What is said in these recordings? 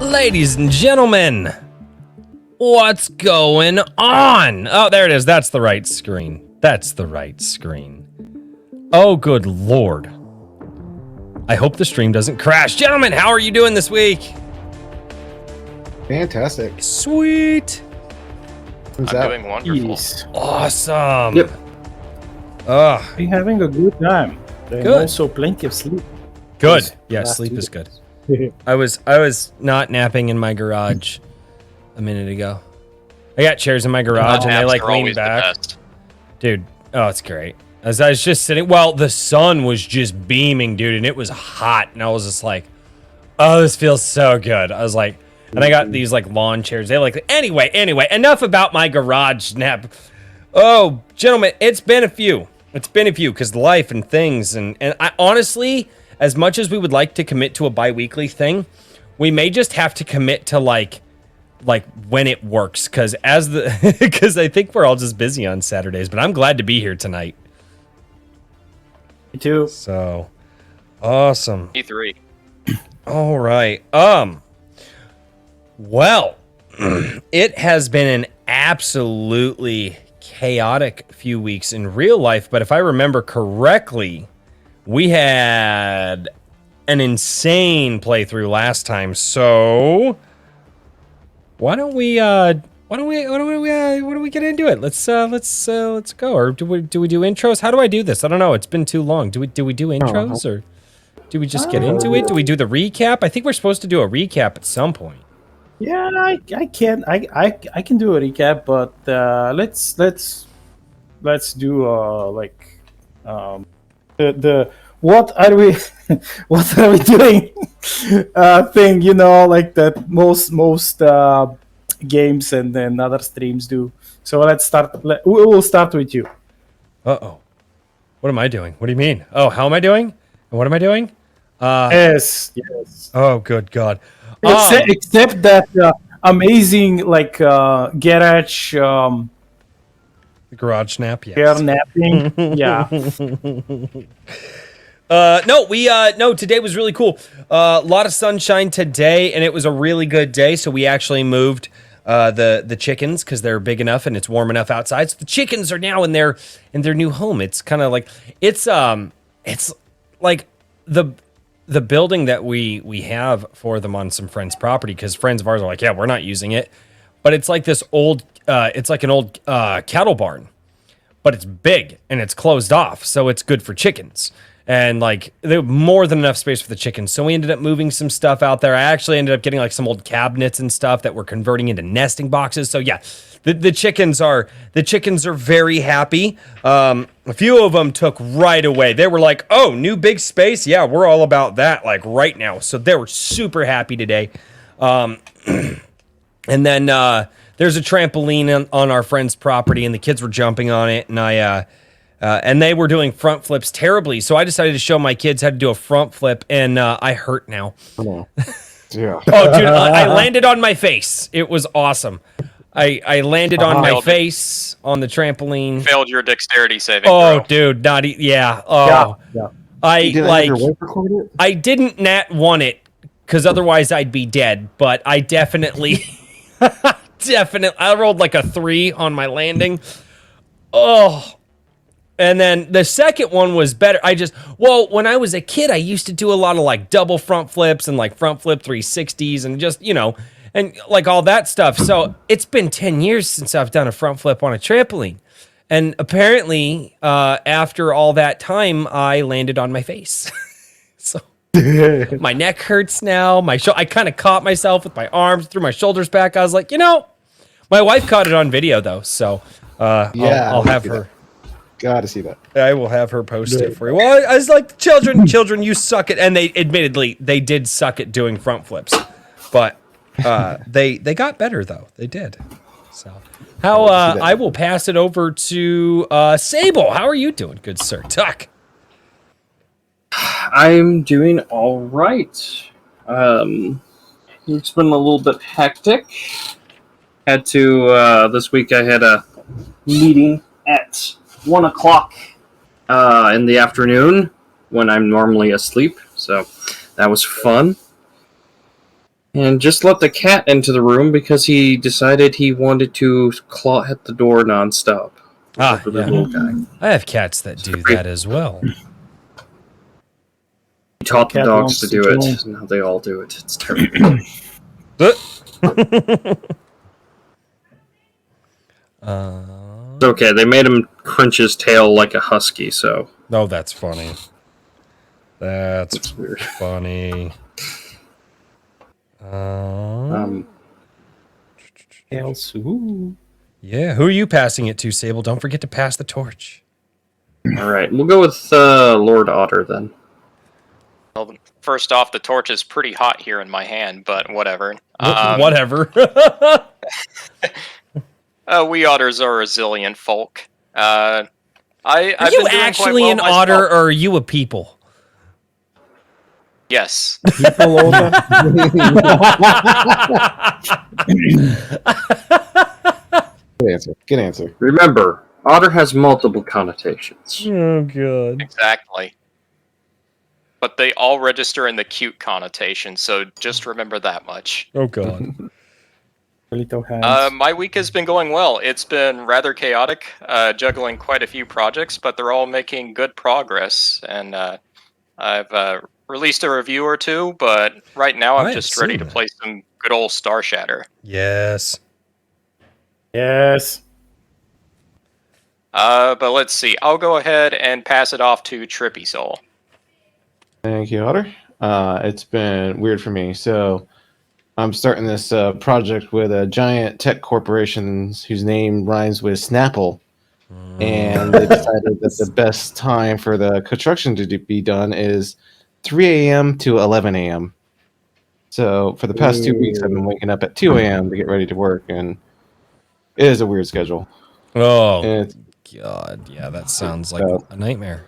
Ladies and gentlemen, what's going on? Oh, there it is. That's the right screen. That's the right screen. Oh, good Lord. I hope the stream doesn't crash. Gentlemen, how are you doing this week? Fantastic. Sweet. I'm doing wonderful. Yes. Awesome. Yep. We're having a good time. And Good. also plenty of sleep. Good. Yeah, Last sleep two is good. days. I was not napping in my garage a minute ago. I got chairs in my garage and they Naps like are lean always the back. best. Dude, oh, it's great. As I was just sitting, well, the sun was just beaming, dude, and it was hot. And I was just like, oh, this feels so good. I was like, and I got these like lawn chairs. They like, anyway, enough about my garage nap. Oh, gentlemen, it's been a few. It's been a few because life and things. And I honestly, as much as we would like to commit to a bi-weekly thing, we may just have to commit to like when it works. Because because I think we're all just busy on Saturdays. But I'm glad to be here tonight. Me too. So awesome. E3. All right. Well, it has been an absolutely chaotic few weeks in real life, but if I remember correctly, we had an insane playthrough last time. So why don't we get into it? Let's go. Or do we do intros? How do I do this? I don't know. It's been too long. Do we do intros or do we just get into it? Do we do the recap? I think we're supposed to do a recap at some point. Yeah, I can do a recap, but let's do the what are we doing thing, you know, like that most games and then other streams do. So let's start. We will start with you. Uh-oh. What am I doing? What do you mean? Oh, how am I doing? And what am I doing? Yes. Oh, good God. Except that amazing garage The garage snap, yes. hair napping. Yeah. No, today was really cool. A lot of sunshine today, and it was a really good day. So we actually moved the chickens because they're big enough and it's warm enough outside. So the chickens are now in their new home. It's kind of like it's like the building that we have for them on some friends' property, because friends of ours are like, yeah, we're not using it, but it's like this old it's like an old cattle barn, but it's big and it's closed off, so it's good for chickens. And like they have more than enough space for the chickens. So we ended up moving some stuff out there. I actually ended up getting like some old cabinets and stuff that we're converting into nesting boxes. So yeah, the chickens are very happy. A few of them took right away. They were like, "Oh, new big space. Yeah, we're all about that like right now." So they were super happy today. And then there's a trampoline on our friend's property, and the kids were jumping on it, and and they were doing front flips terribly. So I decided to show my kids how to do a front flip, and I hurt now. Oh, yeah. Oh, dude, I landed on my face. It was awesome. I landed on my face on the trampoline. Failed your dexterity saving Oh, throw. dude, yeah. Oh, Yeah. I I didn't nat one it because otherwise I'd be dead. But I definitely, I rolled like a 3 on my landing. Oh. And then the second one was better. When I was a kid, I used to do a lot of like double front flips and like front flip 360s and just, and like all that stuff. So it's been 10 years since I've done a front flip on a trampoline. And apparently, after all that time, I landed on my face. So my neck hurts now. I kind of caught myself with my arms, threw my shoulders back. I was like, my wife caught it on video though. So I'll have her. Gotta see that. I will have her post it for you. Well, I was like, children, you suck at, and they did suck at doing front flips, but they got better though. They did. So I will pass it over to Sable. How are you doing, good sir? Tuck. I'm doing all right. It's been a little bit hectic. Had to this week. I had a meeting at 1 o'clock in the afternoon when I'm normally asleep, so that was fun. and just let the cat into the room because he decided he wanted to claw at the door nonstop. Ah, The yeah. little guy. I have cats that do that as well. He taught the Cat dogs wants to to do join. it, and now they all do it. It's terrible. It's okay, they made him crunch his tail like a husky, so Oh, that's funny. That's it's weird. funny. Else, ooh. Yeah, who are you passing it to, Sable? Don't forget to pass the torch. Alright, we'll go with Lord Otter then. Well, first off, the torch is pretty hot here in my hand, but whatever. Whatever. We otters are resilient folk. I've Are been you doing quite actually well an myself. otter, or are you a people? Yes. People over. Good answer. Good answer. Remember, otter has multiple connotations. Oh, God. Exactly. But they all register in the cute connotation, so just remember that much. Oh, God. Little hands. My week has been going well. It's been rather chaotic, juggling quite a few projects, but they're all making good progress. And I've released a review or two, but right now I'm I just have ready seen to that. play some good old StarShatter. Yes. Yes. But let's see. I'll go ahead and pass it off to Trippy Soul. Thank you, Otter. It's been weird for me. So I'm starting this project with a giant tech corporation whose name rhymes with Snapple. And they decided that the best time for the construction to be done is 3 a.m. to 11 a.m. So for the past 2 weeks, I've been waking up at 2 a.m. to get ready to work, and it is a weird schedule. Oh, And it's God. Yeah, that sounds like a nightmare.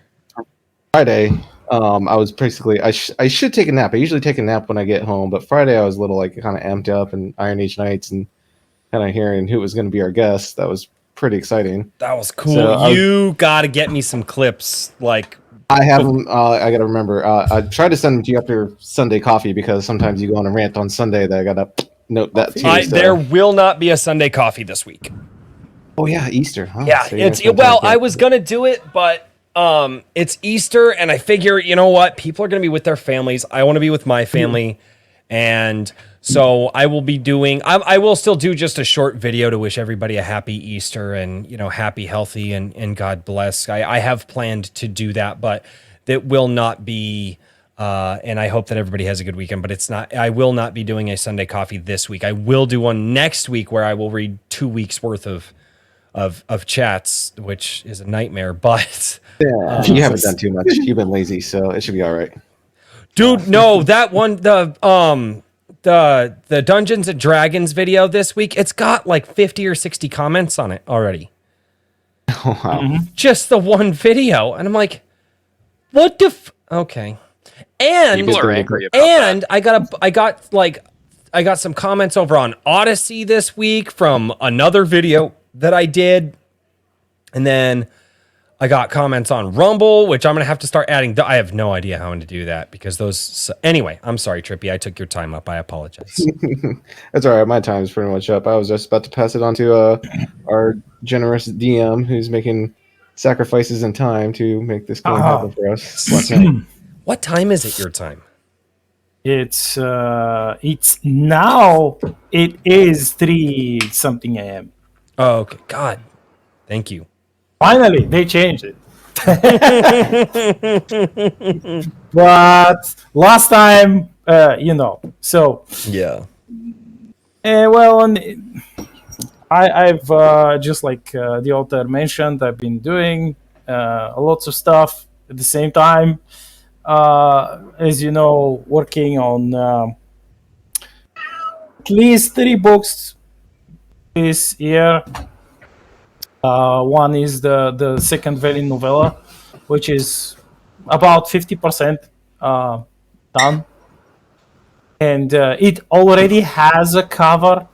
Friday. I was basically I should take a nap. I usually take a nap when I get home, but Friday I was a little like kind of amped up and Iron Age Nights and kind of hearing who was going to be our guest. That was pretty exciting. That was cool. So, You got to get me some clips. Like, I have them. I got to remember. I tried to send them to you after Sunday coffee because sometimes you go on a rant on Sunday that I got to note that too. So. there will not be a Sunday coffee this week. Oh yeah, Easter. Huh? Yeah, So you're it's gonna spend well, time I was gonna do it, but it's Easter, and I figure, you know what, people are gonna be with their families. I want to be with my family, and so I will be doing. I will still do just a short video to wish everybody a happy Easter and happy, healthy, and God bless. I have planned to do that, but that will not be. And I hope that everybody has a good weekend, but it's not. I will not be doing a Sunday coffee this week. I will do one next week where I will read 2 weeks worth of chats, which is a nightmare, but you haven't done too much. You've been lazy, so it should be all right. Dude, no, that one, the Dungeons and Dragons video this week, it's got like 50 or 60 comments on it already. Oh, wow. Just the one video, and I'm like, what the okay. And People are angry about and that. I got some comments over on Odyssey this week from another video that I did. And then I got comments on Rumble, which I'm going to have to start adding. I have no idea how to do that because those. Anyway, I'm sorry, Trippy. I took your time up. I apologize. That's all right. My time is pretty much up. I was just about to pass it on to our generous DM who's making sacrifices in time to make this game happen for us. Last night. What time is it your time? It's now. It is 3 something a.m. Oh, okay. God. Thank you. Finally, they changed it. But last time, so Yeah. well, I've just like the author mentioned, I've been doing lots of stuff at the same time. As you know, working on at least 3 books this year. One is the second Valley novella, which is about 50% done, and it already has a cover,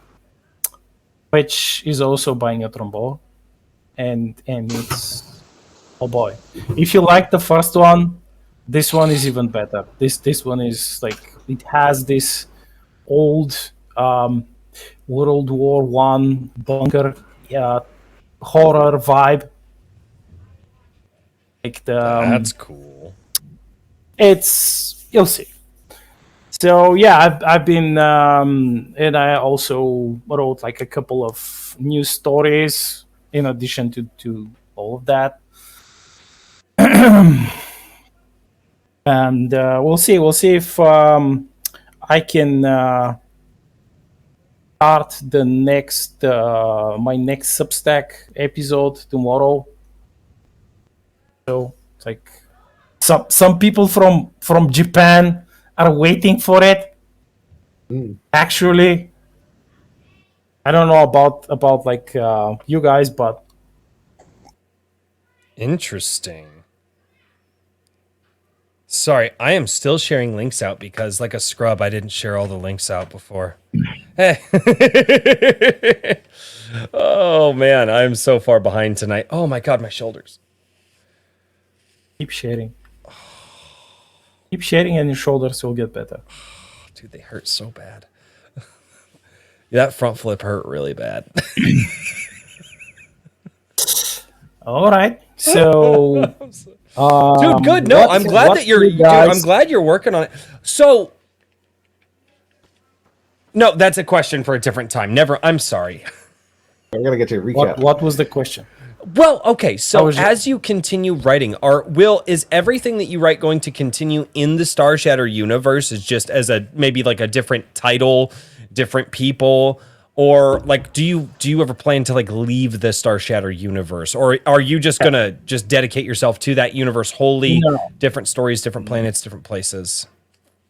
which is also buying a trombone, and it's, oh boy, if you like the first one, this one is even better. This one is like, it has this old World War One bunker horror vibe. Like That's cool. it's you'll see. So yeah, I've been and I also wrote like a couple of new stories in addition to all of that. And we'll see if I can start the next my next Substack episode tomorrow. So it's like some people from Japan are waiting for it. Actually, I don't know about like you guys, but Interesting. Sorry, I am still sharing links out because, like a scrub, I didn't share all the links out before. Hey. Oh, man, I'm so far behind tonight. Oh, my God, my shoulders. keep sharing. Keep sharing and your shoulders will get better. Dude, they hurt so bad. That front flip hurt really bad. All right. So Dude, good. No, I'm glad that you're dude, I'm glad you're working on it. So no, that's a question for a different time. I'm sorry. I'm gonna get to a recap. What was the question? Well, okay, so was it? as you continue writing, is everything that you write going to continue in the StarShatter universe is just as a maybe like a different title, different people, or like do you ever plan to like leave the StarShatter universe, or are you just gonna just dedicate yourself to that universe wholly? No. Different stories, different planets, different places.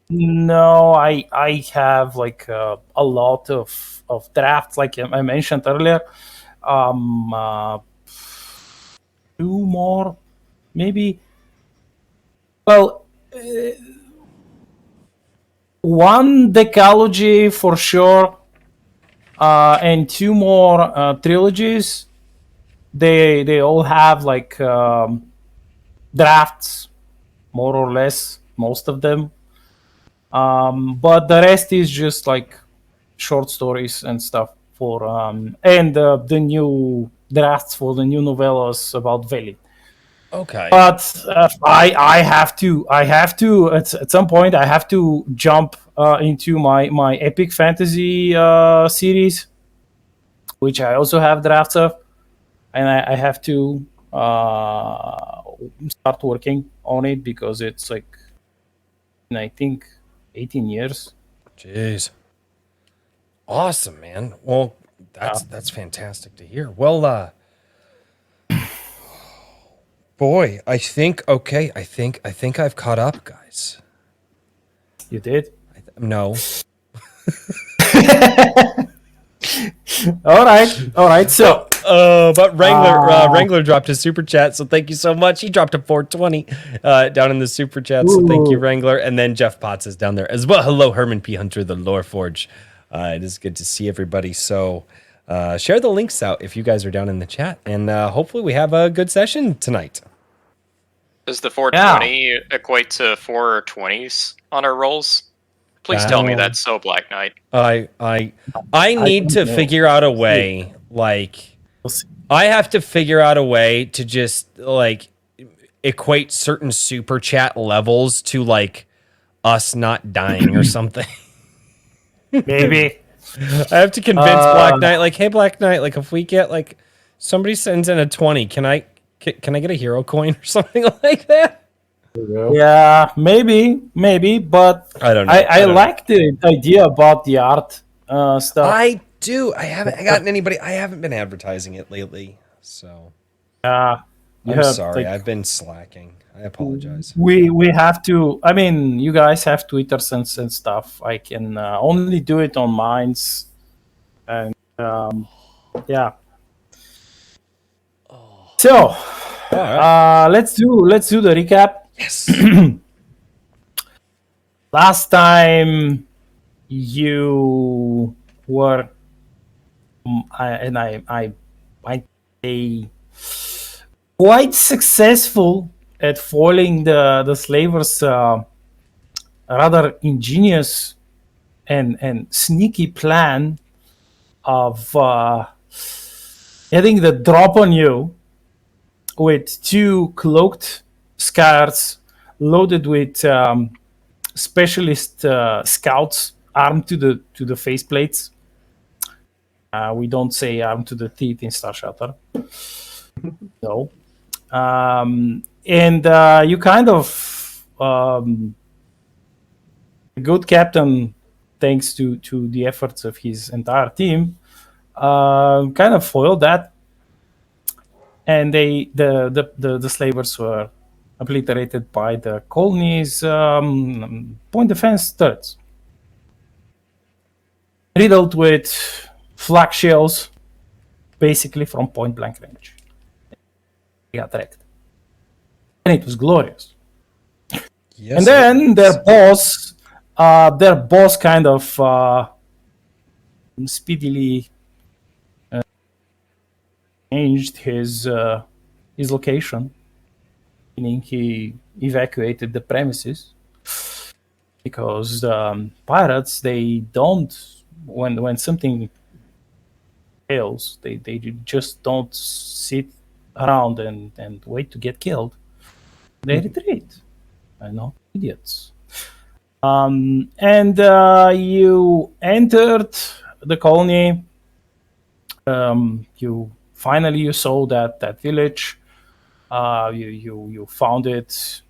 No, I have like a lot of drafts, like I mentioned earlier. Two more, maybe. Well, one decalogy for sure, and two more trilogies. They all have like drafts, more or less, most of them. But the rest is just like short stories and stuff for and the new drafts for the new novellas about Veli. Okay. But I have to at some point I have to jump into my epic fantasy series, which I also have drafts of, and I have to start working on it because it's like I think 18 years. Jeez. Awesome, man. Well, that's fantastic to hear. Well, boy, I think I've caught up, guys. You did? No. All right. So, But Wrangler dropped his super chat, so thank you so much. He dropped a 420 down in the super chat, so thank you, Ooh. Wrangler. And then Jeff Potts is down there as well. Hello, Herman P. Hunter, the Lore Forge. It is good to see everybody. So share the links out if you guys are down in the chat, and hopefully we have a good session tonight. Does the 420 equate to 420s on our rolls? Please tell me that's so Black Knight. I need to figure out a way, like we'll see. I have to figure out a way to just like equate certain super chat levels to like us not dying or something. Maybe. I have to convince Black Knight, like, hey, Black Knight, like if we get like somebody sends in a 20, can I get a hero coin or something like that? Yeah, maybe, but I don't know. I like the idea about the art stuff. I do. I haven't gotten anybody. I haven't been advertising it lately, so I'm sorry. I've been slacking. I apologize. We have to. I mean, you guys have Twitters and stuff. I can only do it on mine's, and yeah. So let's do the recap. Yes. Last time you were, I quite successful at foiling the slavers' rather ingenious and sneaky plan of having the drop on you with 2 cloaked scars loaded with specialist scouts armed to the faceplates. We don't say armed to the teeth in StarShatter. No. And you kind of good captain, thanks to the efforts of his entire team, kind of foiled that, and the slavers were obliterated by the colony's point defense turrets, riddled with flak shells, basically from point blank range. They got wrecked, and it was glorious. Yes, And then their boss kind of speedily changed his location, meaning he evacuated the premises, because pirates, they don't, when something fails, they just don't sit around and wait to get killed. They retreat. I know, idiots. And you entered the colony. You saw that village. You found it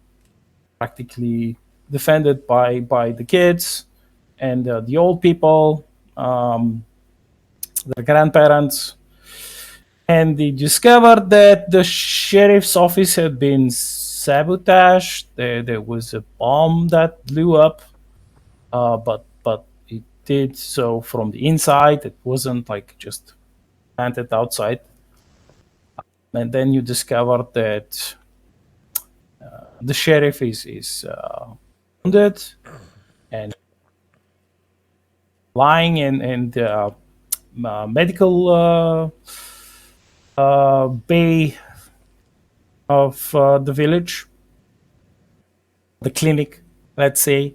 practically defended by the kids and the old people, the grandparents. And they discovered that the sheriff's office had been sabotaged. There was a bomb that blew up, but it did so from the inside. It wasn't like just planted outside. And then you discovered that the sheriff is wounded and lying in the medical bay of the village, the clinic, let's say.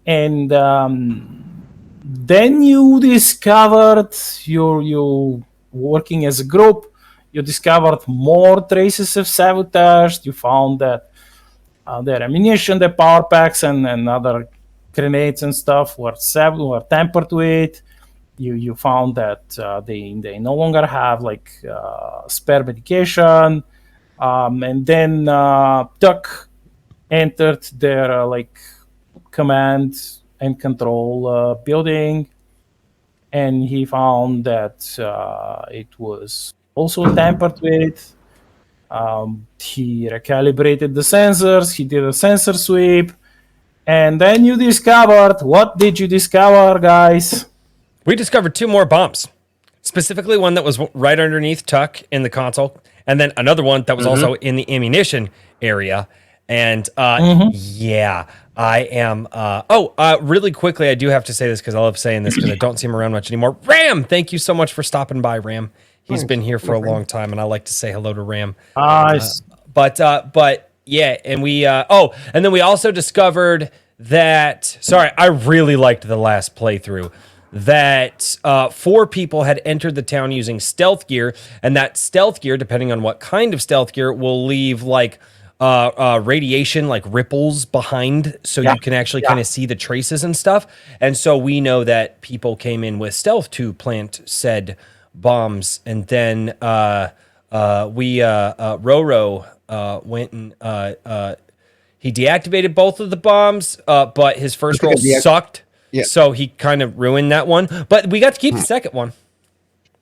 And then you discovered, you working as a group, you discovered more traces of sabotage. You found that their ammunition, their power packs, and other grenades and stuff were tampered with. You found that they no longer have like spare medication, and then Tuck entered their command and control building, and he found that it was also tampered with. He recalibrated the sensors. He did a sensor sweep, and then you discovered. What did you discover, guys? We discovered 2 more bombs, specifically one that was right underneath Tuck in the console, and then another one that was also in the ammunition area. And yeah, I am. Really quickly, I do have to say this because I love saying this because I don't see him around much anymore. Ram, thank you so much for stopping by, Ram. He's been here for a long time, and I like to say hello to Ram. But yeah, and we and then we also discovered that. Sorry, I really liked the last playthrough. That 4 people had entered the town using stealth gear, and that stealth gear, depending on what kind of stealth gear, will leave radiation, like ripples behind, so you can actually kind of see the traces and stuff. And so we know that people came in with stealth to plant said bombs, and then Roro went and he deactivated both of the bombs, but his first roll sucked. Yeah. So he kind of ruined that one, but we got to keep the second one.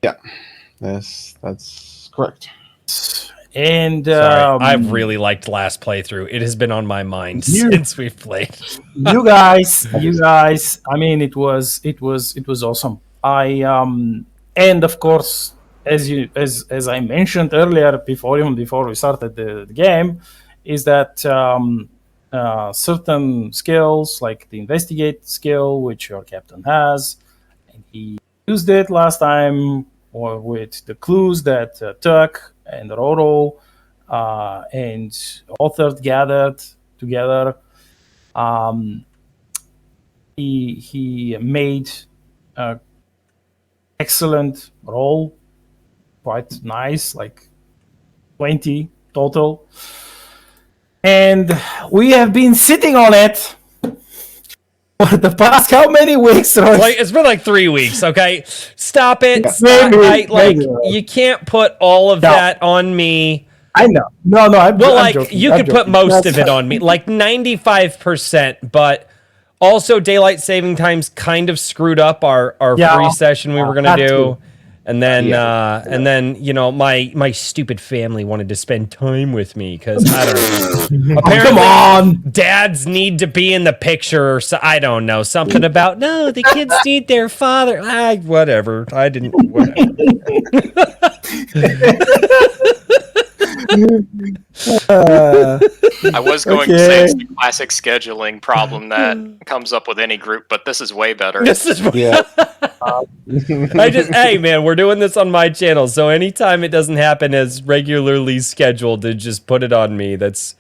Yeah, that's correct. And I really liked last playthrough. It has been on my mind since we've played. you guys. I mean, it was awesome. And of course, as I mentioned earlier, before we started the game, is that certain skills, like the investigate skill, which your captain has, and he used it last time, or with the clues that Tuck and Roro and author gathered together. he made a excellent roll, quite nice, like 20 total. And we have been sitting on it for the past how many weeks? Roy? Like, it's been like 3 weeks. Okay, stop it. Maybe. You can't put all of that on me. I know. No, I'm joking. You I'm could put joking. most That's of it fine. on me, like 95%. But also, daylight saving times kind of screwed up our free session we were gonna that do. too. And then, my stupid family wanted to spend time with me because I don't know. Apparently, Come on. dads need to be in the picture, or so I don't know, something about no, the kids need their father. Whatever. I didn't. Whatever. I was going to say it's the classic scheduling problem that comes up with any group, but this is way better. This is Yeah. hey man, we're doing this on my channel, so anytime it doesn't happen as regularly scheduled, to just put it on me. That's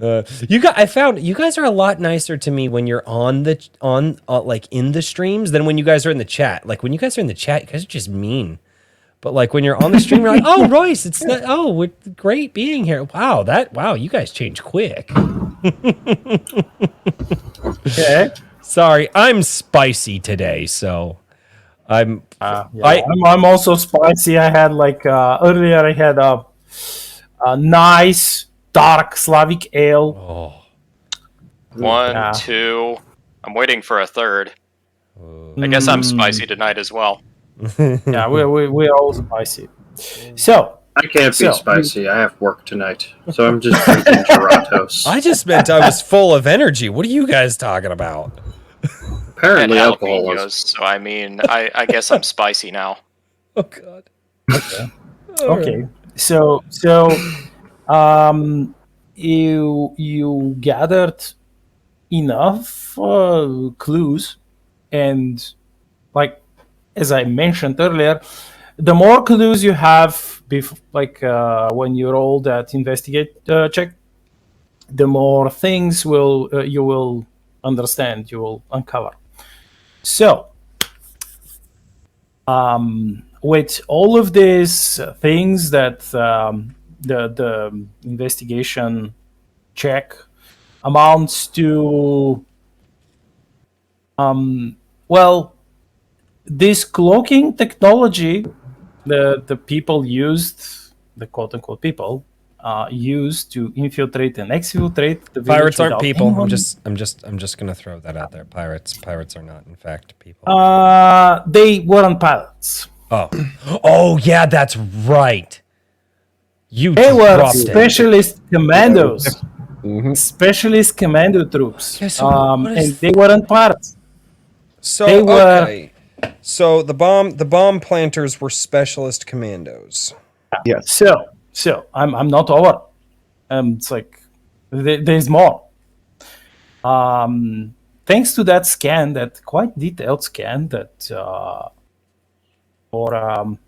I found you guys are a lot nicer to me when you're on like in the streams than when you guys are in the chat. Like when you guys are in the chat, you guys are just mean. But like when you're on the stream, you're like, "Oh, Royce, it's not, we're great being here. Wow, you guys change quick." Okay. Sorry, I'm spicy today, so I'm I'm also spicy. I had like earlier. I had a nice dark Slavic ale. One, two. I'm waiting for a third. I guess I'm spicy tonight as well. Yeah, we're all spicy. So I can't be spicy. I have work tonight, so I'm just drinking Giratos. I just meant I was full of energy. What are you guys talking about? Apparently, And alcohol jalapenos, is. so I mean, I guess I'm spicy now. Oh god. okay, so you gathered enough clues, and like as I mentioned earlier, the more clues you have, when you roll that investigate check, the more things you will understand, you will uncover. So, with all of these things that the investigation check amounts to, this cloaking technology, the people used, the quote unquote people, used to infiltrate and exfiltrate the village. Pirates aren't without people. anyone- I'm just gonna throw that out there. Pirates are not in fact people. They weren't pilots. Oh yeah, that's right. You They were dropped it. specialist commandos, specialist commando troops, Okay, so what is- and they weren't pirates. So They were- okay. So the bomb planters were specialist commandos. Yes. So I'm not over. It's like there's more. Thanks to that scan, that quite detailed scan that for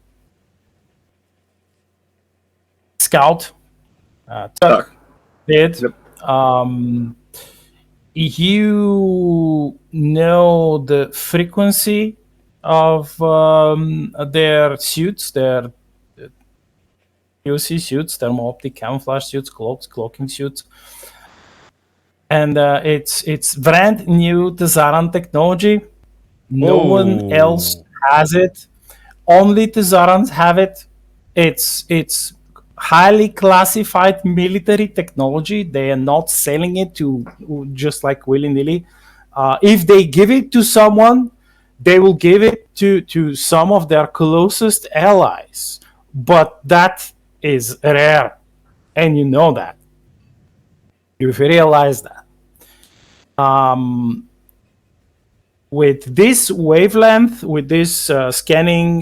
Scout Tuck did. Yep. You know the frequency of their suits, their POC suits, thermal optic camouflage suits, cloaking suits, and it's brand new Tezaran technology. No one else has it. Only Tezarans have it. It's highly classified military technology. They are not selling it to just like willy-nilly. If they give it to someone, they will give it to some of their closest allies. But that is rare, and you know that. You've realized that. With this wavelength, with this scanning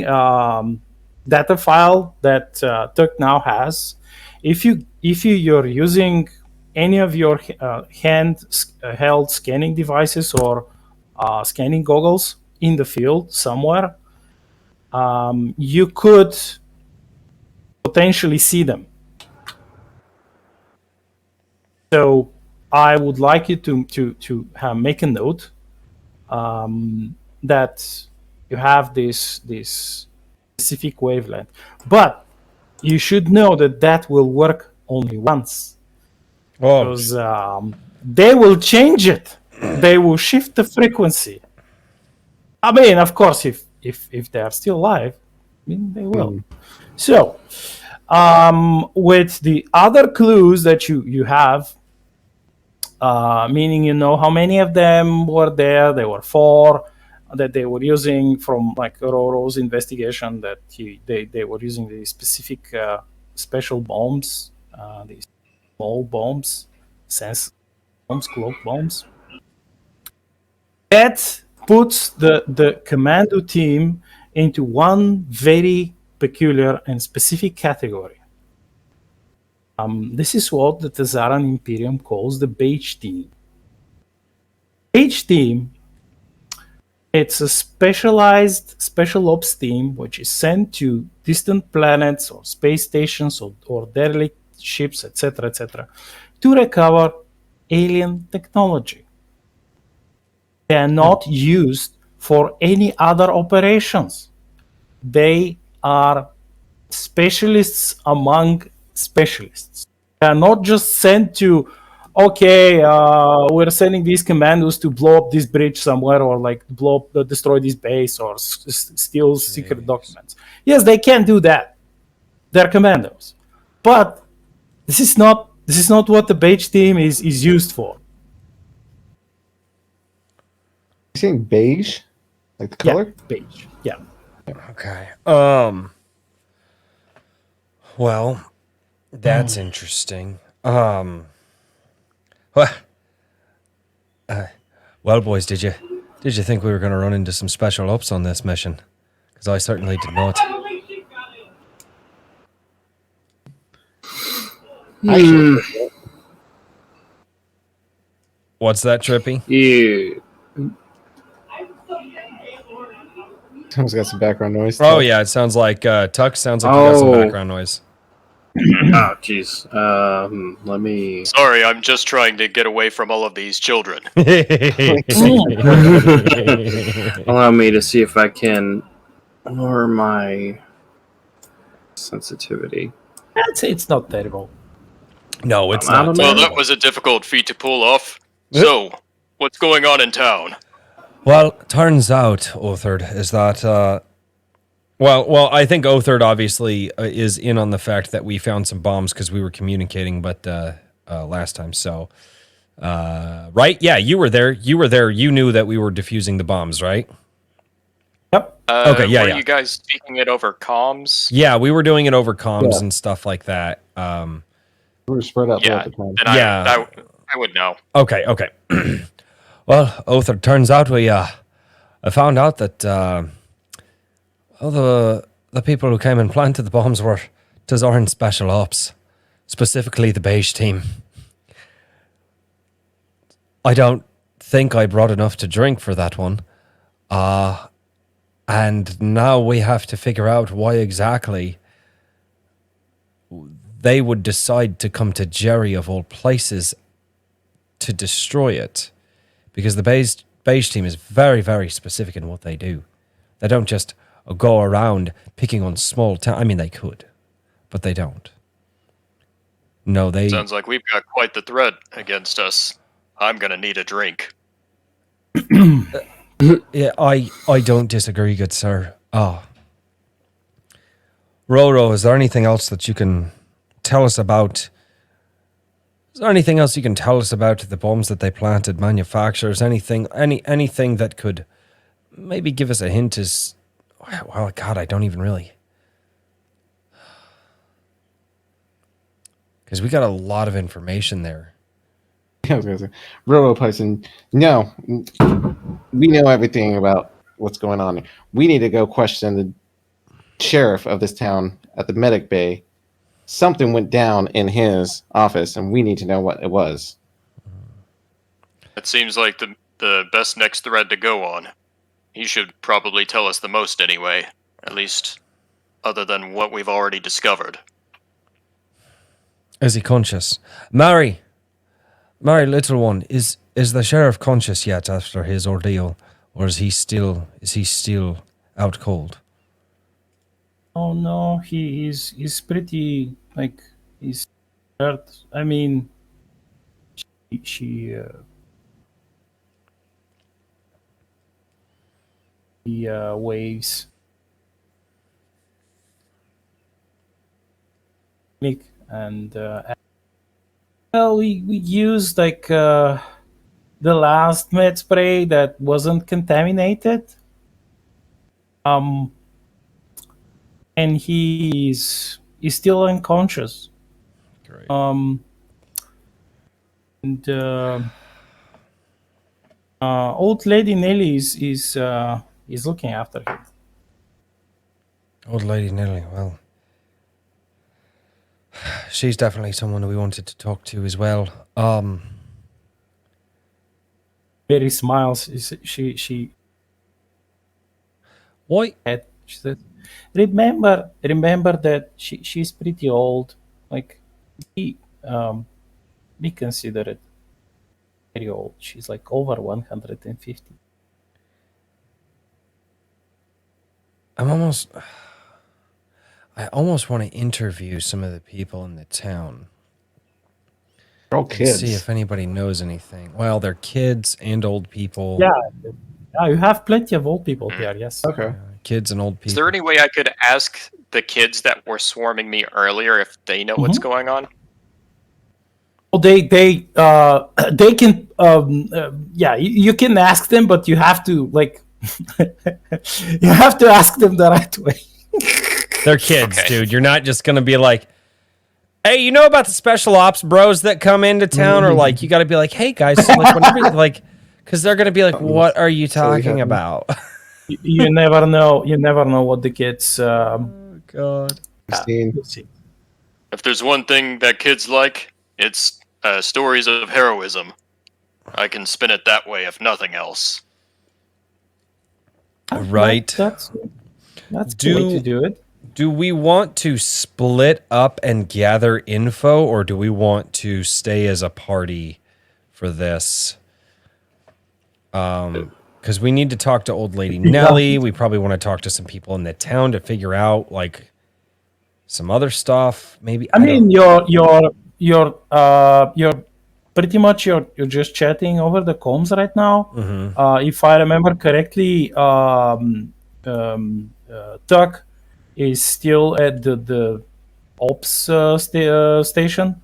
data file that Tuck now has, if you're using any of your hand-held scanning devices or scanning goggles in the field somewhere, you could potentially see them. So I would like you to make a note. that you have this specific wavelength. But you should know that will work only once, Oh, because they will change it. They will shift the frequency. I mean, of course, if they are still alive, I mean, they will. So, with the other clues that you have, meaning you know how many of them were there. There were 4 that they were using from like Roro's investigation, that they were using the specific special bombs, these small bombs, sense bombs, cloak bombs. That puts the commando team into one very peculiar and specific category. This is what the Tazaran Imperium calls the beige team. Beige team, it's a specialized special ops team which is sent to distant planets or space stations or derelict ships, etc., to recover alien technology. They are not used for any other operations. They are specialists among specialists. They are not just sent to, okay, we're sending these commandos to blow up this bridge somewhere, or like destroy this base, or steal secret documents. Yes, they can do that. They're commandos, but this is not what the beige team is used for. You saying beige, like the color? Yeah, beige. Yeah. okay. Well, that's interesting. Well, boys, did you think we were going to run into some special ops on this mission? Because I certainly did not. What's that, Trippy? Yeah. Someone's got some background noise. Oh yeah, it sounds like Tuck. Sounds like you got some background noise. Oh, jeez. Let me. Sorry, I'm just trying to get away from all of these children. Allow me to see if I can lower my sensitivity. It's not terrible. No, it's I not. don't know. Well, that was a difficult feat to pull off. So, what's going on in town? Well, turns out, Othard, is that well, I think Othard obviously is in on the fact that we found some bombs because we were communicating, but last time. So, right? Yeah, you were there. You knew that we were defusing the bombs, right? Yep. Okay, yeah, Were yeah. you guys speaking it over comms? Yeah, we were doing it over comms Yeah. and stuff like that. We were spread out Yeah, throughout the time. then Yeah. I would know. Okay. Well, Othard, turns out I found out that all the people who came and planted the bombs were Tazaran Special Ops, specifically the beige team. I don't think I brought enough to drink for that one. And now we have to figure out why exactly they would decide to come to Jerry of all places to destroy it. Because the beige team is very, very specific in what they do. They don't just go around picking on small towns. I mean, they could, but they don't. No, they... Sounds like we've got quite the threat against us. I'm gonna need a drink. Yeah, I don't disagree, good sir. Roro, is there anything else that you can tell us about? Is there anything else you can tell us about the bombs that they planted, manufacturers, anything that could maybe give us a hint as... Well, God, I don't even really... Because we got a lot of information there. I was gonna say, Robo Python. No, we know everything about what's going on. We need to go question the sheriff of this town at the medic bay. Something went down in his office, and we need to know what it was. It seems like the best next thread to go on. He should probably tell us the most anyway, at least other than what we've already discovered. Is he conscious? Mary, little one, is the sheriff conscious yet after his ordeal? or is he still out cold? Oh no, he's pretty like he's hurt. I mean, she the waves. And well, we used like the last med spray that wasn't contaminated. And he's still unconscious. Great. And old lady Nelly is looking after him. Old lady Nelly, well, she's definitely someone we wanted to talk to as well. Mary smiles. She Why? she said, remember that she's pretty old. Like we consider it very old. She's like over 150. I almost want to interview some of the people in the town. They're all and kids. See if anybody knows anything. Well, they're kids and old people. Yeah, you have plenty of old people here. Yes. Okay. Kids and old people. Is there any way I could ask the kids that were swarming me earlier if they know what's going on? Well, they can yeah, you can ask them, but you have to like you have to ask them the right way. They're kids, Okay. dude. You're not just gonna be like, "Hey, you know about the special ops bros that come into town?" Or like, you got to be like, "Hey, guys," so, like whenever like, because they're gonna be like, "What are you talking about?" You never know. You never know what the kids. God. You'll see. If there's one thing that kids like, it's stories of heroism. I can spin it that way, if nothing else. Right. That's the way to do it. Do we want to split up and gather info, or do we want to stay as a party for this? Because we need to talk to old lady Nelly. We probably want to talk to some people in the town to figure out like some other stuff. Maybe I mean, you're pretty much you're just chatting over the comms right now. If I remember correctly, Tuck is still at the ops station.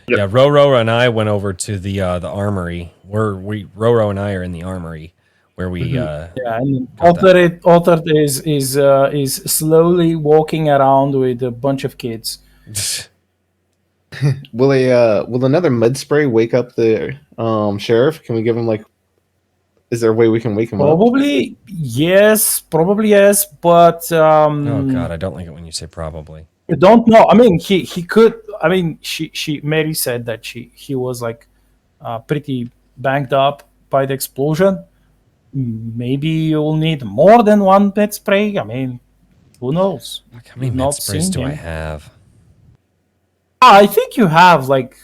Yeah, Roro and I went over to the armory. Roro and I are in the armory where we Yeah, and Otter is slowly walking around with a bunch of kids. Will another mud spray wake up the sheriff? Can we give him like? Is there a way we can wake him up? Probably yes, but oh God, I don't like it when you say probably. I don't know. I mean, he could. I mean, she Mary said that he was like pretty banged up by the explosion. Maybe you'll need more than one med spray. I mean, who knows? Like, how many You've med not sprays seen do I him. have? I think you have like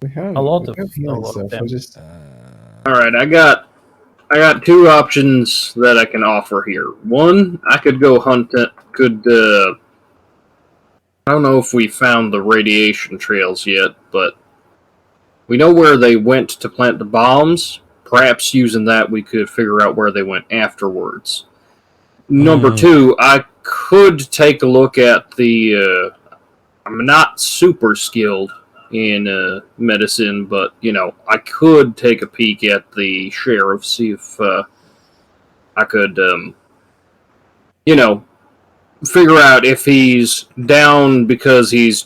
We have a lot we of- have healing a lot of stuff. I them. just All right, I got two options that I can offer here. One, I could go hunt. I don't know if we found the radiation trails yet, but we know where they went to plant the bombs. Perhaps using that, we could figure out where they went afterwards. Number two, I could take a look at the. I'm not super skilled in medicine, but I could take a peek at the sheriff, see if I could, figure out if he's down because he's,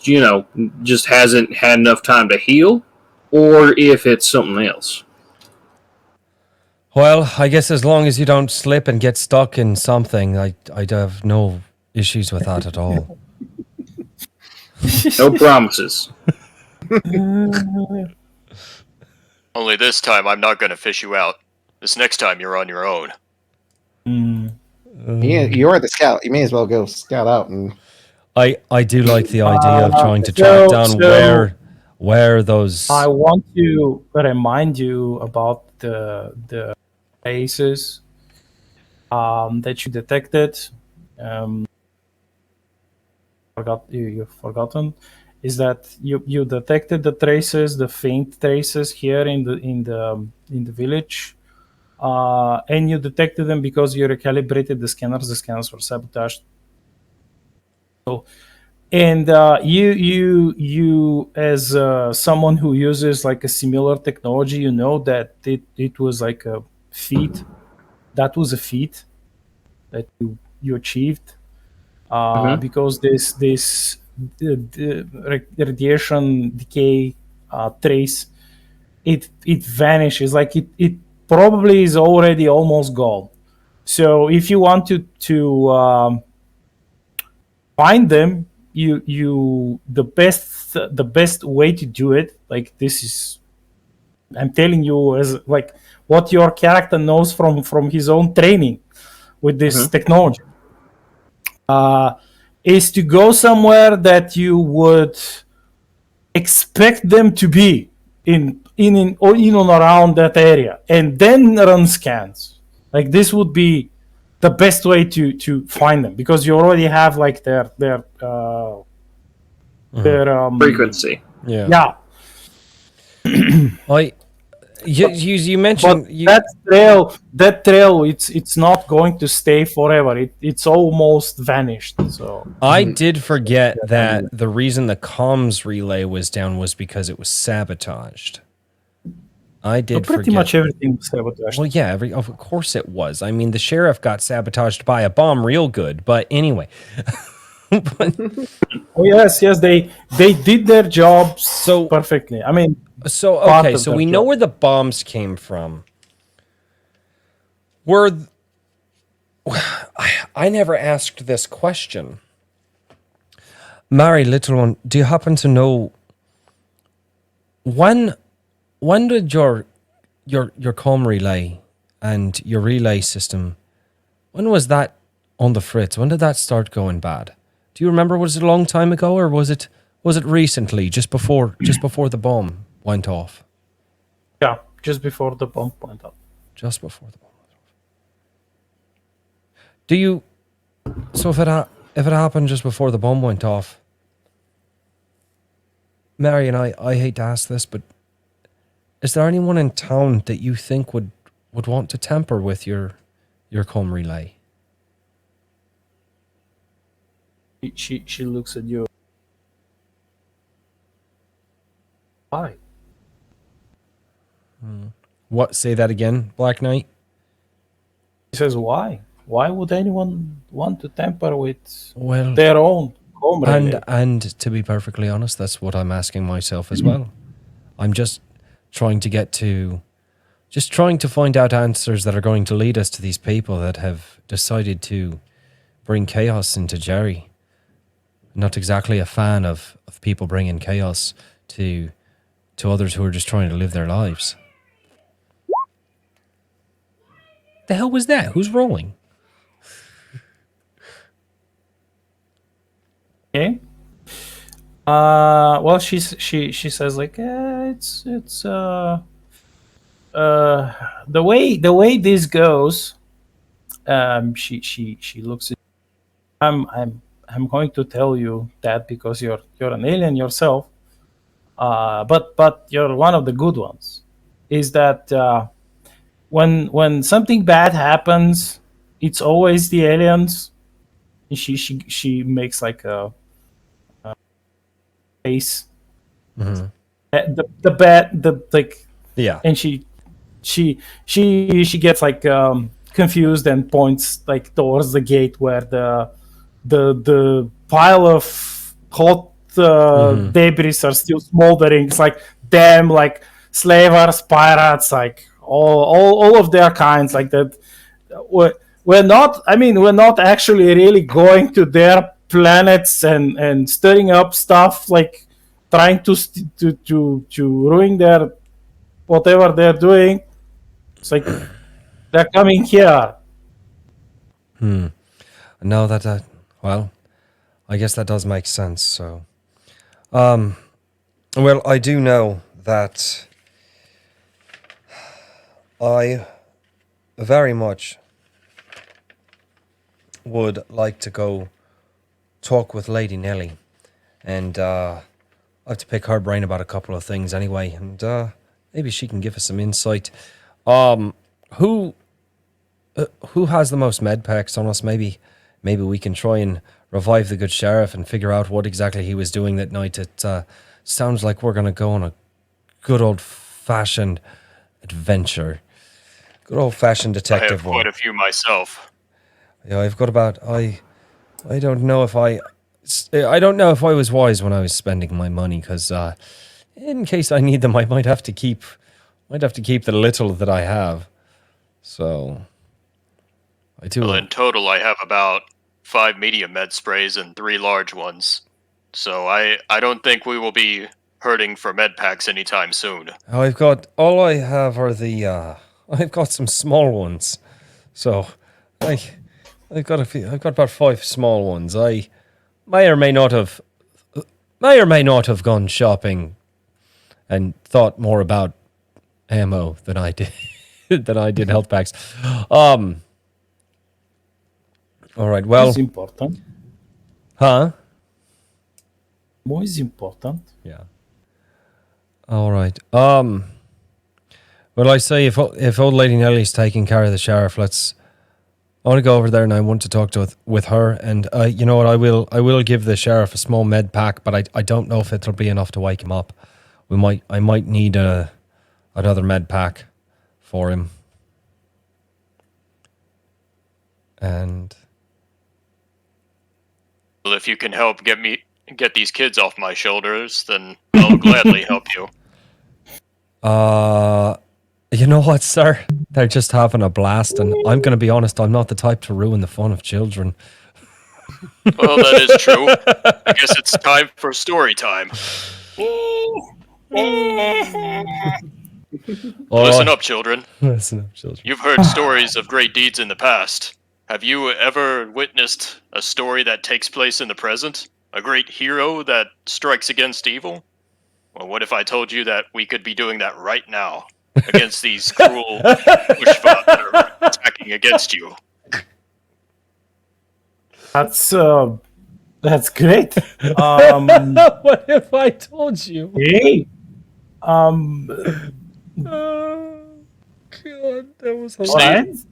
just hasn't had enough time to heal, or if it's something else. Well, I guess as long as you don't slip and get stuck in something, I'd have no issues with that at all. No promises. Only this time, I'm not going to fish you out. This next time, you're on your own. yeah, you are the scout. You may as well go scout out and. I do like the idea of trying to so- track down where those. I want to remind you about the traces that you detected. You've forgotten is that you detected the traces, the faint traces here in the village, and you detected them because you recalibrated the scanners. The scanners were sabotaged. So, and you as someone who uses like a similar technology, you know that it was like a feat. That was a feat that you achieved because this radiation decay trace it vanishes, like it probably is already almost gone. So if you want to find them, you the best way to do it, like this is, I'm telling you, as like what your character knows from his own training with this technology, is to go somewhere that you would expect them to be in or in and around that area, and then run scans. Like this would be the best way to find them because you already have like their Frequency. yeah. You But mentioned that trail, it's not going to stay forever. It's almost vanished. So I did forget that the reason the comms relay was down was because it was sabotaged. I did pretty forget. much everything was sabotaged. Well, yeah, of course it was. I mean, the sheriff got sabotaged by a bomb real good. But anyway. Oh yes, they did their jobs perfectly. I mean, So, part okay, of so their we know job. where the bombs came from. I never asked this question. Mary, little one, do you happen to know when did your comm relay and your relay system, when was that on the fritz? When did that start going bad? Do you remember? Was it a long time ago, or was it recently, just before the bomb went off? Yeah, just before the bomb went up. Just before the bomb went off. Do you? So if it happened just before the bomb went off, Mary, and I hate to ask this, but is there anyone in town that you think would want to tamper with your comm relay? She looks at you. Why? What? Say that again, Black Knight. He says, "Why? Why would anyone want to tamper with Well, their own home relay?" and to be perfectly honest, that's what I'm asking myself as well. I'm just trying to find out answers that are going to lead us to these people that have decided to bring chaos into Jerry. Not exactly a fan of people bringing chaos to others who are just trying to live their lives. The hell was that? Who's rolling? Okay. Well, she says like it's the way this goes. She looks at. I'm going to tell you that because you're an alien yourself. But you're one of the good ones. Is that when something bad happens, it's always the aliens. She makes like a face. The bad the like Yeah. and she gets like confused and points like towards the gate where the pile of hot debris are still smoldering. It's like them, like slavers, pirates, like all of their kinds, like that. We're not. I mean, we're not actually really going to their planets and stirring up stuff, like trying to ruin their whatever they're doing. It's like they're coming here. No, well, I guess that does make sense. So, well, I do know that very much would like to go talk with Lady Nellie, and I have to pick her brain about a couple of things anyway, and maybe she can give us some insight. Who has the most med packs on us? Maybe we can try and revive the good sheriff and figure out what exactly he was doing that night. It sounds like we're gonna go on a good old fashioned adventure. Good old fashioned I detective have quite one. a few myself. Yeah, I've got about I don't know if I don't know if I was wise when I was spending my money, because in case I need them, I might have to keep the little that I have. So I do. Well, in total, I have about 5 medium med sprays and 3 large ones. So I don't think we will be hurting for med packs anytime soon. I've got all I have are the I've got some small ones. So I've got a few. I've got about 5 small ones. I may or may not have gone shopping and thought more about ammo than I did health packs. All right. Well, It's important. huh? More is important. Yeah. All right. Well, I say if old lady Nellie's taking care of the sheriff, I want to go over there and I want to talk with her. And you know what? I will give the sheriff a small med pack, but I don't know if it'll be enough to wake him up. I might need another med pack for him. And Well, if you can help get these kids off my shoulders, then I'll gladly help you. you know what, sir? They're just having a blast, and I'm going to be honest, I'm not the type to ruin the fun of children. Well, that is true. I guess it's time for story time. Listen up, children. Listen up, children. You've heard stories of great deeds in the past. Have you ever witnessed a story that takes place in the present? A great hero that strikes against evil? Well, what if I told you that we could be doing that right now against these cruel bushfire that are attacking against you? That's great. What if I told you? Hey, Oh, God, that was all hilarious. right.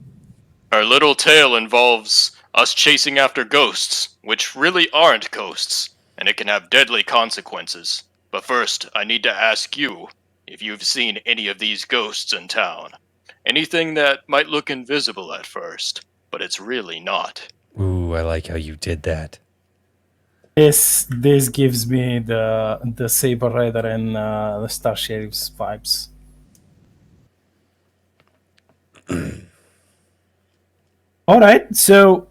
Our little tale involves us chasing after ghosts, which really aren't ghosts, and it can have deadly consequences. But first, I need to ask you if you've seen any of these ghosts in town. Anything that might look invisible at first, but it's really not. Ooh, I like how you did that. This gives me the Saber Rider and the Star Sheriff's vibes. All right, so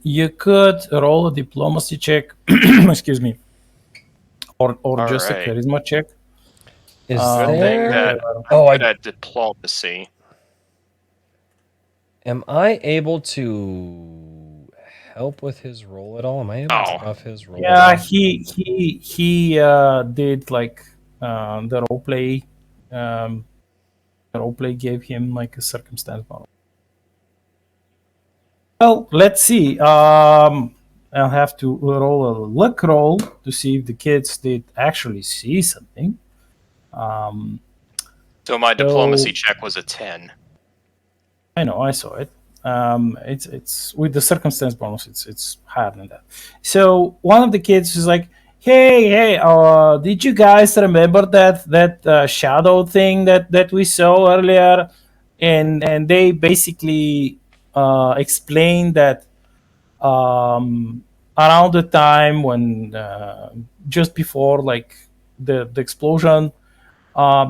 you could roll a diplomacy check. Excuse me, or just right. a charisma check. Is Um, Good thing that Oh, I'm good at diplomacy. am I able to help with his roll at all? Am I able to buff his roll? Yeah, at all? he did like the role play. The role play gave him like a circumstance model. Well, let's see. I'll have to roll a luck roll to see if the kids did actually see something. So my diplomacy check was a 10. I know, I saw it. It's with the circumstance bonus, it's higher than that. So one of the kids is like, "Hey, did you guys remember that shadow thing that we saw earlier?" And they basically explained that around the time when just before like the explosion,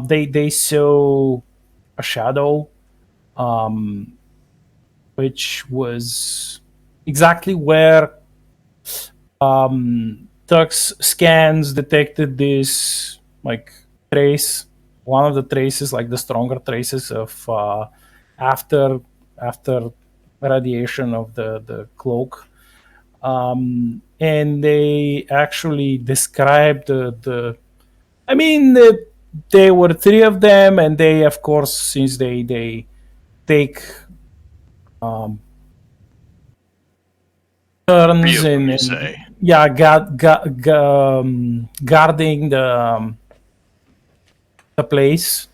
they saw a shadow. Which was exactly where Tux scans detected this like trace, one of the traces, like the stronger traces of after radiation of the cloak, and they actually described the I mean there were 3 of them, and they, of course, since they take turns Real, you in say? yeah, guarding the place,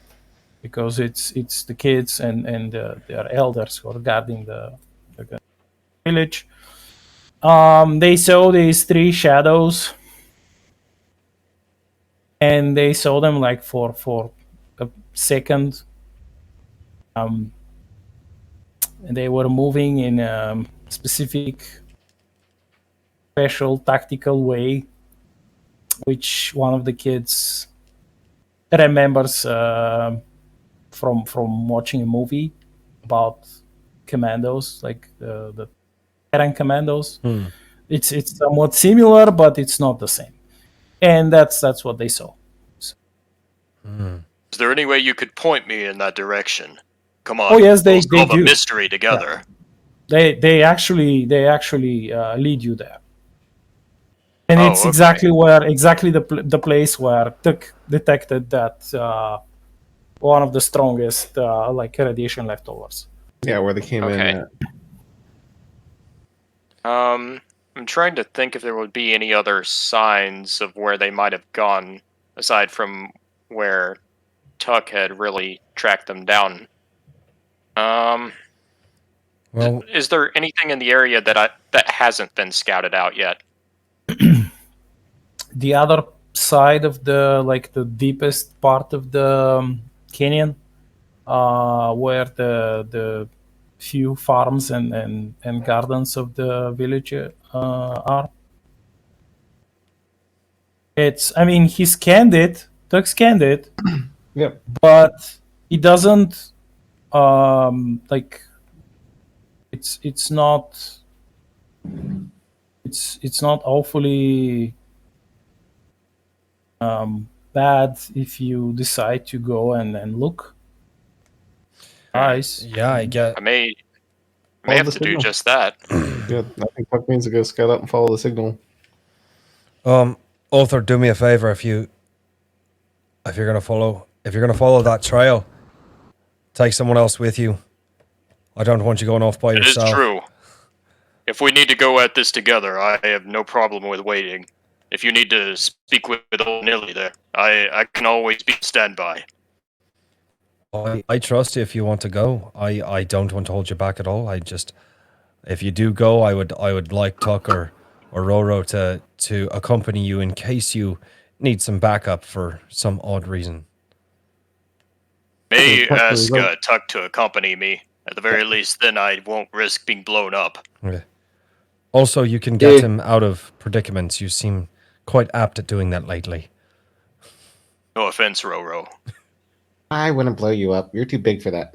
because it's the kids and their elders who are guarding the village. They saw these 3 shadows, and they saw them like for a second. And they were moving in a specific, special tactical way, which one of the kids remembers from watching a movie about commandos, like the Terran commandos. It's somewhat similar, but it's not the same. And that's what they saw. Is there any way you could point me in that direction? Come on. Oh yes, they we'll solve do. a mystery together. They actually lead you there, and it's okay. exactly the place where Tuck detected that one of the strongest like radiation leftovers. Yeah, where they came Okay. in at. I'm trying to think if there would be any other signs of where they might have gone aside from where Tuck had really tracked them down. Well, Is there anything in the area that hasn't been scouted out yet? The other side of the deepest part of the canyon, where the few farms and gardens of the village are. He scanned it. Tuck scanned it, Yep. but he doesn't like. It's not awfully bad if you decide to go and look. Nice. yeah, I get. I may Follow have the to do signal. just that. Yeah, I think Puck means to go scout out and follow the signal. Arthur, do me a favor if you're gonna follow that trail, take someone else with you. I don't want you going off by It is yourself. true. If we need to go at this together, I have no problem with waiting. If you need to speak with old Nilly there, I can always be standby. I trust you if you want to go. I don't want to hold you back at all. If you do go, I would like Tucker or Roro to accompany you in case you need some backup for some odd reason. May Tuck ask will go. Tuck to accompany me. At the very least, then I won't risk being blown up. Okay. Also, you can get him out of predicaments. You seem quite apt at doing that lately. No offense, Roro. I wouldn't blow you up. You're too big for that.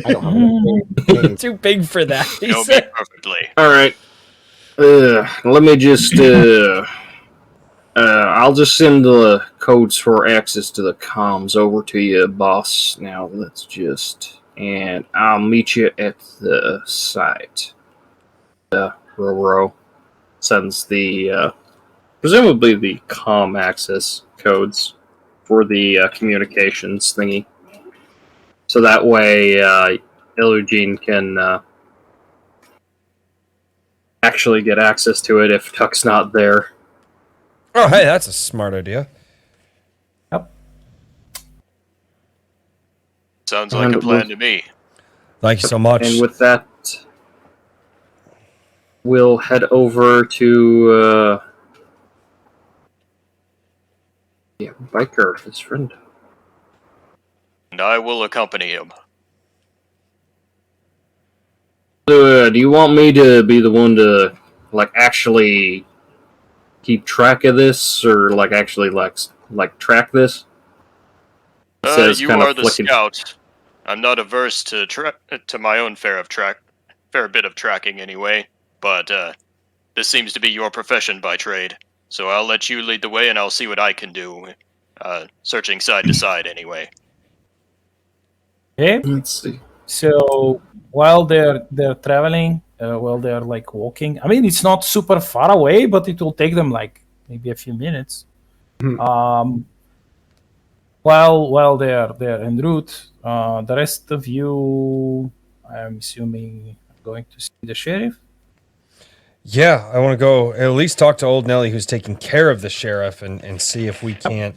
I don't have enough brains. Too big for that. You know me perfectly. All right. Let me just. I'll just send the codes for access to the comms over to you, boss. Now let's just. And I'll meet you at the site. Roro sends the. Presumably the comm access codes for the communications thingy. So that way, Illugene can actually get access to it if Tuck's not there. Oh, hey, that's a smart idea. Yep. Sounds like a plan to me. Thank you so much. And with that, we'll head over to Biker, his friend. And I will accompany him. So, do you want me to be the one to actually keep track of this, or actually track this? Says You kinda are the flicking- scout. I'm not averse to my own fair bit of tracking anyway. But this seems to be your profession by trade, so I'll let you lead the way, and I'll see what I can do. Searching side to side anyway. Okay. Let's see. So while they're traveling, while they're walking, it's not super far away, but it will take them maybe a few minutes. while they're en route, the rest of you, I'm assuming, are going to see the sheriff. Yeah, I want to go at least talk to old Nelly, who's taking care of the sheriff, and see if we can't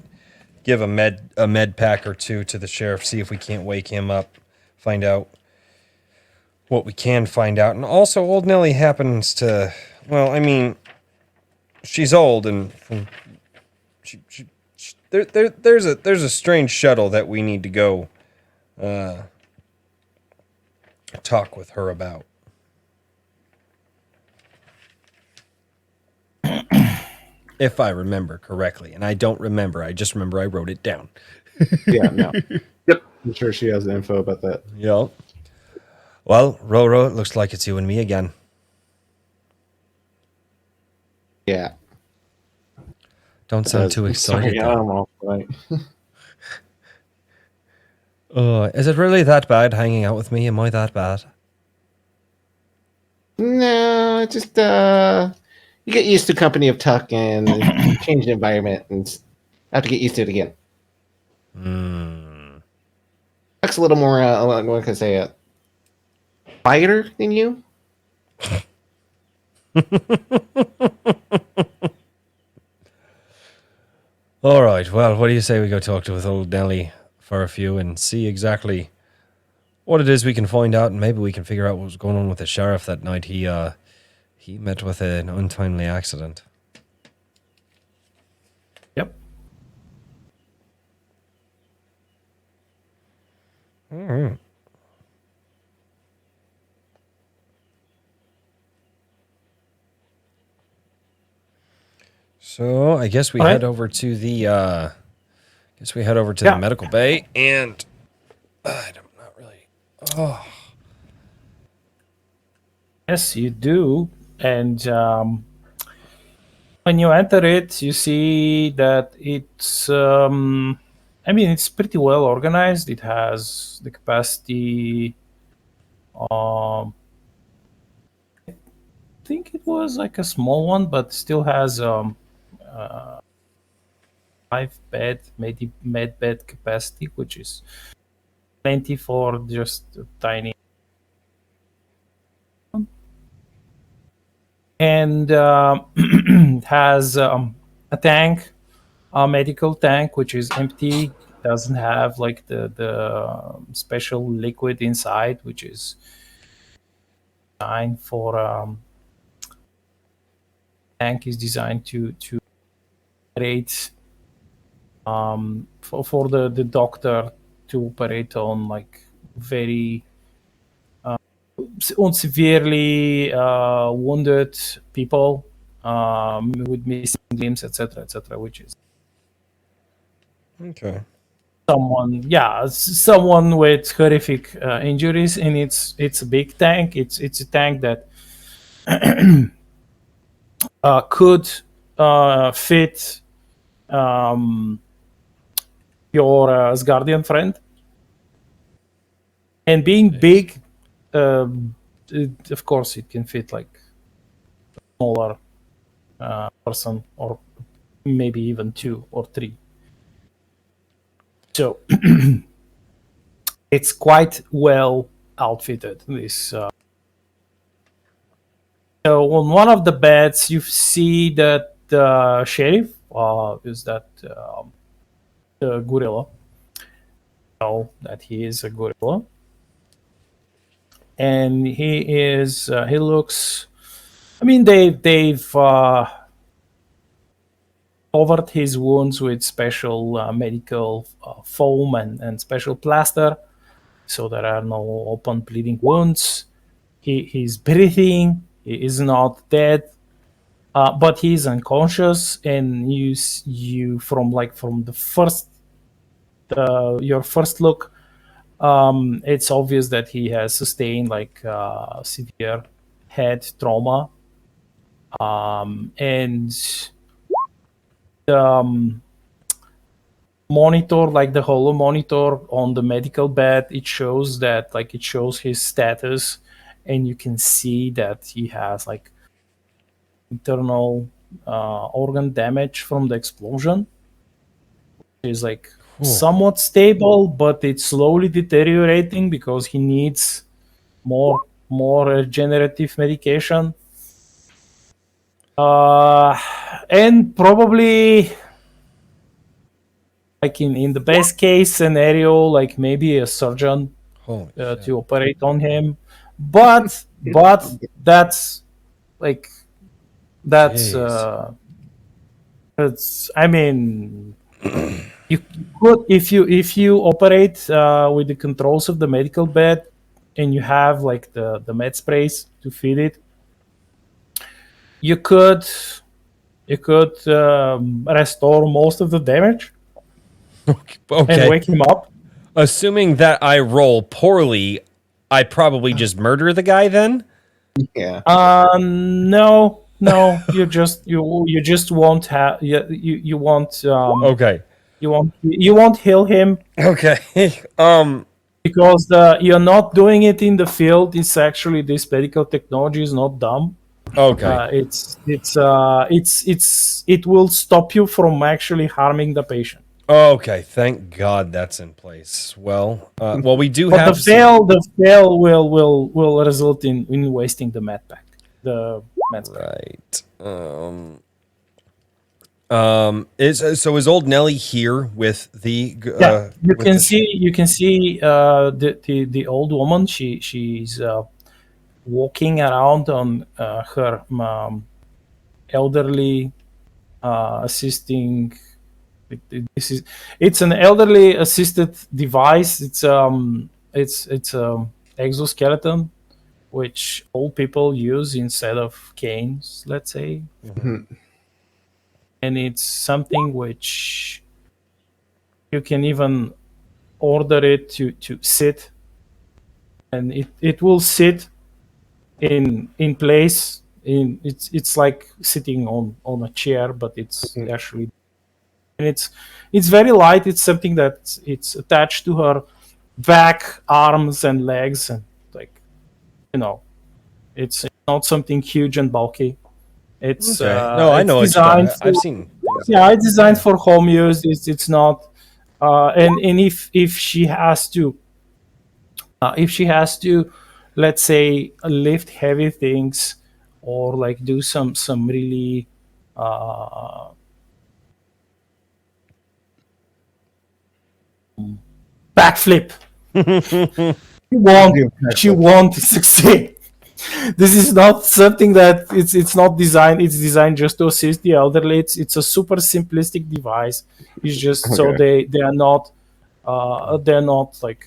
give a med pack or two to the sheriff. See if we can't wake him up, find out what we can find out. And also, old Nelly happens to, well, I mean, she's old, and there's a strange shuttle that we need to go talk with her about. If I remember correctly, and I don't remember, I just remember I wrote it down. Yeah, no. Yep. I'm sure she has the info about that. Yeah. Well, Roro, it looks like it's you and me again. Yeah. Don't sound too excited. Sorry, I'm off tonight. Is it really that bad hanging out with me? Am I that bad? No, it's just you get used to company of Tuck and change the environment and have to get used to it again. Tuck's a little more what can I say, quieter than you. All right. Well, what do you say we go talk to with old Nelly for a few and see exactly what it is we can find out, and maybe we can figure out what was going on with the sheriff that night. He met with an untimely accident. Yep. All right. So I guess we All right. head over to the the medical bay, and I'm not really. Oh, Yes, you do. And when you enter it, you see that it's, it's pretty well organized. It has the capacity. I think it was like a small one, but still has 5-bed, maybe med bed capacity, which is plenty for just a tiny. And has a tank, a medical tank, which is empty. Doesn't have like the special liquid inside, which is designed for. Tank is designed to operate for the doctor to operate on like very on severely wounded people with missing limbs, etc., which is okay. someone with horrific injuries, and it's a big tank. It's a tank that could fit your Asgardian friend, and being big, of course, it can fit like a smaller person, or maybe even 2 or 3. So it's quite well outfitted. So on one of the beds, you see that the sheriff is that the gorilla. Know that he is a gorilla, and he looks. I mean, they've covered his wounds with special medical foam and special plaster, so there are no open bleeding wounds. He's breathing. He is not dead, but he's unconscious. And you from the first your first look, it's obvious that he has sustained like severe head trauma, and the monitor, like the holo monitor on the medical bed, it shows his status, and you can see that he has like internal organ damage from the explosion, which is like somewhat stable, but it's slowly deteriorating because he needs more regenerative medication. And probably, like in the best case scenario, like maybe a surgeon Holy to operate on him. But that's like that's Jeez. it's I mean, you could, if you operate with the controls of the medical bed and you have like the med sprays to feed it, you could restore most of the damage and Okay. wake him up. Assuming that I roll poorly, I probably just murder the guy then? Yeah. No, you just won't have you won't Okay. you won't heal him Okay. because you're not doing it in the field. It's actually, this medical technology is not dumb. Okay. It will stop you from actually harming the patient. Okay. Thank God that's in place. Well, we do But have the fail will result in wasting the med pack. The med pack. right. Is old Nelly here with the Yeah, you with can the- see the old woman. She's walking around on her elderly assisting. It's an elderly assisted device. It's exoskeleton which old people use instead of canes, let's say. And it's something which you can even order it to sit, and it will sit in place. It's like sitting on a chair, but it's actually, and it's very light. It's something that it's attached to her back, arms, and legs, and like, it's not something huge and bulky. It's Okay. No, I know what you're talking designed about. I've for, seen things. yeah, it's designed for home use. It's not and if she has to let's say lift heavy things, or like do some really backflip, she won't succeed. This is not something that it's not designed. It's designed just to assist the elderly. It's a super simplistic device. It's just so they are not like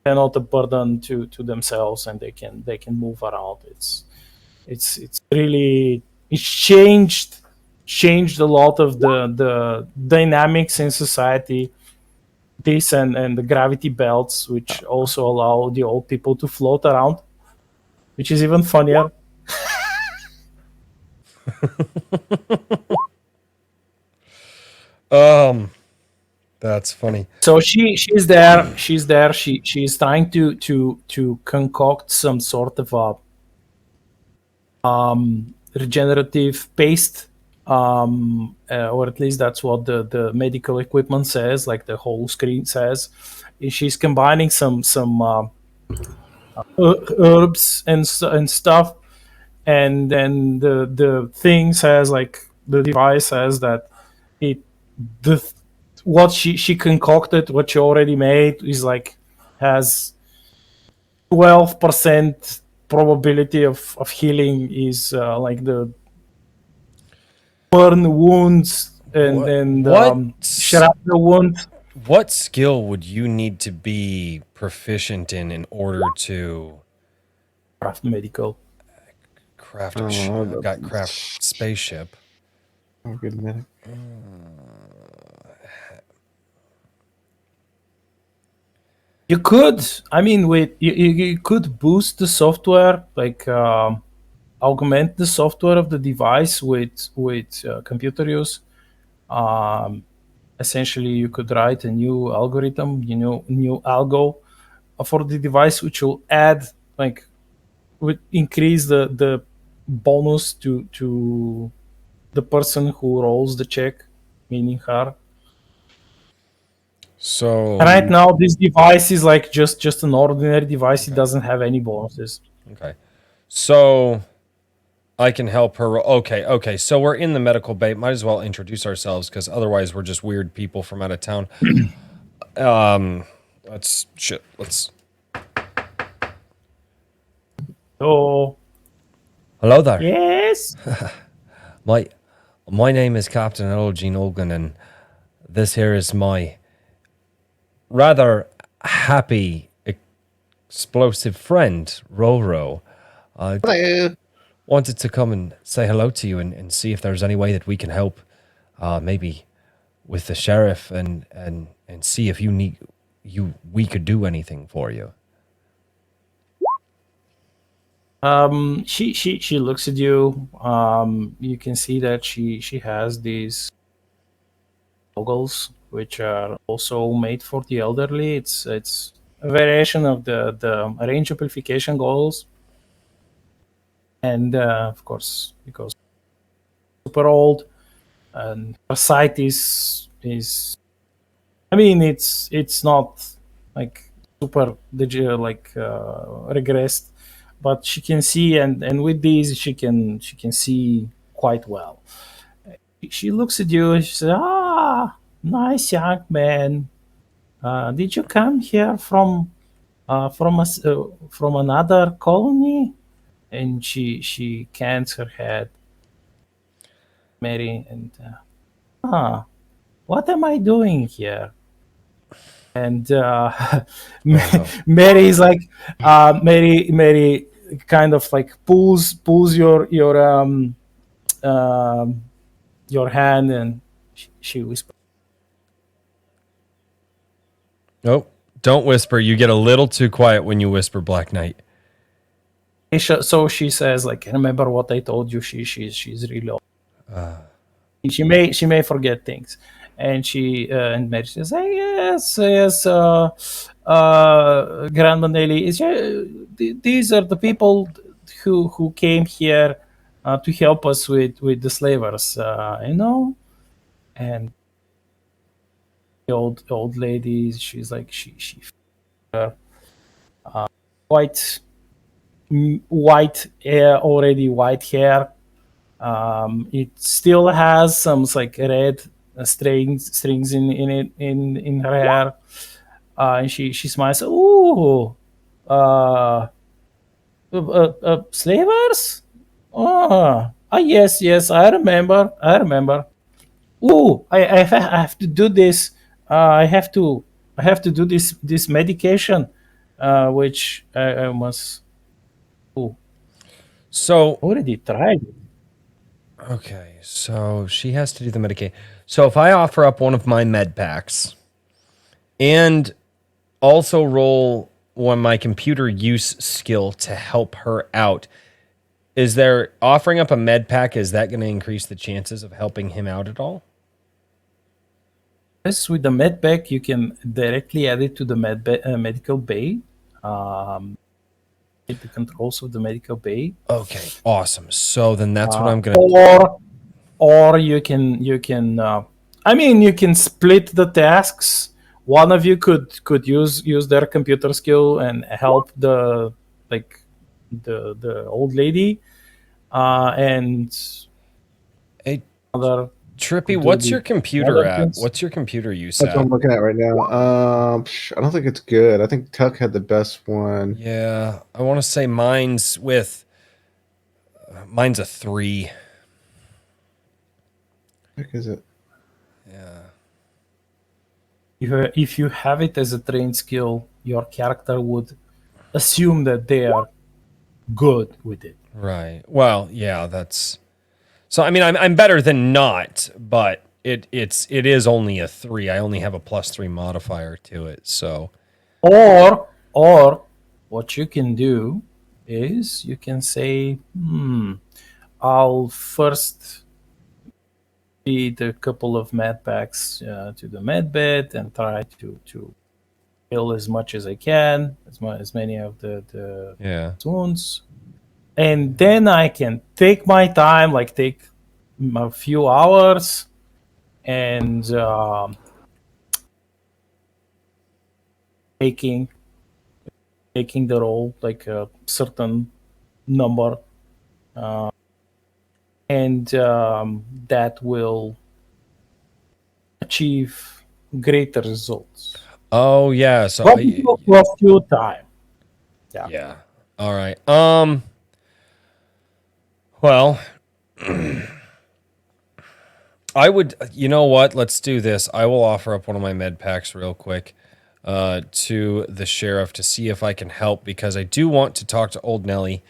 they're not a burden to themselves, and they can move around. It's really, it's changed a lot of the dynamics in society. This and the gravity belts, which also allow the old people to float around, which is even funnier. That's funny. So she's there. She's trying to concoct some sort of a regenerative paste, or at least that's what the medical equipment says. Like the whole screen says, she's combining some herbs and stuff, and then the thing says, like the device says that what she concocted, what she already made, is like has 12% probability of healing, is like the burn wounds and shrapnel wound. What skill would you need to be proficient in order to Craft medical. craft craft spaceship? Oh, good minute. You could, I mean, you could boost the software, like augment the software of the device with computer use. Essentially, you could write a new algorithm, new algo for the device, which will add, like, would increase the bonus to the person who rolls the check, meaning her. So Right now, this device is like just an ordinary device. It doesn't have any bonuses. okay. So I can help her. Okay. So we're in the medical bay. Might as well introduce ourselves because otherwise we're just weird people from out of town. Let's. So Hello there. yes, My name is Captain Eugene Olgan, and this here is my rather happy, explosive friend, Roro. Hello. Wanted to come and say hello to you and see if there's any way that we can help, maybe with the sheriff and see if we could do anything for you. she looks at you. You can see that she has these goggles, which are also made for the elderly. It's a variation of the range amplification goggles, and of course, because super old and her sight is I mean, it's not like super digital, like regressed, but she can see, and with these she can see quite well. She looks at you and she says, "Ah, nice young man. Did you come here from another colony?" And she cans her head, Mary, and what am I doing here? And Mary is like, Mary kind of like pulls your hand, and she whispers. Oh, don't whisper. You get a little too quiet when you whisper, Black Knight. So she says, like, remember what I told you? She's really old. She may forget things, and and Mary says, hey, yes, Grandma Nelly, these are the people who came here to help us with the slavers, and the old lady, she's like she white white hair, already white hair. It still has some like red strings in it in her hair, and she smiles. Ooh, slavers? Yes, I remember. Ooh, I have to do this. I have to do this medication, which I must. Ooh, So already tried it. okay, so she has to do the Medicaid. So if I offer up one of my med packs and also roll my computer use skill to help her out, is there offering up a med pack? Is that going to increase the chances of helping him out at all? Yes, with the med pack, you can directly add it to the medical bay. Get the controls of the medical bay. Okay, awesome. So then that's what I'm going to or you can I mean, you can split the tasks. One of you could use their computer skill and help the old lady, and Hey, other Trippy, could do what's the your computer other at? things. What's your computer use That's what at? I'm looking at right now. I don't think it's good. I think Tuck had the best one. Yeah, I want to say mine's a 3. What is it? Yeah. If you have it as a trained skill, your character would assume that they are good with it. Right. Well, yeah, that's so I mean I'm better than not, but it is only a 3. I only have a +3 modifier to it. So Or what you can do is you can say, I'll first feed a couple of med packs to the med bed and try to heal as much as I can, as many of the yeah. wounds, and then I can take my time, like take a few hours, and taking the role, like a certain number, and that will achieve greater results. Oh yeah. So But it will cost you time. yeah. All right. Well, I would. You know what? Let's do this. I will offer up one of my med packs real quick to the sheriff to see if I can help, because I do want to talk to old Nellie.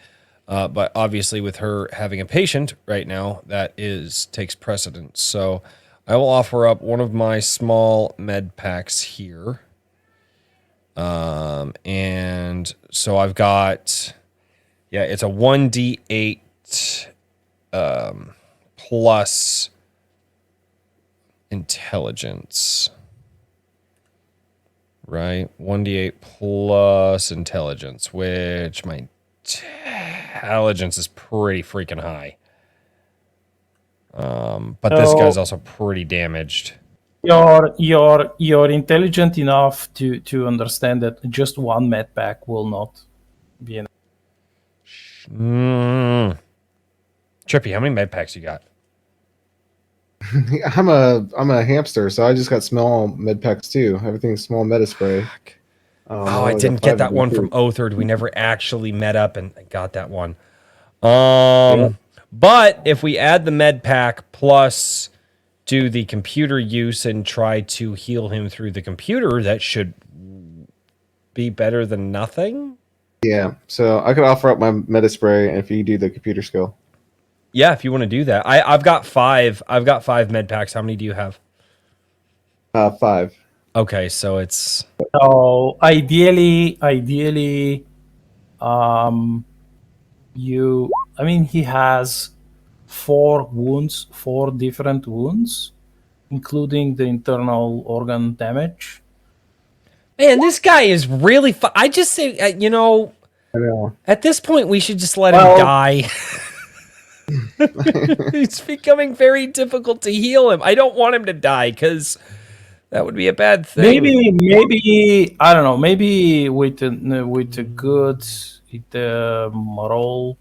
But obviously, with her having a patient right now, that takes precedence. So I will offer up one of my small med packs here. And so I've got, yeah, it's a 1d8 plus intelligence. Right? 1d8 plus intelligence, which my intelligence is pretty freaking high. But this guy's also pretty damaged. You're intelligent enough to understand that just one med pack will not be enough. Trippy, how many med packs you got? I'm a hamster, so I just got small med packs too. Everything's small meta spray. Oh, I didn't get that one from Othard. We never actually met up and got that one. But if we add the med pack plus do the computer use and try to heal him through the computer, that should be better than nothing. Yeah, so I could offer up my meta spray if you do the computer skill. Yeah, if you want to do that. I've got 5. I've got 5 med packs. How many do you have? 5. Okay, so it's So ideally, he has 4 different wounds, including the internal organ damage. man, this guy is really I just say, I know. at this point we should just let him die. It's becoming very difficult to heal him. I don't want him to die because that would be a bad thing. Maybe I don't know. Maybe with a good roll,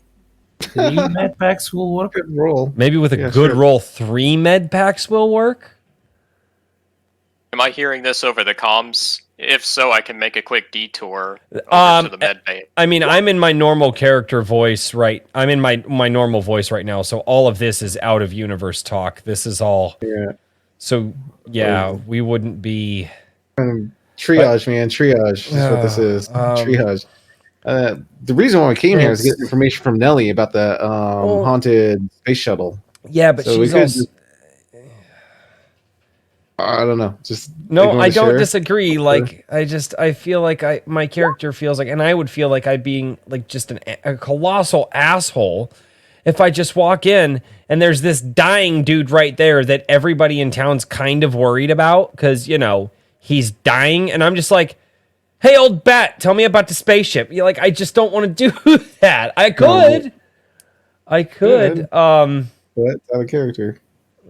3 med packs will work. Good roll. Maybe with a good roll, 3 med packs will work. Am I hearing this over the comms? If so, I can make a quick detour over to the med bay. I mean, I'm in my normal character voice, right? I'm in my normal voice right now, so all of this is out of universe talk. This is all. Yeah. So yeah, we wouldn't be Triage, man. Triage is what this is. Triage. The reason why we came here is to get information from Nellie about the haunted space shuttle. Yeah, but so she's also. I don't know. Just no, I don't disagree. Like, I feel like my character feels like, and I would feel like I'm being like just a colossal asshole if I just walk in and there's this dying dude right there that everybody in town's kind of worried about because, you know, he's dying. And I'm just like, hey, old bat, tell me about the spaceship. You're like, I just don't want to do that. I could. But it's out of character.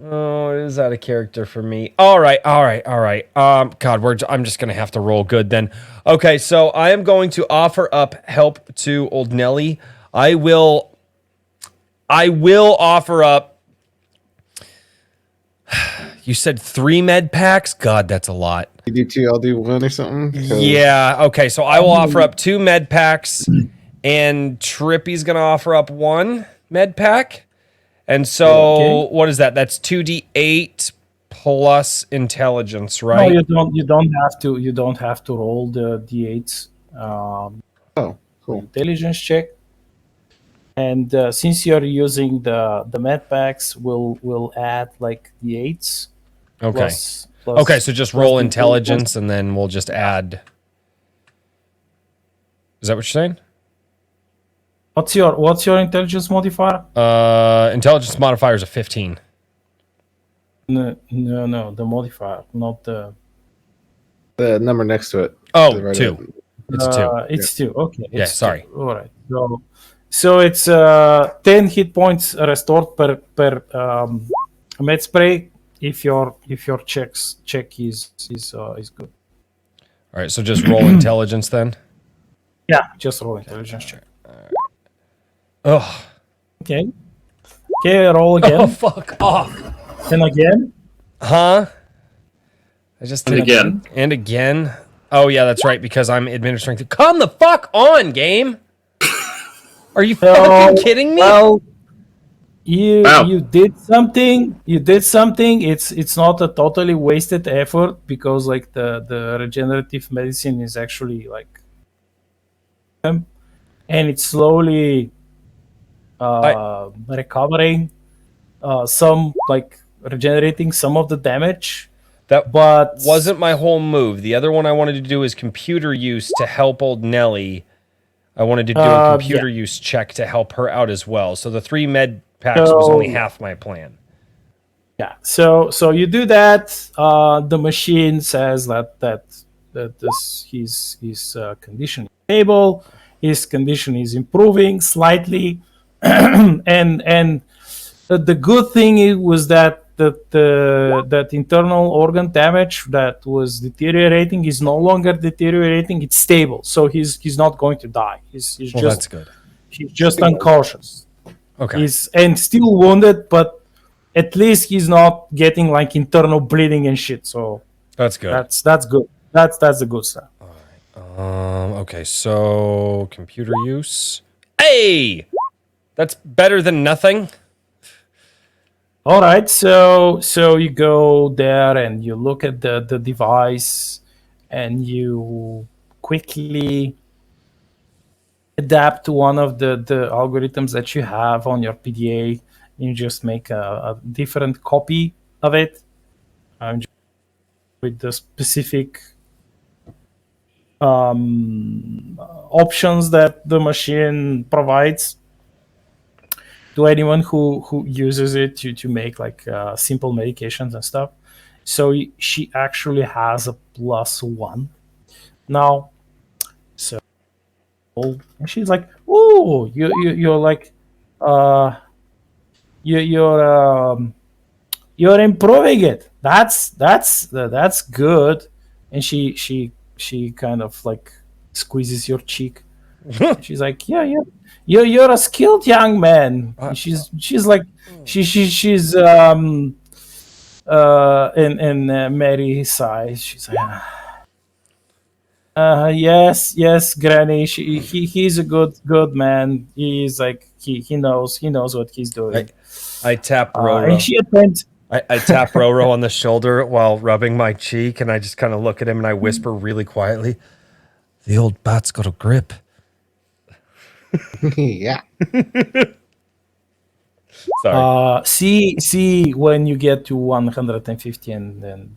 Oh, it is out of character for me. All right. God, I'm just gonna have to roll good then. Okay, so I am going to offer up help to old Nellie. I will offer up. You said 3 med packs? God, that's a lot. You do 2, I'll do 1 or something. Yeah. Okay, so I will offer up 2 med packs, and Trippy's gonna offer up 1 med pack. And so, What is that? That's 2d8 plus intelligence, right? No, you don't have to roll the d8s. Cool. Intelligence check. And since you're using the med packs, we'll add like d8s. Okay. Plus okay, so just roll intelligence, and then we'll just add. Is that what you're saying? What's your intelligence modifier? Intelligence modifier is a 15. No, the modifier, not the number next to it. Oh, right 2. It's 2. It's 2. Okay. Yeah, sorry. 2. All right. So it's 10 hit points restored per med spray if your check is good. All right, so just roll intelligence then. Yeah, just roll intelligence check. Oh, Okay. Okay, roll oh, again. fuck off. And again. Huh? I just And did again. And again. Oh yeah, that's right, because I'm administering. Come the fuck on, game. Are you fucking kidding me? Well, you Wow. you did something. You did something. It's not a totally wasted effort because like the regenerative medicine is actually like, and it's slowly recovering some, like regenerating some of the damage. That But wasn't my whole move. The other one I wanted to do is computer use to help old Nelly. I wanted to do a computer use check to help her out as well. So the 3 med packs was only half my plan. Yeah. So you do that. The machine says that this his condition is stable. His condition is improving slightly, and the good thing was that that internal organ damage that was deteriorating is no longer deteriorating. It's stable. So he's not going to die. He's Well, just that's good. he's just unconscious. Okay. He's and still wounded, but at least he's not getting like internal bleeding and shit. So That's good. that's good. That's the good stuff. Okay, so computer use. Hey! That's better than nothing. All right, so you go there and you look at the device, and you quickly adapt to one of the algorithms that you have on your PDA. You just make a different copy of it, with the specific options that the machine provides to anyone who uses it to make like simple medications and stuff. So she actually has a +1 now. So and she's like, "Oh, you're like, you're improving it. That's good." And she kind of like squeezes your cheek. She's like, "Yeah, you're a skilled young man." And she's like, she's and Mary sighs. She's like, yes, Granny. He's a good man. He's like he knows what he's doing. I tap Roro. And she attempts. I tap Roro on the shoulder while rubbing my cheek, and I just kind of look at him and I whisper really quietly, "The old bat's got a grip." Yeah. Sorry. See when you get to 150 and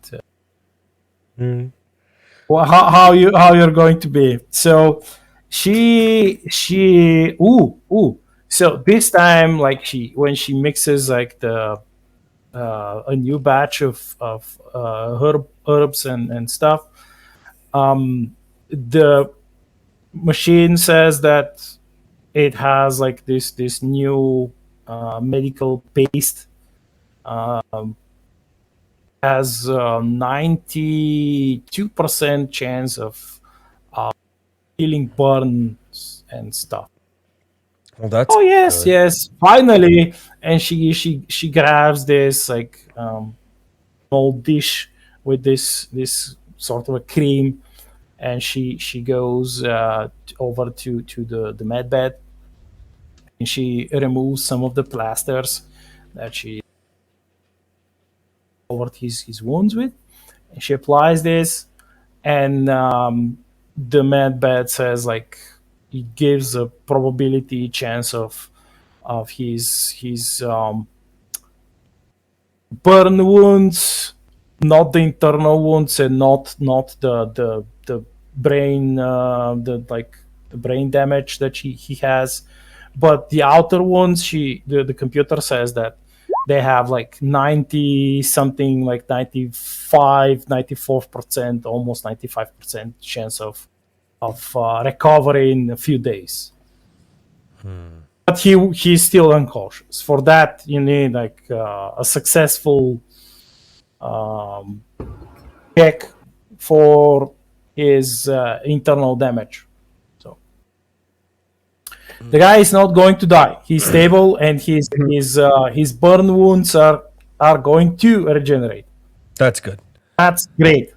well, how you're going to be. So she so this time, like when she mixes like the a new batch of herbs and stuff, the machine says that it has like this new medical paste, has 92% chance of healing burns and stuff. Well, that's good. Yes, finally. And she grabs this like small dish with this sort of a cream, and she goes over to the med bed, and she removes some of the plasters that she covered his wounds with, and she applies this, and the med bed says like it gives a probability chance of his burn wounds, not the internal wounds, and not the brain the brain damage that he has, but the outer wounds. The computer says that they have like 90 something, like 94%, almost 95% chance of recovery in a few days. But he's still unconscious. For that, you need like a successful check for his internal damage. So the guy is not going to die. He's stable, and his burn wounds are going to regenerate. That's good. That's great.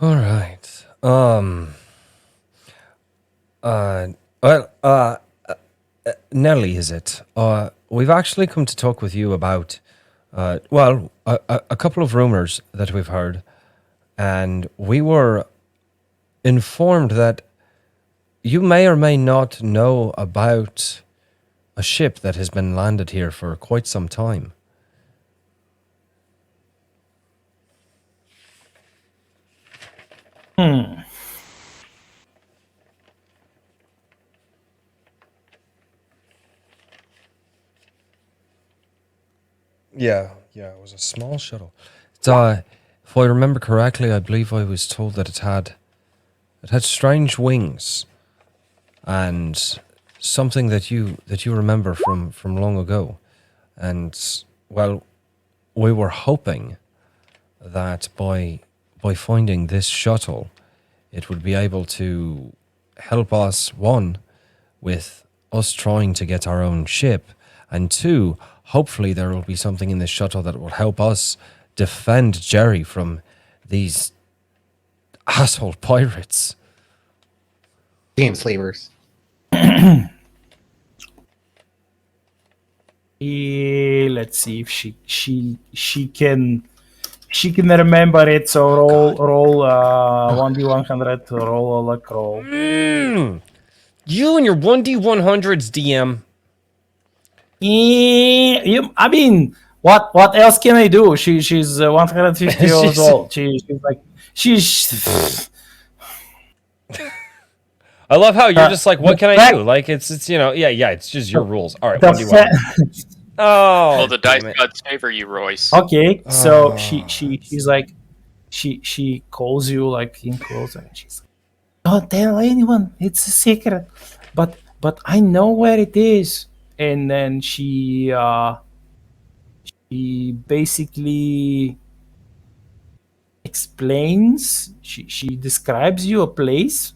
All right. Well, Nelly, is it? We've actually come to talk with you about, a couple of rumors that we've heard, and we were informed that you may or may not know about a ship that has been landed here for quite some time. Yeah, it was a small shuttle. It's, if I remember correctly, I believe I was told that it had strange wings, and something that you remember from long ago. And well, we were hoping that by finding this shuttle, it would be able to help us, one, with us trying to get our own ship, and two, hopefully there will be something in this shuttle that will help us defend Jerry from these asshole pirates. Damn slavers. Let's see if she can remember it. So roll 1d100 to roll a luck roll. You and your 1d100s, DM. I mean, what else can I do? She's 150 years old. She's I love how you're just like, what can I do? Like, it's it's just your rules. All right, the 1d1. Oh, Well, the dice damn it. gods favor you, Royce. Okay, so she's like, she calls you like in close, and she's like, don't tell anyone, it's a secret, but I know where it is. And then she basically explains, she describes you a place.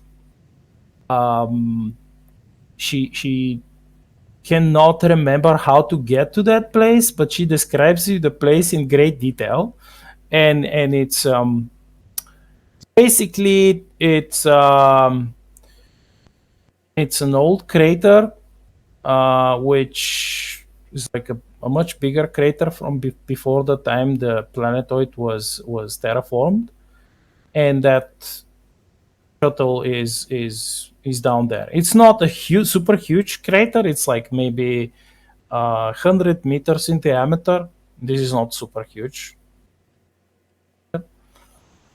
She cannot remember how to get to that place, but she describes you the place in great detail, and it's basically it's an old crater, which is like a much bigger crater from before the time the planetoid was terraformed, and that shuttle is down there. It's not a super huge crater. It's like maybe 100 meters in diameter. This is not super huge.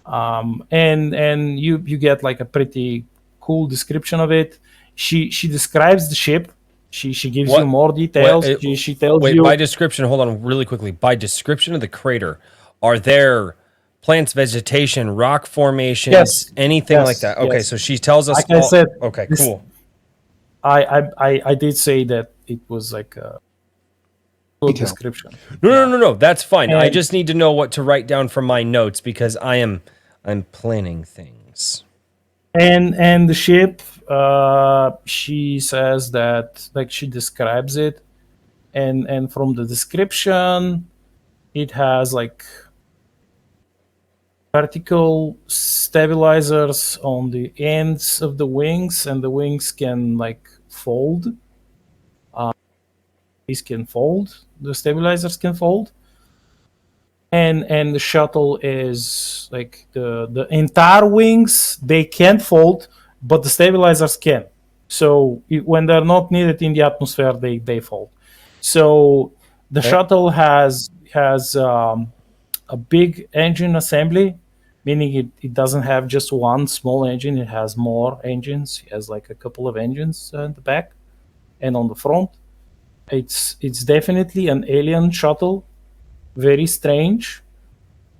And you get like a pretty cool description of it. She describes the ship. She gives you more details. She tells you. By description, hold on really quickly. By description of the crater, are there plants, vegetation, rock formations, anything like that? Okay, so she tells us. Like I said, okay, cool. I did say that it was like a good description. No. That's fine. I just need to know what to write down from my notes because I'm planning things. And the ship, she says that, like, she describes it, and from the description, it has like vertical stabilizers on the ends of the wings, and the wings can like fold. These can fold. The stabilizers can fold. And the shuttle is like the entire wings, they can't fold, but the stabilizers can. So when they're not needed in the atmosphere, they fold. So the shuttle has a big engine assembly, meaning it doesn't have just one small engine. It has more engines. It has like a couple of engines in the back and on the front. It's definitely an alien shuttle. Very strange,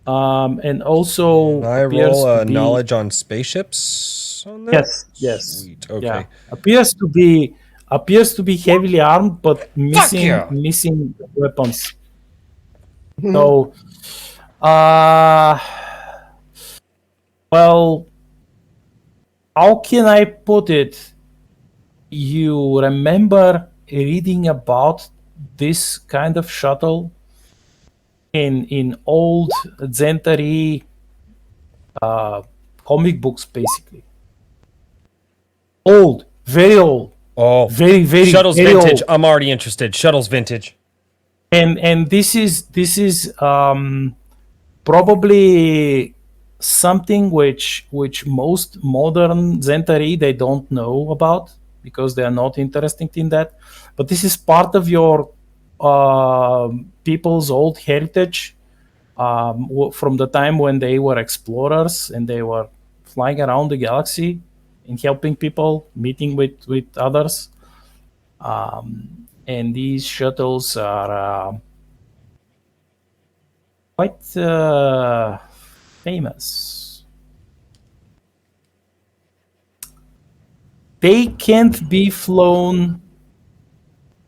and also I roll knowledge on spaceships on that? Yes. Sweet. Okay. Yeah. Appears to be heavily armed, but missing weapons. So, well, how can I put it? You remember reading about this kind of shuttle in old Zentari comic books, basically. Old, very old, Oh, very shuttle's very vintage. old. I'm already interested. Shuttle's vintage. And this is probably something which most modern Zentari they don't know about because they are not interested in that. But this is part of your people's old heritage from the time when they were explorers and they were flying around the galaxy and helping people, meeting with others. And these shuttles are quite famous. They can't be flown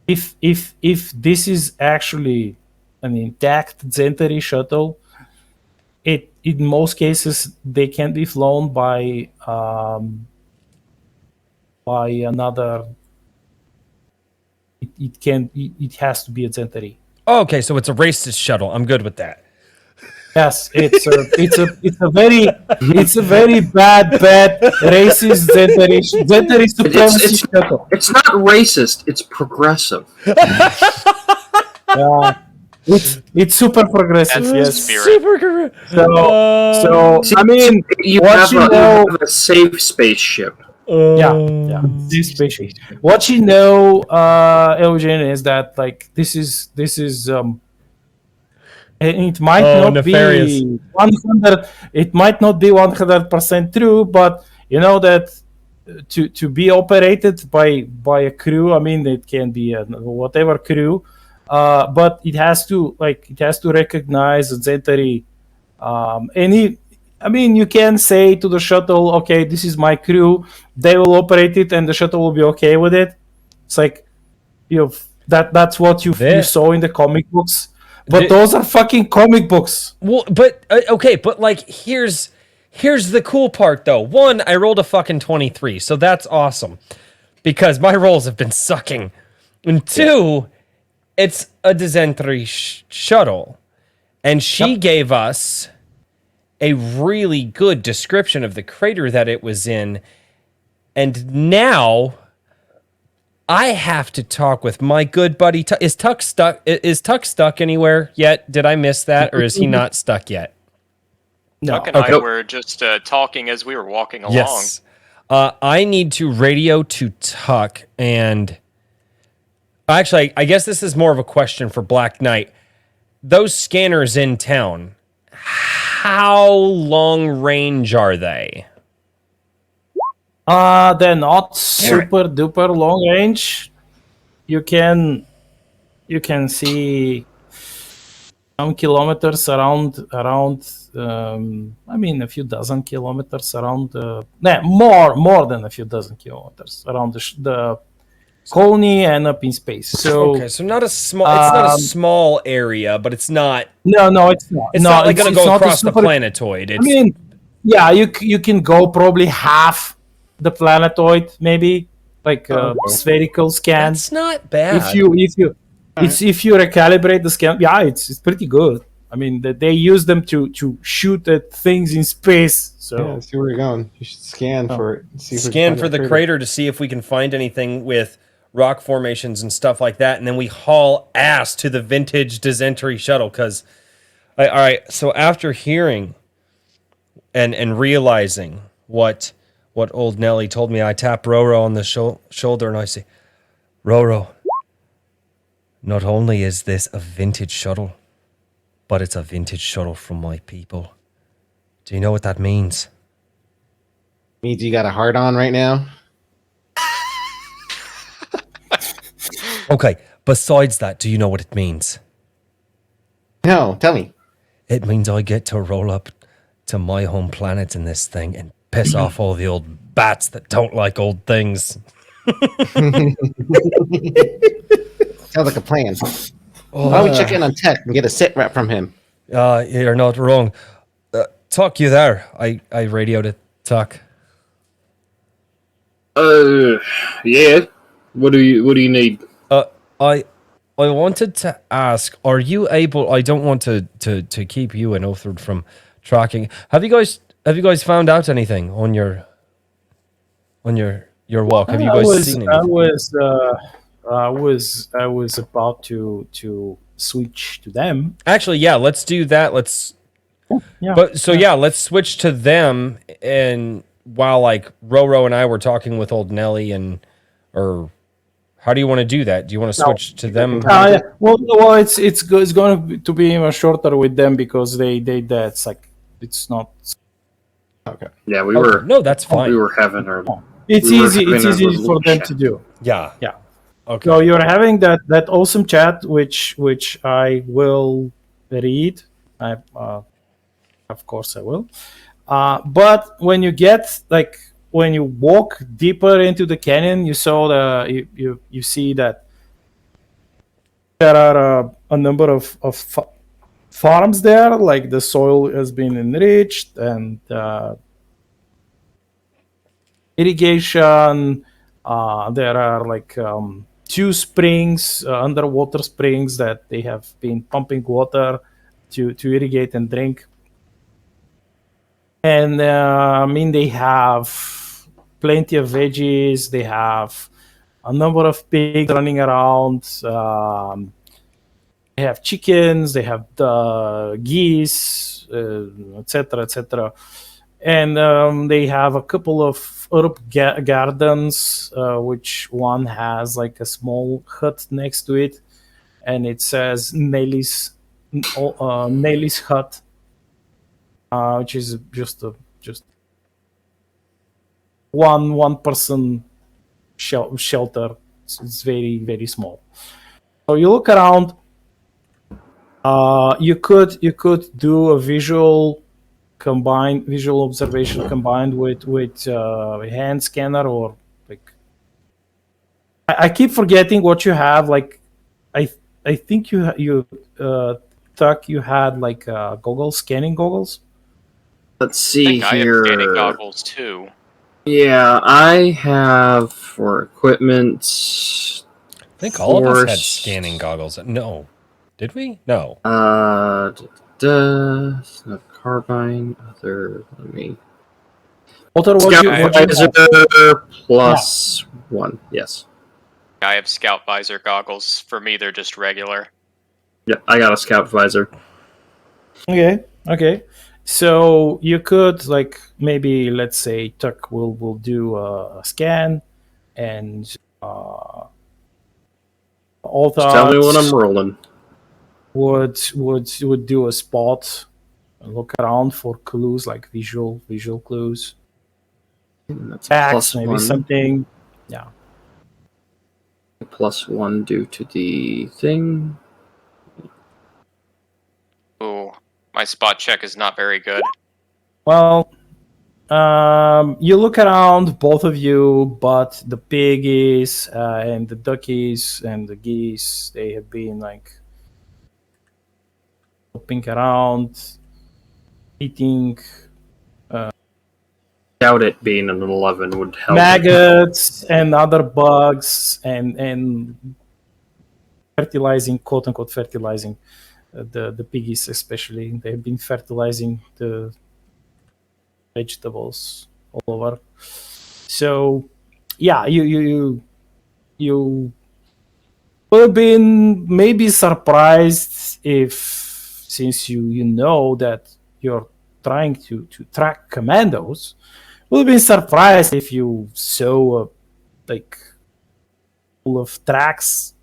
if this is actually an intact Zentari shuttle. It in most cases they can be flown by another. It has to be a Zentari. Oh, okay, so it's a racist shuttle. I'm good with that. Yes, it's a very bad racist Zentari supremacy shuttle. It's not racist. It's progressive. It's super progressive. That's the Yes. spirit. Super correct. So I mean, You what have, you you know, have a safe spaceship. yeah, this spaceship. What you know, Eugen, is that like this is and it might not nefarious. be 100. It might not be 100% true, but you know that to be operated by a crew. I mean, it can be a whatever crew, but it has to recognize the Zentari. I mean, you can say to the shuttle, "Okay, this is my crew." They will operate it, and the shuttle will be okay with it. It's like that's what you saw in the comic books. But those are fucking comic books. Well, but okay, but like here's the cool part though. One, I rolled a fucking 23, so that's awesome because my rolls have been sucking. And two, it's a Dezentry shuttle, and she gave us a really good description of the crater that it was in, and now I have to talk with my good buddy. Is Tuck stuck? Is Tuck stuck anywhere yet? Did I miss that, or is he not stuck yet? No. Tuck and I were just talking as we were walking along. Yes. I need to radio to Tuck, and actually, I guess this is more of a question for Black Knight. Those scanners in town, how long range are they? They're not super duper long range. You can see some kilometers around. I mean, a few dozen kilometers around. More than a few dozen kilometers around the colony and up in space. So Okay, so not a small. It's not a small area, but it's not. no, it's not. It's no, not like going to it's go not a across the super- planetoid. It's, I mean, yeah, you can go probably half the planetoid, maybe like spherical scan. that's not bad. If you recalibrate the scan, yeah, it's pretty good. I mean, they use them to shoot at things in space. So Yeah, see where you're going. You should scan for it. See if we can Scan find for that the crater to see if we can find anything with rock formations and stuff like that, and then we haul ass to the vintage Dezentry shuttle. Because, all right, so after hearing and realizing what old Nelly told me, I tap Roro on the shoulder and I say, Roro, not only is this a vintage shuttle, but it's a vintage shuttle from my people. Do you know what that means? Means you got a heart on right now? Okay, besides that, do you know what it means? No, tell me. It means I get to roll up to my home planet in this thing and piss off all the old bats that don't like old things. Sounds like a plan. Why don't we check in on Tech and get a sit rep from him? You're not wrong. Tuck, you there? I radioed it. Tuck. Yeah. What do you need? I wanted to ask, are you able? I don't want to keep you and Othard from tracking. Have you guys found out anything on your walk? Have you I guys was seen I anything? was I was about to switch to them. Actually, yeah, let's do that. Yeah. But so yeah. yeah, let's switch to them. And while like Roro and I were talking with old Nelly or how do you want to do that? Do you want to No. switch to them? Yeah. Well, it's going to be even shorter with them because they that's like it's not. Okay. Yeah, we Okay, were no, that's fine. we were having our It's we were easy. It's having our easy little for them chat. to do. Yeah. Yeah. Okay. So you're having that awesome chat, which I will read. Of course I will. But when you get like when you walk deeper into the canyon, you see that there are a number of farms there. Like the soil has been enriched and irrigation. There are like two springs, underwater springs that they have been pumping water to irrigate and drink. And I mean, they have plenty of veggies. They have a number of pigs running around. They have chickens. They have geese, etc., etc. And they have a couple of herb gardens, which one has like a small hut next to it, and it says Nelly's hut, which is just one person shelter. It's very very small. So you look around. You could do a visual observation combined with a hand scanner or like I keep forgetting what you have. Like I think you Tuck, you had like goggles, scanning goggles. Let's I see think I have scanning here. goggles too. Yeah, I have for equipment. I think all of us had Force. scanning goggles. No. Did we? No. The carbine. Other. Let me. Walter, Scout what you visor plus 1. Yes. I have scout visor goggles. For me, they're just regular. Yep, I got a scout visor. Okay. So you could like maybe let's say Tuck will do a scan and all Just tell me when thoughts I'm rolling. would do a spot and look around for clues like visual clues. That's Facts, plus maybe 1. something. Yeah. Plus 1 due to the thing. Ooh, my spot check is not very good. Well, you look around, both of you, but the piggies and the duckies and the geese, they have been like hopping around, eating Doubt it being an 11 would help. maggots and other bugs and fertilizing, quote unquote, fertilizing the piggies, especially. They've been fertilizing the vegetables all over. So, yeah, you would have been maybe surprised if, since you know that you're trying to track commandos, would have been surprised if you saw like full of tracks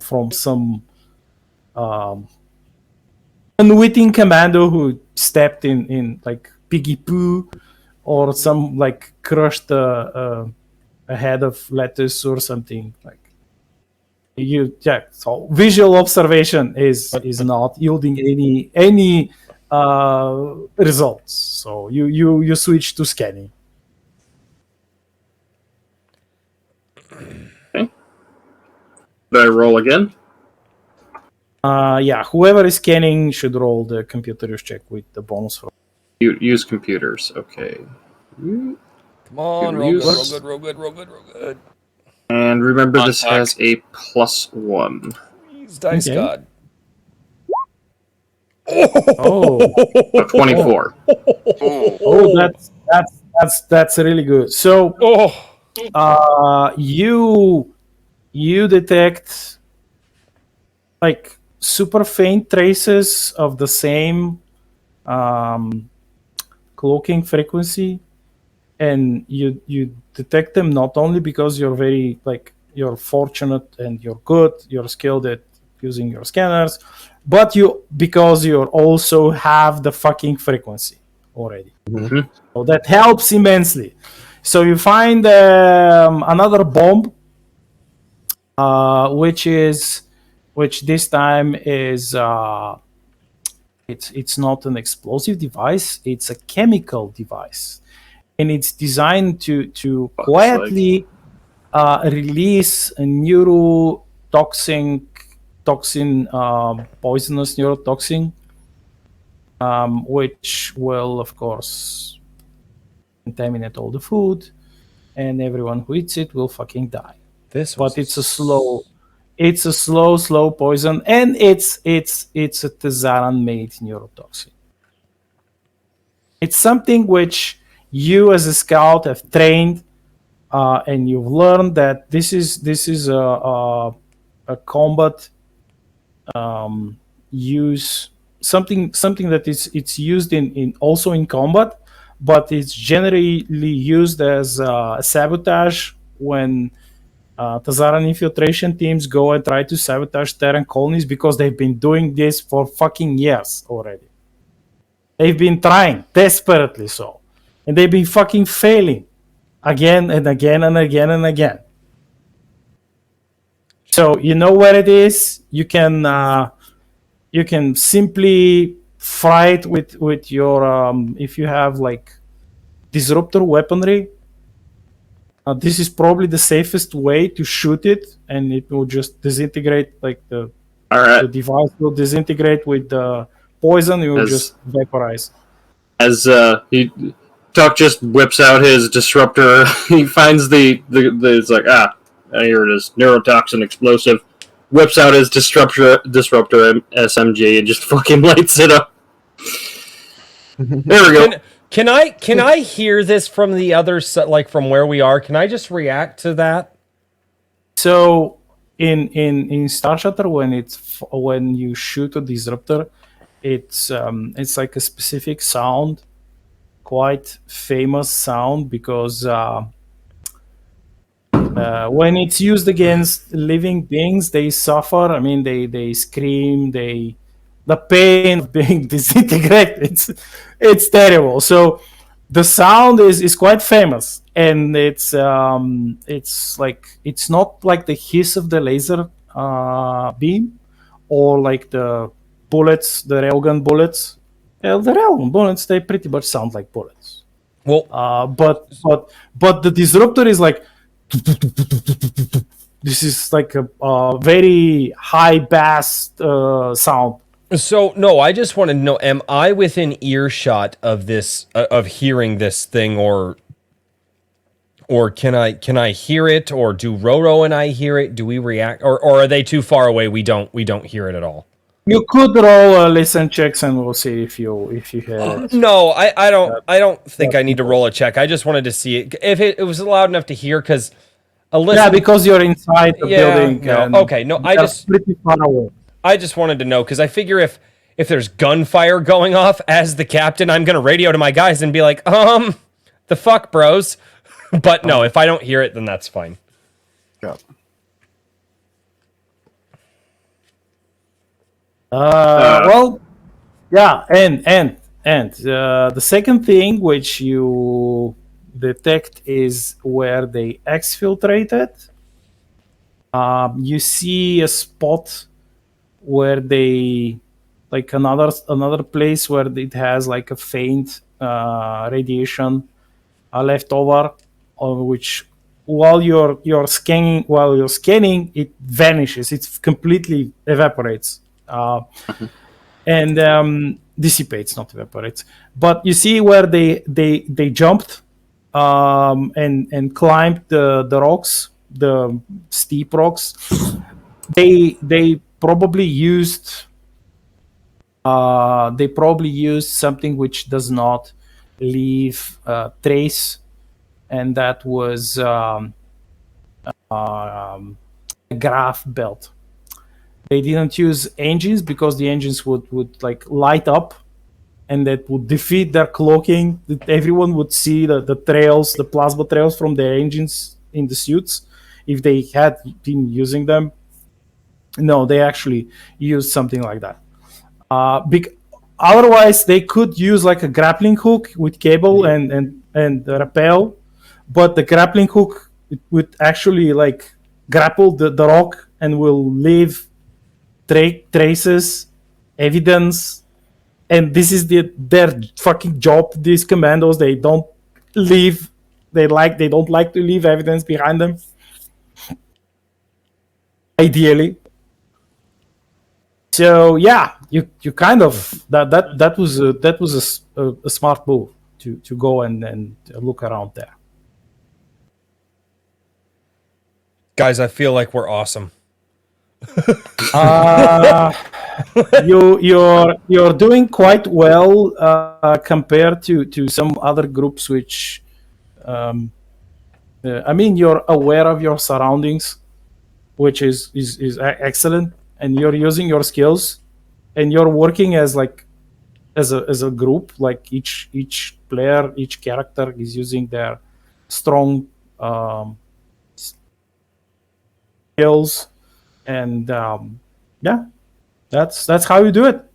from some unwitting commando who stepped in like piggy poo or some like crushed a head of lettuce or something like so visual observation is not yielding any results, so you switch to scanning. Okay. Did I roll again? Yeah, whoever is scanning should roll the computer use check with the bonus for Use computers. Okay. Come on, Good roll good, roll news. good, roll good, roll good, roll good. And remember, this Contact. has a +1. Please, Dice Okay. God. Oh. So 24. Ooh. That's really good. So you detect like super faint traces of the same cloaking frequency, and you detect them not only because you're very like you're fortunate and you're good, you're skilled at using your scanners, but because you also have the fucking frequency already. Mhm. So that helps immensely. So you find another bomb, which this time is it's not an explosive device; it's a chemical device, and it's designed to quietly release a poisonous neurotoxin, which will of course contaminate all the food, and everyone who eats it will fucking die. But it's a slow poison, and it's a Tezaran made neurotoxin. It's something which you as a scout have trained, and you've learned that this is a combat use, something that it's used in also in combat, but it's generally used as sabotage when Tazaran infiltration teams go and try to sabotage Terran colonies, because they've been doing this for fucking years already. They've been trying desperately so, and they've been fucking failing again and again and again and again. So you know where it is. You can simply fight with your if you have like disruptor weaponry. This is probably the safest way to shoot it, and it will just disintegrate. Like the Alright. device will disintegrate with the poison. It will just vaporize. As Tuck just whips out his disruptor, he finds the it's like, here it is, neurotoxin explosive. Whips out his disruptor SMG and just fucking lights it up. There we go. Can I hear this from the other side, like from where we are? Can I just react to that? So in StarShatter, when you shoot a disruptor, it's like a specific sound, quite famous sound, because when it's used against living beings, they suffer. I mean, they scream, the pain of being disintegrated. It's terrible. So the sound is quite famous, and it's like, it's not like the hiss of the laser beam, or like the bullets, the railgun bullets. The railgun bullets, they pretty much sound like bullets. Well, but the disruptor is like, this is like a very high bass sound. so no, I just want to know: am I within earshot of this, of hearing this thing, or can I hear it, or do Roro and I hear it? Do we react, or are they too far away? We don't hear it at all. You could roll listen checks, and we'll see if you hear it. No, I don't think I need to roll a check. I just wanted to see it, if it was loud enough to hear, because Yeah, because you're inside the building. No, and okay, no, I they're just pretty far away. I just wanted to know, because I figure if there's gunfire going off, as the captain, I'm gonna radio to my guys and be like, the fuck, bros. But no, if I don't hear it, then that's fine. Yeah. Well, yeah, and the second thing which you detect is where they exfiltrated. You see a spot where they, like another place where it has like a faint radiation left over, which while you're scanning, it vanishes. It completely evaporates. And dissipates, not evaporates. But you see where they jumped, and climbed the rocks, the steep rocks, they probably used something which does not leave trace, and that was a graph belt. They didn't use engines because the engines would like light up, and that would defeat their cloaking. That everyone would see the trails, the plasma trails from their engines in the suits if they had been using them. No, they actually used something like that. Otherwise, they could use like a grappling hook with cable and rappel, but the grappling hook would actually like grapple the rock and will leave traces, evidence, and this is their fucking job. These commandos, they don't leave. They don't like to leave evidence behind them. Ideally. So yeah, you kind of that was a smart move to go and look around there. Guys, I feel like we're awesome. You're doing quite well compared to some other groups, which I mean, you're aware of your surroundings, which is excellent, and you're using your skills, and you're working as a group. Like each player, each character is using their strong skills, and yeah, that's how you do it.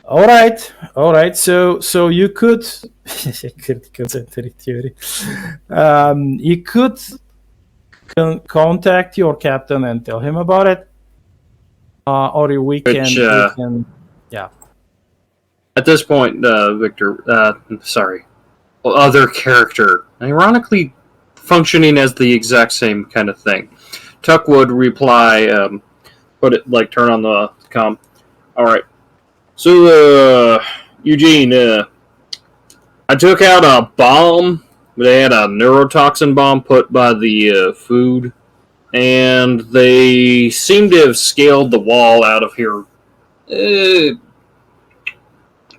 All right. So you could critical centric theory. You could contact your captain and tell him about it, or we can. Yeah. At this point, Victor, sorry, other character, ironically functioning as the exact same kind of thing. Tuck would reply, turn on the comm. All right. So, Eugene, I took out a bomb. They had a neurotoxin bomb put by the food, and they seem to have scaled the wall out of here.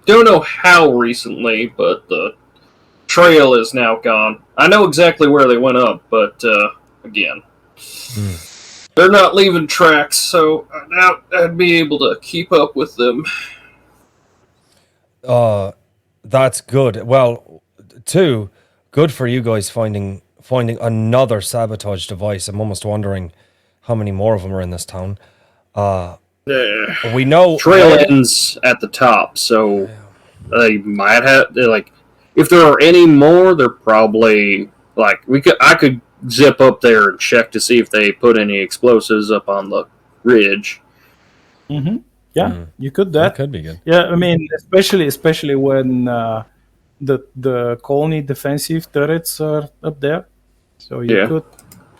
Don't know how recently, but the trail is now gone. I know exactly where they went up, but again, they're not leaving tracks, so I doubt I'd be able to keep up with them. That's good. Well, too, good for you guys finding another sabotage device. I'm almost wondering how many more of them are in this town. We know trail ends at the top, so they might have. They're like, if there are any more, they're probably like I could zip up there and check to see if they put any explosives up on the ridge. Mm-hmm. Yeah, you could that. That could be good. Yeah, I mean, especially when the colony defensive turrets are up there. So you could,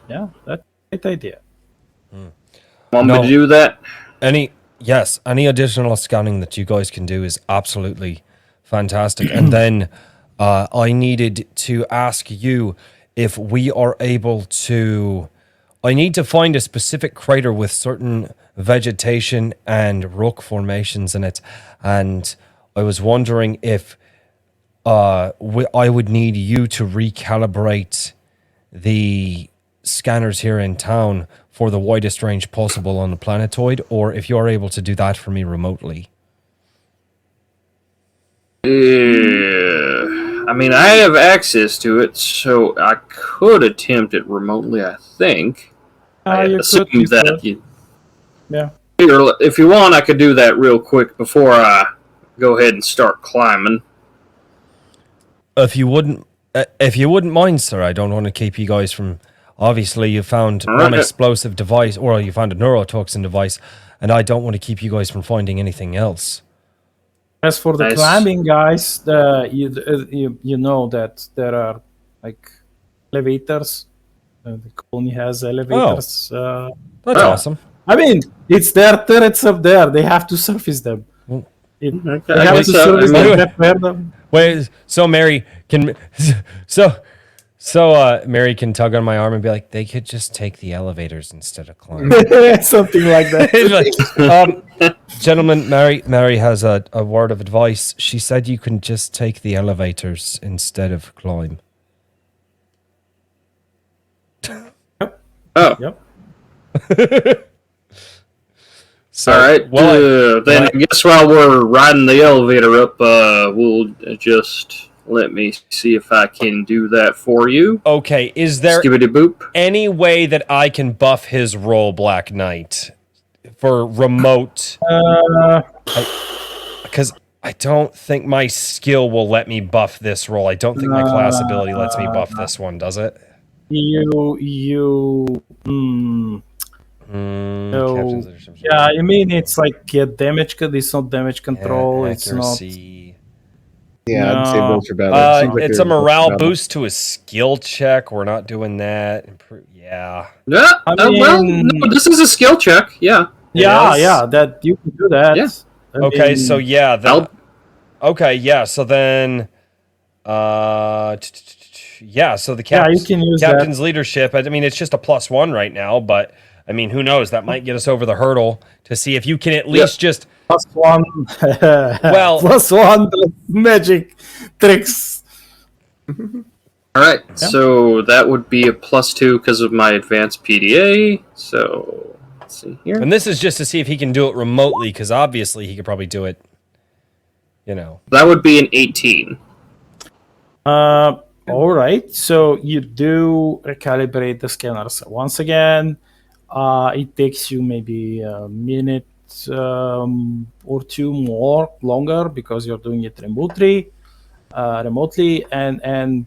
that's a great idea. Want me to do that? Any additional scanning that you guys can do is absolutely fantastic. And then I needed to ask you if we are able to. I need to find a specific crater with certain vegetation and rock formations in it, and I was wondering if I would need you to recalibrate the scanners here in town for the widest range possible on the planetoid, or if you're able to do that for me remotely. I mean, I have access to it, so I could attempt it remotely, I think. I assume that yeah. If you want, I could do that real quick before I go ahead and start climbing. If you wouldn't mind, sir, I don't want to keep you guys from. Obviously, you found one explosive device, or you found a neurotoxin device, and I don't want to keep you guys from finding anything else. As for the climbing, guys, you know that there are like elevators. The colony has elevators. That's awesome. I mean, it's their turrets up there. They have to surface them. They have to surface them. Wait, so Mary can Mary can tug on my arm and be like, they could just take the elevators instead of climbing. Something like that. Gentlemen, Mary has a word of advice. She said you can just take the elevators instead of climb. Oh. Yep. So, All right. Then I guess while we're riding the elevator up, we'll just let me see if I can do that for you. Okay, is there Skibbity boop. any way that I can buff his role, Black Knight, for remote? Because I don't think my skill will let me buff this role. I don't think my class ability lets me buff this one, does it? No. Yeah, I mean it's like damage. It's not damage control. Yeah, it's not. accuracy. Yeah, I'd say both are better. Seems like It's they're a morale both better. boost to a skill check. We're not doing that. Yeah. Yeah. I Well, mean- no, this is a skill check. Yeah. Yeah, is? yeah, that you can do that. Yeah. I Okay, mean, so yeah. Okay, yeah. So then, yeah. So the you can use captain's leadership. I mean, it's just a +1 right now, but I mean, who knows? That might get us over the hurdle to see if you can at least just. +1. Well- +1 magic tricks. All right. So that would be a +2 because of my advanced PDA. So let's see here. And this is just to see if he can do it remotely, because obviously he could probably do it. You know. That would be an 18. All right. So you do recalibrate the scanners once again. It takes you maybe a minute or two more longer because you're doing it remotely, and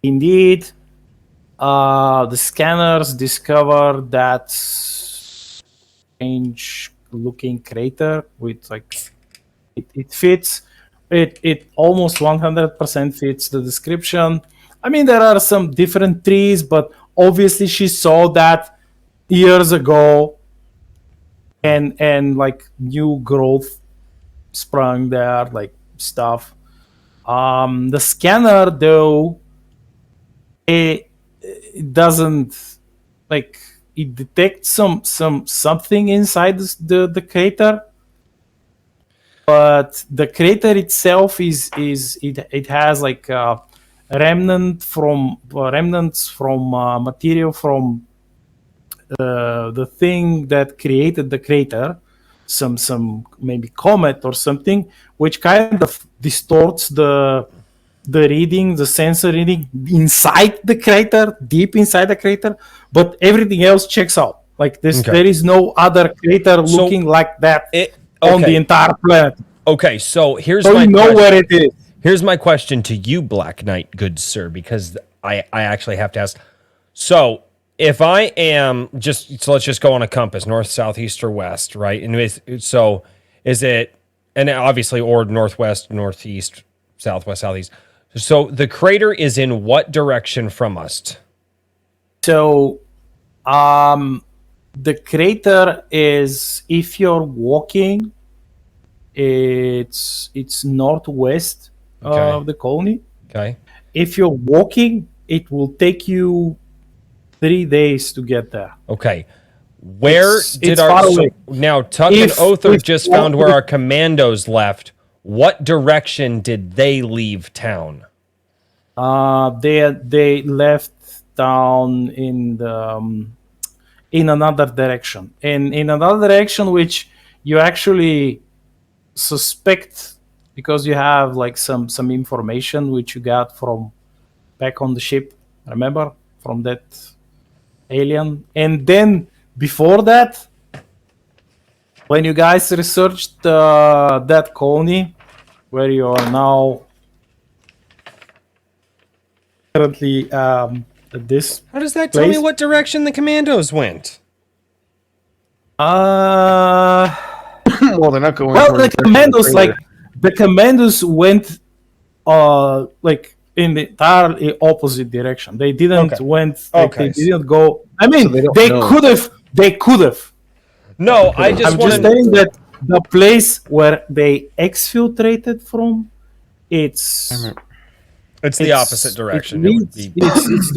indeed, the scanners discover that strange-looking crater with like it fits. It almost 100% fits the description. I mean, there are some different trees, but obviously she saw that years ago, and like new growth sprung there, like stuff. The scanner though, it doesn't like it detects something inside the crater, but the crater itself it has like remnants from material from the thing that created the crater, some maybe comet or something, which kind of distorts the reading, the sensor reading inside the crater, deep inside the crater, but everything else checks out. Like this, Okay. there is no other crater looking like that on the entire planet. Okay, so here's So my you know question. where it is. Here's my question to you, Black Knight, good sir, because I actually have to ask. So if I am so let's just go on a compass, north, south, east, or west, right? And so is it, and obviously, or northwest, northeast, southwest, southeast. So the crater is in what direction from us? So, the crater is, if you're walking, it's northwest of the colony. Okay. If you're walking, it will take you 3 days to get there. Okay. Where It's far away. now Tuck and If- Othar if- just found where our commandos left. What direction did they leave town? They left town in another direction, and in another direction which you actually suspect because you have like some information which you got from back on the ship. Remember, from that alien. And then before that, when you guys researched that colony where you are now currently at this How does that tell me place? what direction the commandos went? Well, they're not going. Well, towards the commandos, crater. like the commandos went like in the entirely opposite direction. They didn't Okay. went Okay. they didn't go. I mean, So they don't they know. could have. They could have. No, I just I'm want just to. saying that the place where they exfiltrated from it's It's the opposite direction. It would be it's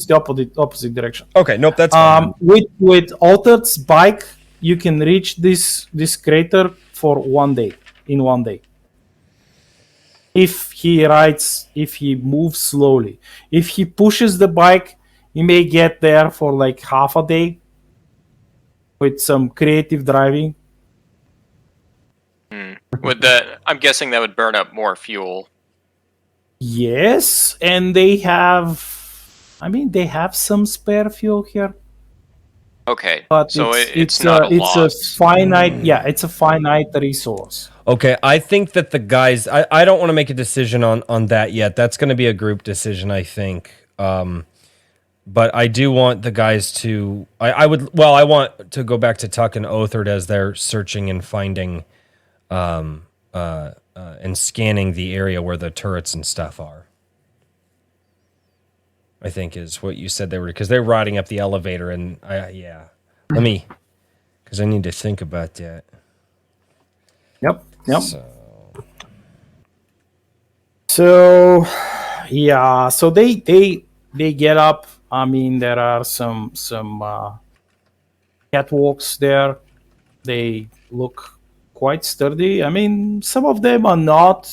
the opposite direction. okay. Nope, that's fine. With Altered's bike, you can reach this crater for 1 day, in 1 day. If he moves slowly. If he pushes the bike, he may get there for like half a day with some creative driving. Would that? I'm guessing that would burn up more fuel. Yes, and they have some spare fuel here, Okay, but so it's not a it's loss. a finite, it's a finite resource. Okay, I think that the guys. I don't want to make a decision on that yet. That's going to be a group decision, I think. But I do want the guys to. I want to go back to Tuck and Othard as they're searching and finding, and scanning the area where the turrets and stuff are. I think is what you said they were, because they're riding up the elevator, and because I need to think about that. Yep. So, So they get up. I mean, there are some catwalks there. They look quite sturdy. I mean, some of them are not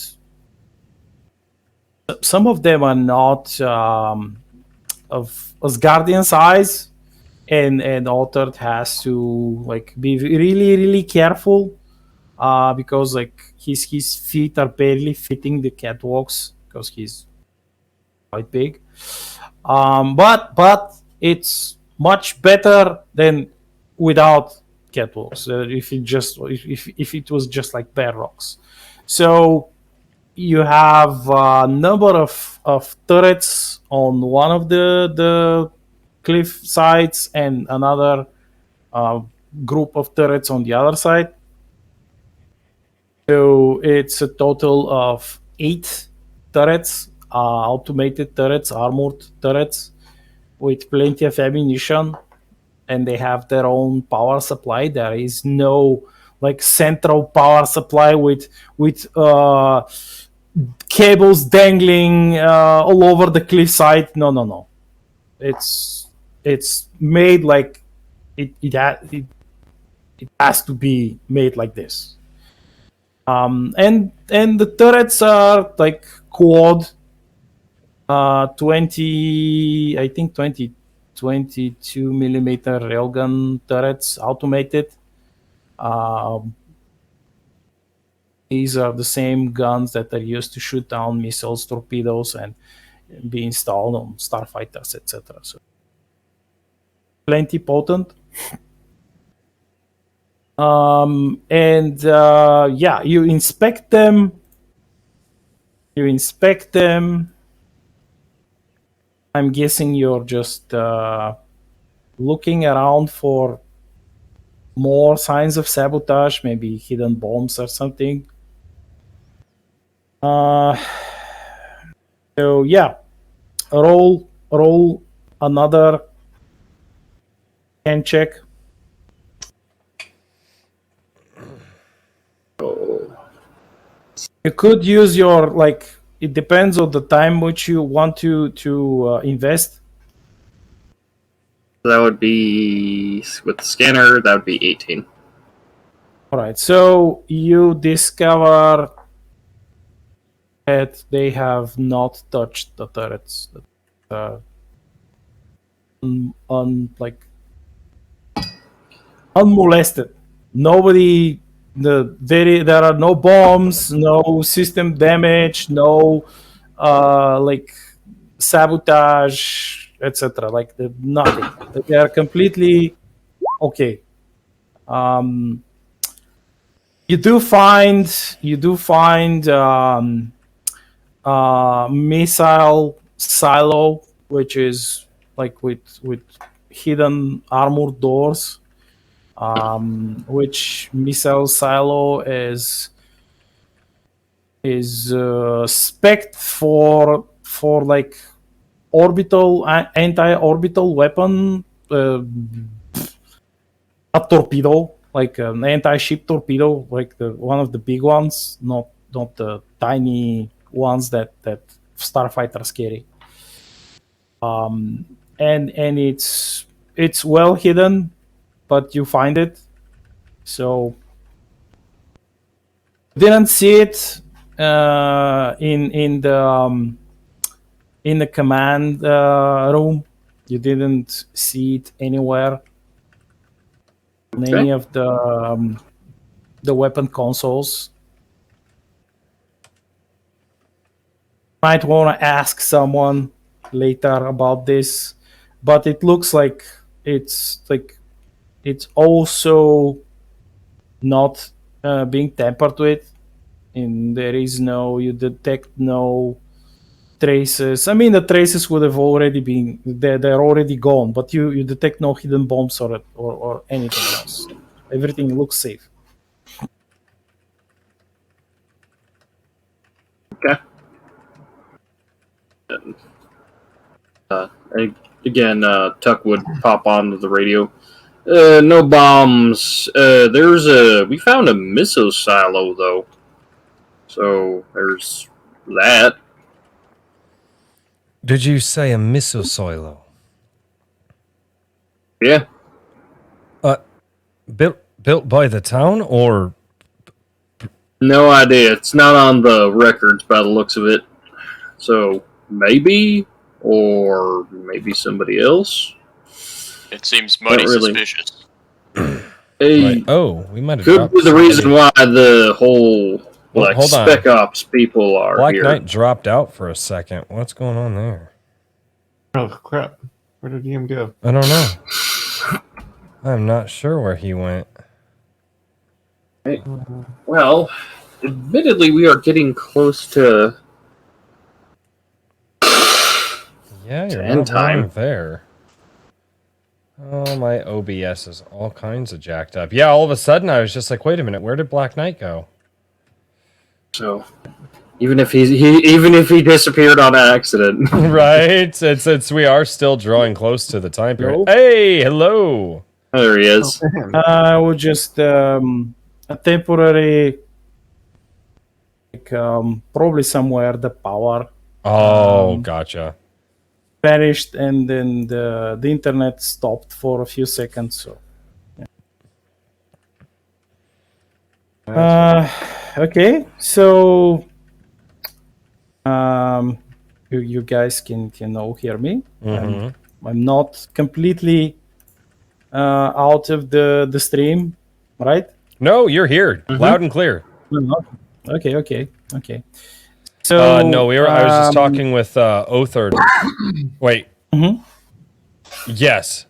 of Asgardian size, and Altered has to like be really, really careful, because like his feet are barely fitting the catwalks because he's quite big. But it's much better than without catwalks. If it was just like bare rocks. So you have a number of turrets on one of the cliff sides and another group of turrets on the other side. So it's a total of 8 turrets, automated turrets, armored turrets with plenty of ammunition, and they have their own power supply. There is no like central power supply with cables dangling all over the cliffside. No. It's made like it has to be made like this. And the turrets are like quad 22 millimeter railgun turrets, automated. These are the same guns that are used to shoot down missiles, torpedoes, and be installed on starfighters, etc. So plenty potent. You inspect them. I'm guessing you're just looking around for more signs of sabotage, maybe hidden bombs or something. Roll another hand check. You could use your like. It depends on the time which you want to invest. That would be with the scanner. That would be 18. All right. So you discover that they have not touched the turrets. Unmolested. Nobody. There are no bombs, no system damage, no sabotage, etc. Like nothing. They are completely okay. You do find missile silo, which is like with hidden armored doors. Which missile silo is spec'd for like anti-orbital weapon, a torpedo, like an anti-ship torpedo, like one of the big ones, not the tiny ones that starfighters carry. And it's well hidden, but you find it. So didn't see it in the command room. You didn't see it anywhere in any of the weapon consoles. Might want to ask someone later about this, but it looks like it's also not being tampered with, and you detect no traces. I mean, the traces would have already been they're already gone, but you detect no hidden bombs or anything else. Everything looks safe. Okay. Again, Tuck would pop onto the radio. No bombs. We found a missile silo though. So there's that. Did you say a missile silo? Yeah. Built by the town, or No idea. It's not on the records by the looks of it. So maybe, or maybe somebody else. It seems mighty really. suspicious. Hey, oh, we might have could dropped be the somebody. reason why the whole Well, hold on. spec ops people are Black here. Knight dropped out for a second. What's going on there? Oh crap! Where did DM go? I don't know. I'm not sure where he went. Well, admittedly, we are getting close to Yeah, you're end not time. wrong there. Oh, my OBS is all kinds of jacked up. Yeah, all of a sudden I was just like, wait a minute, where did Black Knight go? So even if he disappeared on accident. Right? We are still drawing close to the time period. Hello? Hey, hello. There he is. I would just a temporary, probably somewhere the power Oh, gotcha. vanished, and then the internet stopped for a few seconds. So, okay, so you guys can all hear me. I'm not completely out of the stream, right? No, you're here, loud and clear. Okay. So No, I was just talking with Othard. Wait. Yes,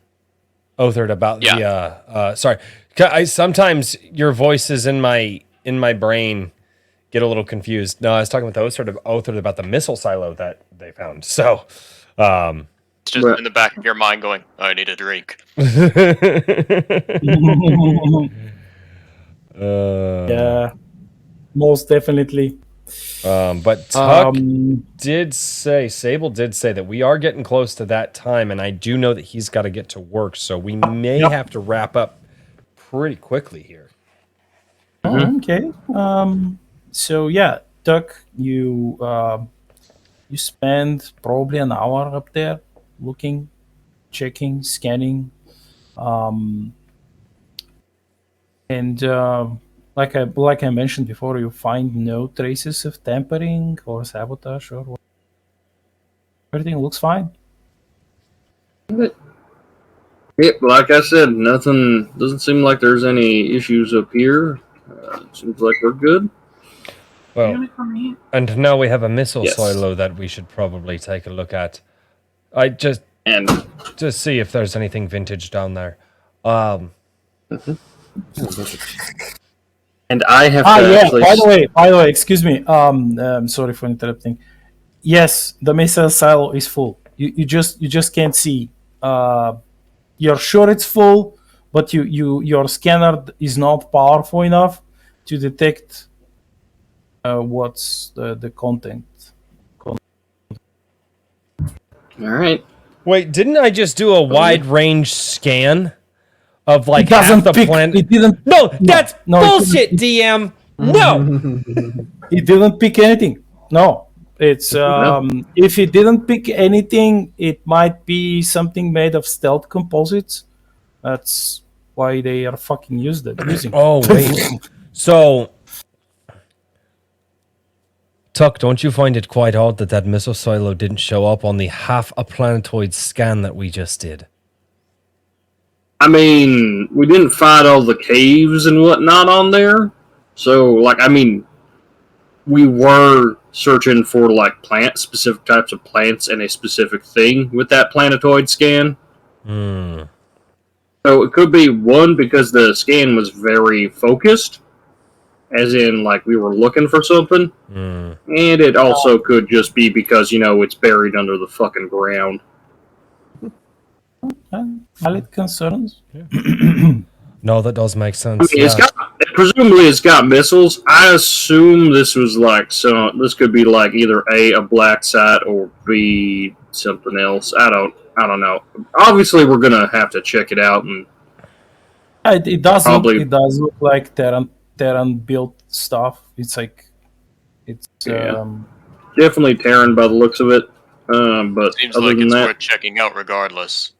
Othard about the. Sorry, sometimes your voices in my brain get a little confused. No, I was talking with Othard about the missile silo that they found. So, It's just in the back of your mind going, I need a drink. yeah, most definitely. But Tuck Sable did say that we are getting close to that time, and I do know that he's got to get to work, so we may have to wrap up pretty quickly here. Okay. So yeah, Tuck, you spend probably an hour up there looking, checking, scanning, and like I mentioned before, you find no traces of tampering or sabotage or what. Everything looks fine. Yep, like I said, nothing. Doesn't seem like there's any issues up here. Seems like we're good. Well, and now we have a missile Yes. silo that we should probably take a look at. I just see if there's anything vintage down there. And I have to actually. By the way, excuse me. Sorry for interrupting. Yes, the missile silo is full. You just can't see. You're sure it's full, but your scanner is not powerful enough to detect what's the content. All right. Wait, didn't I just do a wide range scan of like It doesn't half the pick- planet? it didn't- No, that's no, it bullshit, DM. No. It didn't pick anything. No, It's if it didn't pick anything, it might be something made of stealth composites. That's why they are fucking using it. Oh, wait. So, Tuck, don't you find it quite odd that that missile silo didn't show up on the half a planetoid scan that we just did? I mean, we didn't find all the caves and whatnot on there. So, like, I mean, we were searching for, like, specific types of plants and a specific thing with that planetoid scan. Hmm. So it could be, one, because the scan was very focused, as in, like, we were looking for something. Hmm. And it also could just be because, it's buried under the fucking ground. Valid concerns. No, that does make I sense. mean, presumably it's got missiles. I assume this was like this could be like either a black site or B something else. I don't know. Obviously, we're gonna have to check it out and It does probably it does look like Terran built stuff. It's like definitely Terran by the looks of it. But Seems other like than it's that, worth checking out regardless.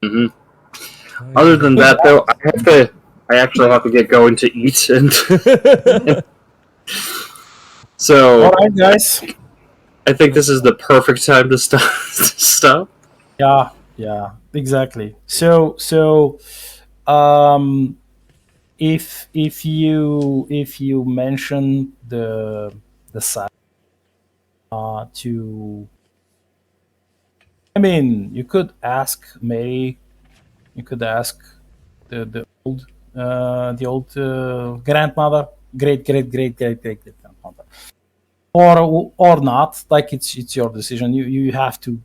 hmm other than that, though, I actually have to get going to eat, and so all right, guys. I think this is the perfect time to stop. Yeah, exactly. So if you mention the site to, I mean, you could ask Mary, you could ask the old grandmother, great grandmother, or not. Like it's your decision. You have to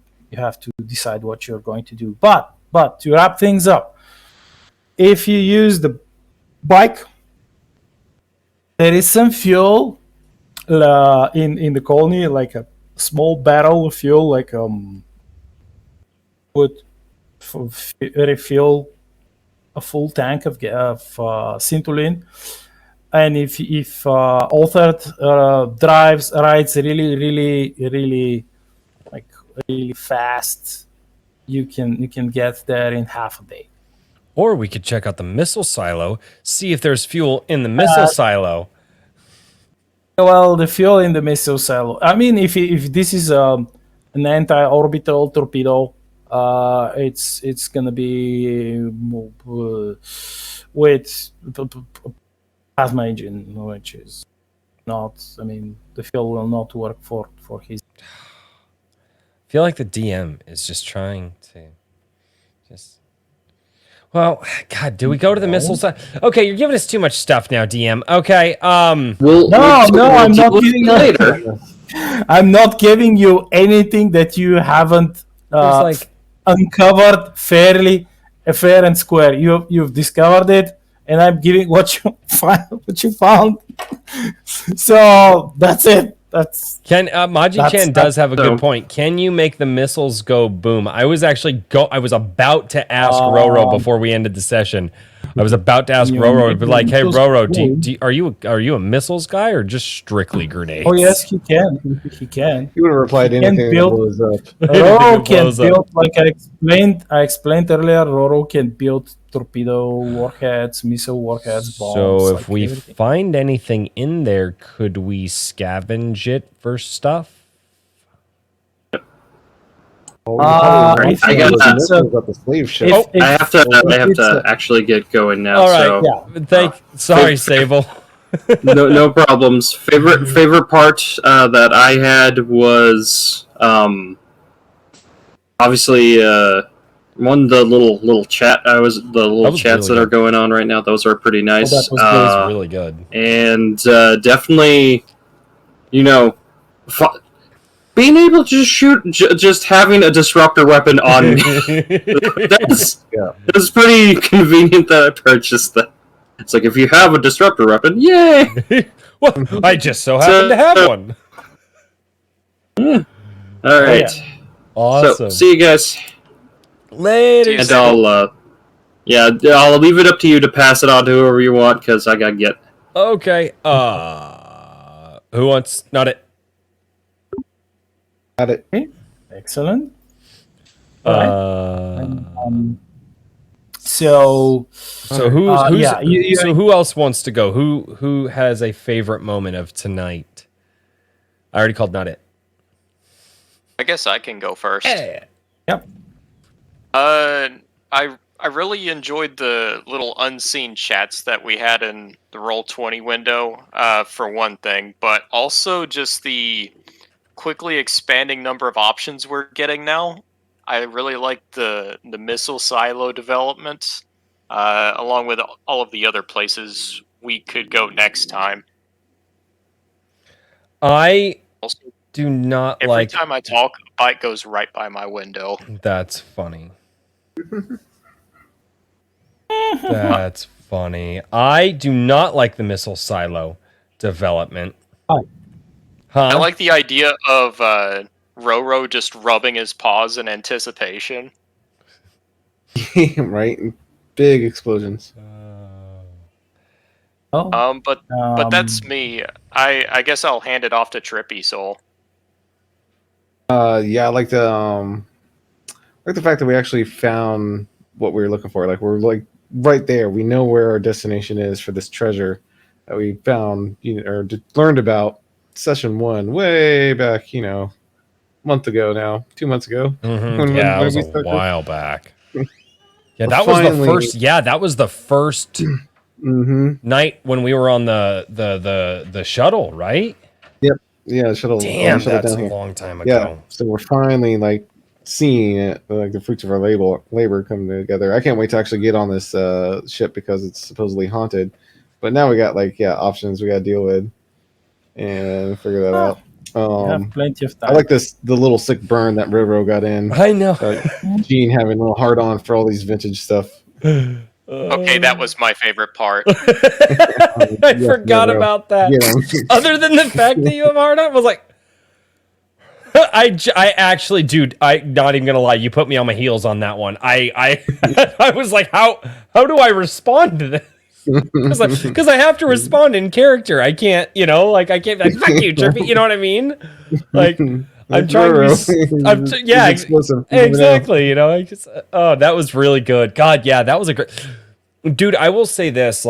decide what you're going to do. But to wrap things up, if you use the bike, there is some fuel in the colony, like a small barrel of fuel, like would refill a full tank of Sintulin. And if authored rides really like really fast, you can get there in half a day. Or we could check out the missile silo, see if there's fuel in the missile silo. Well, the fuel in the missile silo. I mean, if this is an anti-orbital torpedo, it's gonna be with plasma engine, which is not. I mean, the fuel will not work for his. I feel like the DM is just trying to just. Well, God, do we go to the missile silo? Okay, you're giving us too much stuff now, DM. Okay, No, I'm not giving you later. I'm not giving you anything that you haven't uncovered fair and square. You've discovered it, and I'm giving what you found. So that's it. Maji-chan does have a good point. Can you make the missiles go boom? I was about to ask Roro before we ended the session. I was about to ask Roro, but like, hey Roro, are you a missiles guy or just strictly grenades? Oh yes, he can. He can. You would have replied to anything that blows up. Roro can build, like I explained earlier. Roro can build torpedo warheads, missile warheads, bombs. So if we find anything in there, could we scavenge it for stuff? I got the slave ship. I have to actually get going now. All right. So, sorry, Sable. no problems. Favorite part that I had was obviously one the little chat. Chats that are going on right now. Those are pretty nice. That was really good. And definitely, being able to just shoot, just having a disruptor weapon on me. That's pretty convenient that I purchased that. It's like, if you have a disruptor weapon, yay! Well, I just so happen to have one. All right. Awesome. So, see you guys later. And I'll leave it up to you to pass it on to whoever you want, because I gotta get. Okay. Who wants? Not it. Got it. Okay, excellent. All right. So So who's yeah, so who else wants to go? Who has a favorite moment of tonight? I already called not it. I guess I can go first. Yeah. yep. I really enjoyed the little unseen chats that we had in the Roll20 window, for one thing, but also just the quickly expanding number of options we're getting now. I really like the missile silo development, along with all of the other places we could go next time. I Also, do not every like. time I talk, a bike goes right by my window. That's funny. That's funny. I do not like the missile silo development. Hi. Huh? I like the idea of Roro just rubbing his paws in anticipation. Right? Big explosions. Oh, But that's me. I guess I'll hand it off to Trippy Soul. Yeah, I like the fact that we actually found what we were looking for. Like we're like right there. We know where our destination is for this treasure that we found, or learned about session 1 way back, month ago now, 2 months ago. Yeah, that was we a started. while back. Yeah, But that was finally- the first. Yeah, that was the first night when we were on the shuttle, right? Yeah, shuttle. Damn, shuttle that's down a here. long time Yeah, ago. so we're finally like seeing it, like the fruits of our labor come together. I can't wait to actually get on this ship because it's supposedly haunted. But now we got options we got to deal with and figure that out. you have plenty of time. I like the little sick burn that Roro got in. I know. Gene having a little hard on for all these vintage stuff. Okay, that was my favorite part. I forgot Roro. about that. Yeah. Other than the fact that you have hard on, I was like, I actually, dude, I not even gonna lie, you put me on my heels on that one. I I was like, how do I respond to this? Because I have to respond in character. I can't, I can't be like, fuck you, Trippy. You know what I mean? Like, I'm trying to be, yeah, exactly. I just, oh, that was really good. God, yeah, that was a great, dude. I will say this,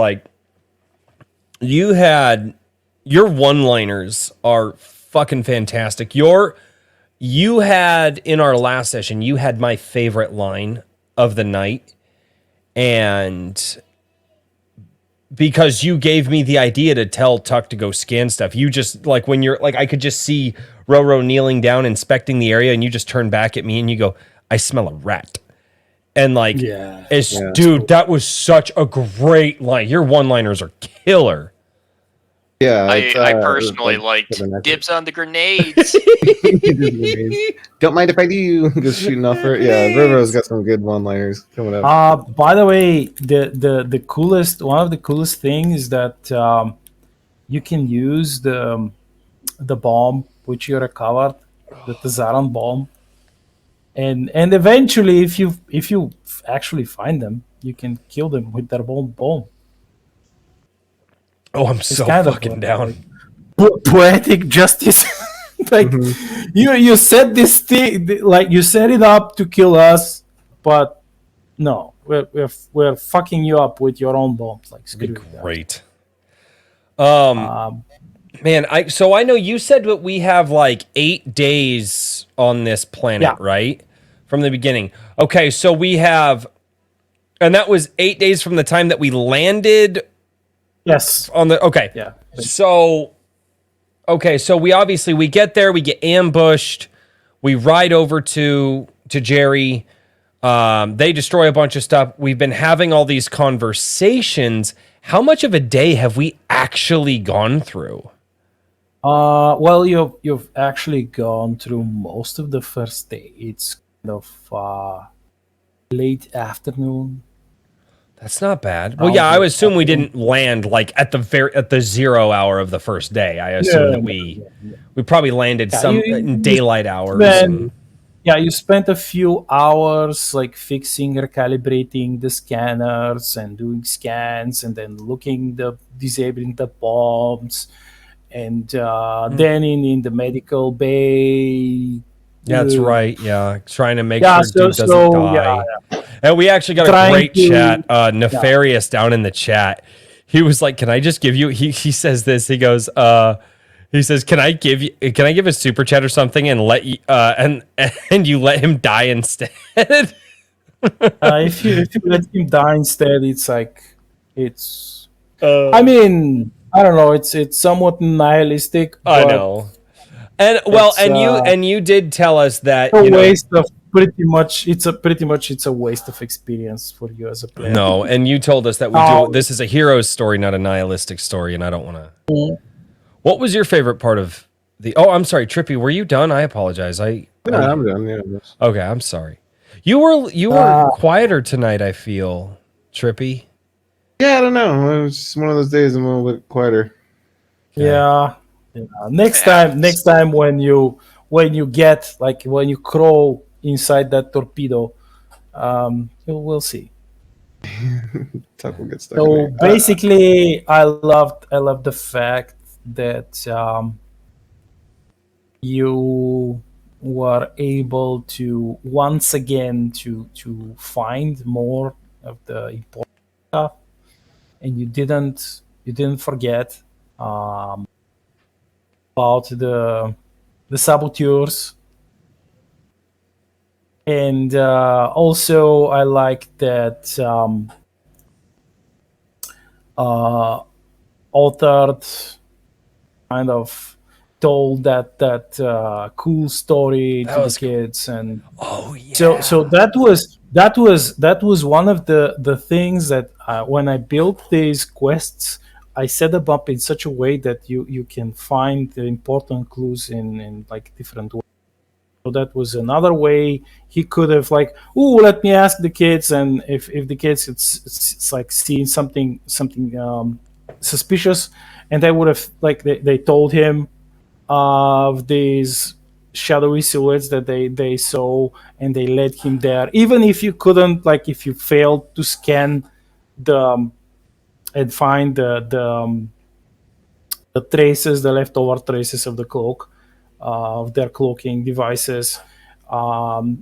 your one-liners are fucking fantastic. You had in our last session, you had my favorite line of the night, and because you gave me the idea to tell Tuck to go scan stuff, you just when you're I could just see Roro kneeling down inspecting the area, and you just turn back at me and you go, "I smell a rat," and dude, that was such a great line. Your one-liners are killer. Yeah, I personally liked dibs on the grenades. Don't mind if I do. Just shooting off her. Yeah, Roro's got some good one-liners coming up. By the way, the coolest one of the coolest things is that you can use the bomb which you recovered, the Tazaran bomb, and eventually, if you actually find them, you can kill them with their bomb. Oh, I'm so fucking down. Poetic justice. You set this thing, you set it up to kill us, but no, we're fucking you up with your own bombs. Screw Great. Man, I know you said that we have 8 days on this planet, right? From the beginning. Okay, so we have, and that was 8 days from the time that we landed. Yes. Okay. Yeah. So we get there, we get ambushed, we ride over to Jerry. They destroy a bunch of stuff. We've been having all these conversations. How much of a day have we actually gone through? Well, you've actually gone through most of the first day. It's kind of late afternoon. That's not bad. Well, yeah, I would assume we didn't land at the 0 hour of the first day. I assume that we probably landed in daylight hours. You spent a few hours fixing, recalibrating the scanners and doing scans, and then disabling the bombs, and then in the medical bay, Yeah, that's right. Yeah, trying to make Yeah, sure dude doesn't die. And we actually got a Trying great to- chat. Nefarious down in the chat. He was like, "Can I just give you?" He says this. He goes, he says, "Can I give you? Can I give a super chat or something and let you and you let him die instead?" If you let him die instead, it's like it's. I mean, I don't know. It's somewhat nihilistic. But I know. And well, it's, and you did tell us that a you know. waste of pretty much. It's a waste of experience for you as a player. No, and you told us that we do. This is a hero's story, not a nihilistic story, and I don't want to. What was your favorite part of the? Oh, I'm sorry, Trippy. Were you done? I apologize. I'm done. Yeah, Okay, I'm sorry. You were quieter tonight. I feel Trippy. yeah, I don't know. It was just one of those days. I'm a little bit quieter. Yeah. Next time when you get like when you crawl inside that torpedo, we'll see. Tuck will get stuck. So basically, I loved the fact that you were able to once again to find more of the important stuff, and you didn't forget about the saboteurs. And also, I like that authored kind of told that cool story That to was the kids, and Oh yeah. so that was one of the things that when I built these quests, I set them up in such a way that you can find the important clues in like different ways. So that was another way he could have like, oh, let me ask the kids, and if the kids it's like seeing something suspicious, and they would have like they told him of these shadowy silhouettes that they saw, and they led him there. Even if you couldn't, like if you failed to scan the and find the traces, the leftover traces of the cloak, of their cloaking devices,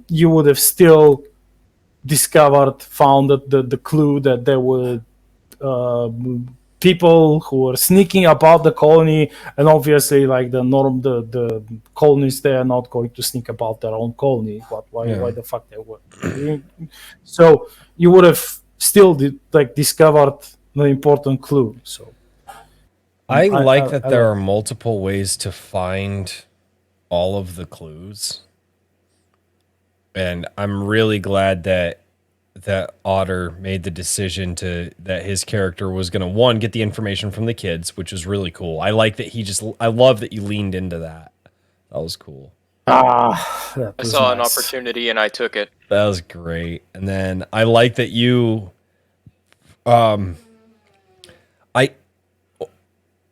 you would have still found the clue that there were people who were sneaking about the colony, and obviously, like the colonists, they are not going to sneak about their own colony. But why the fuck they were? So you would have still discovered the important clue. So I like that there are multiple ways to find all of the clues. And I'm really glad that Otter made the decision that his character was going to, one, get the information from the kids, which was really cool. I like that I love that you leaned into that. That was cool. I saw an opportunity and I took it. That was great. And then I like that you,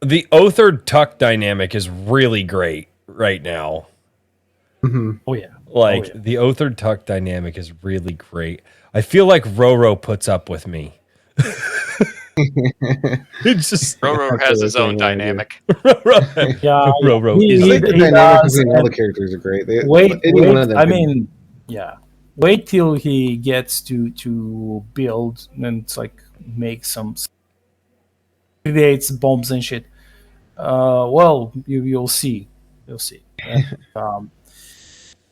the Othard Tuck dynamic is really great right now. Mm-hmm. Oh yeah. The Othard Tuck dynamic is really great. I feel like Roro puts up with me. It's just Roro has his own dynamic. Yeah, Roro I is think the dynamic between all the characters are great. Wait, wait till he gets to build and like make some creates bombs and shit. Well, you'll see.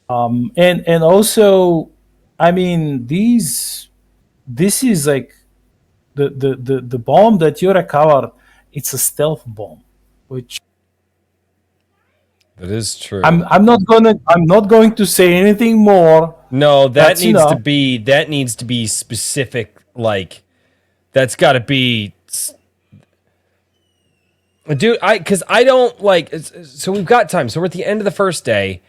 And also, I mean, this is like the bomb that you recovered. It's a stealth bomb, which that is true. I'm not going to say anything more. No, that needs to be specific. Like, that's got to be. Dude, because I don't like. So we've got time. So we're at the end of the first day.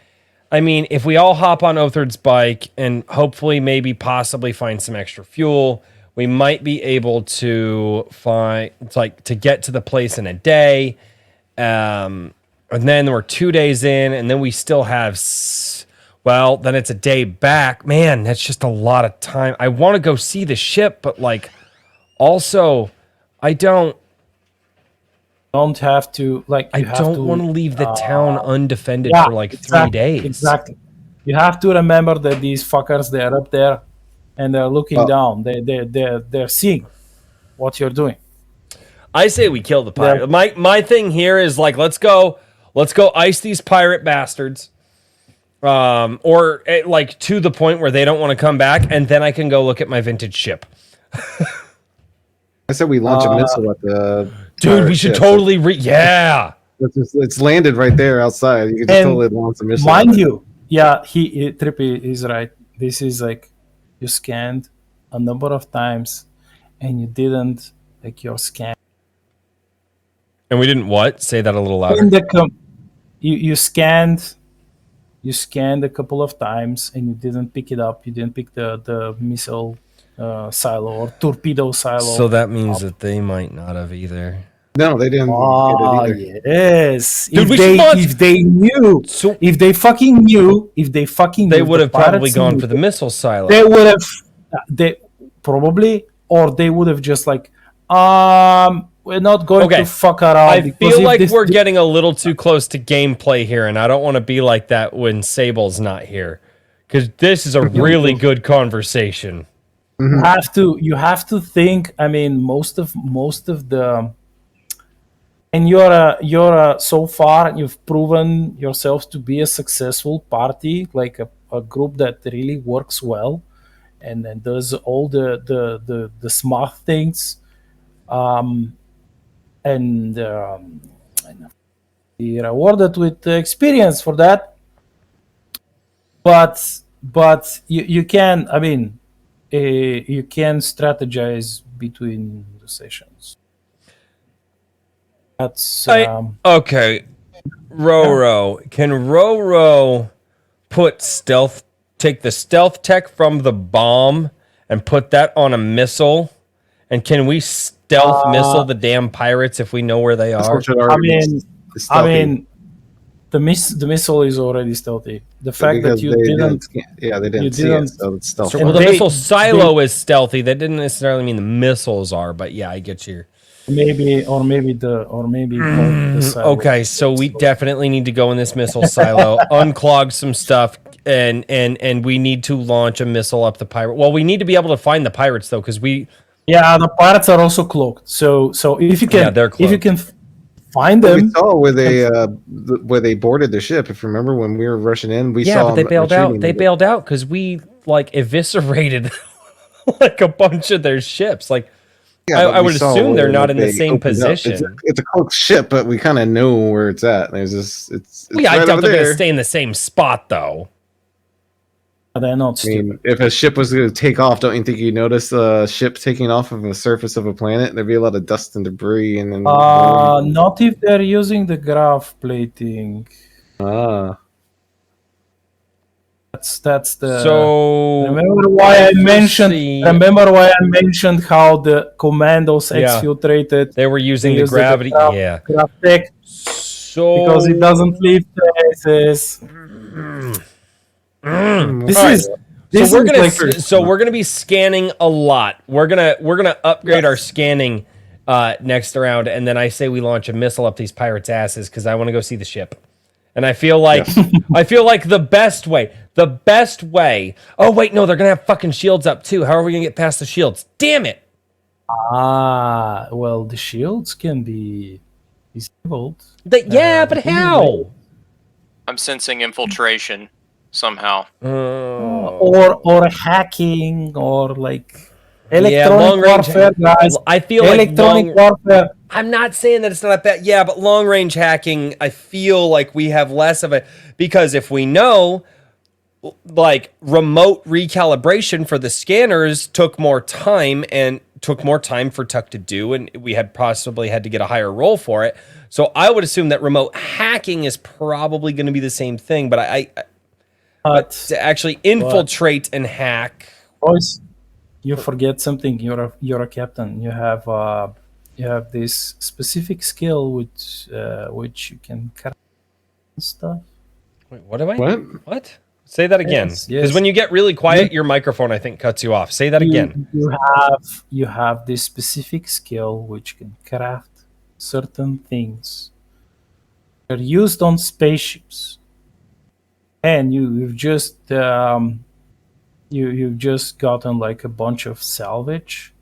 I mean, if we all hop on Othard's bike and hopefully maybe possibly find some extra fuel, we might be able to to get to the place in a day. And then we're 2 days in, and then we still have, then it's a day back. Man, that's just a lot of time. I want to go see the ship, but like, also, I don't have to like. I don't want to leave the town undefended for like 3 days. Exactly. You have to remember that these fuckers, they're up there and they're looking down. They're seeing what you're doing. I say we kill the Yeah. pirate. My thing here is like, let's go ice these pirate bastards. Or like to the point where they don't want to come back, and then I can go look at my vintage ship. I said we launch a missile at the Dude, pirate we should ship. totally yeah. It's landed right there outside. You can just And totally launch a missile. Mind at it. you, yeah, Trippy is right. This is like you scanned a number of times, and you didn't like your scan. And we didn't what? Say that a little louder. In the you scanned a couple of times, and you didn't pick it up. You didn't pick the missile silo or torpedo silo. So that means that they might not have either. No, they didn't Oh get it either. yes! Dude, if they knew, So if they fucking knew, they would have probably gone knew, for the missile silo. They would have, they probably, or they would have just like, we're not going Okay. to fuck around. I because feel if like this- we're getting a little too close to gameplay here, and I don't want to be like that when Sable's not here. Because this is a really good conversation. you have to think. I mean, most of the, and you're so far you've proven yourself to be a successful party, like a group that really works well, and does all the smart things, and be rewarded with experience for that. But you can, I mean, you can strategize between the sessions. That's Okay. Roro. Can Roro take the stealth tech from the bomb and put that on a missile? And can we stealth missile the damn pirates if we know where they are? I mean, the missile is already stealthy. The fact that you didn't see didn't- it, so it's stealthy. Well, the they- missile silo is stealthy. That didn't necessarily mean the missiles are, but yeah, I get you. maybe the silo. Okay, so we definitely need to go in this missile silo, unclog some stuff, and we need to launch a missile up the pirate. Well, we need to be able to find the pirates though, because we Yeah, the pirates are also cloaked. So if you can, Yeah, they're if you can find We them, saw where they boarded the ship. If you remember when we were rushing in, we saw but they them bailed out. retreating They with it. bailed out because we like eviscerated like a bunch of their ships. Like Yeah, but I we would saw assume they're where, not like, in the they same opened up. position. It's a cloaked ship, but we kind of know where it's at. There's this. It's yeah, I right doubt over they're going to there. stay in the same spot though. they're not I stupid. mean, if a ship was going to take off, don't you think you'd notice a ship taking off of the surface of a planet? There'd be a lot of dust and debris, and then Not if they're using the graph plating. That's the. So Remember why I mentioned? see- Remember why I mentioned how the commandos Yeah. exfiltrated they were using the use gravity. graph- Yeah. graph tech So because it doesn't leave traces. This All right. is. So This we're is gonna like, so we're gonna be scanning a lot. We're gonna upgrade our scanning next round, and then I say we launch a missile up these pirates' asses because I want to go see the ship. And I feel like the best way. Oh wait, no, they're gonna have fucking shields up too. How are we gonna get past the shields? Damn it! well, the shields can be disabled. But how? I'm sensing infiltration somehow. Or hacking or like long electronic range. warfare, guys. I feel like Electronic warfare. I'm not saying that it's not that. Yeah, but long range hacking, I feel like we have less of it because if we know, like remote recalibration for the scanners took more time for Tuck to do, and we had possibly had to get a higher roll for it. So I would assume that remote hacking is probably going to be the same thing, but but to actually infiltrate and hack. Boys, you forget something. You're a captain. You have this specific skill which you can cut stuff. Wait, what do I? What? What? Say that again. Yes, Because yes. when you get really quiet, your microphone I think cuts you off. Say that again. You have this specific skill which can craft certain things. They're used on spaceships. and you've just you've just gotten like a bunch of salvage.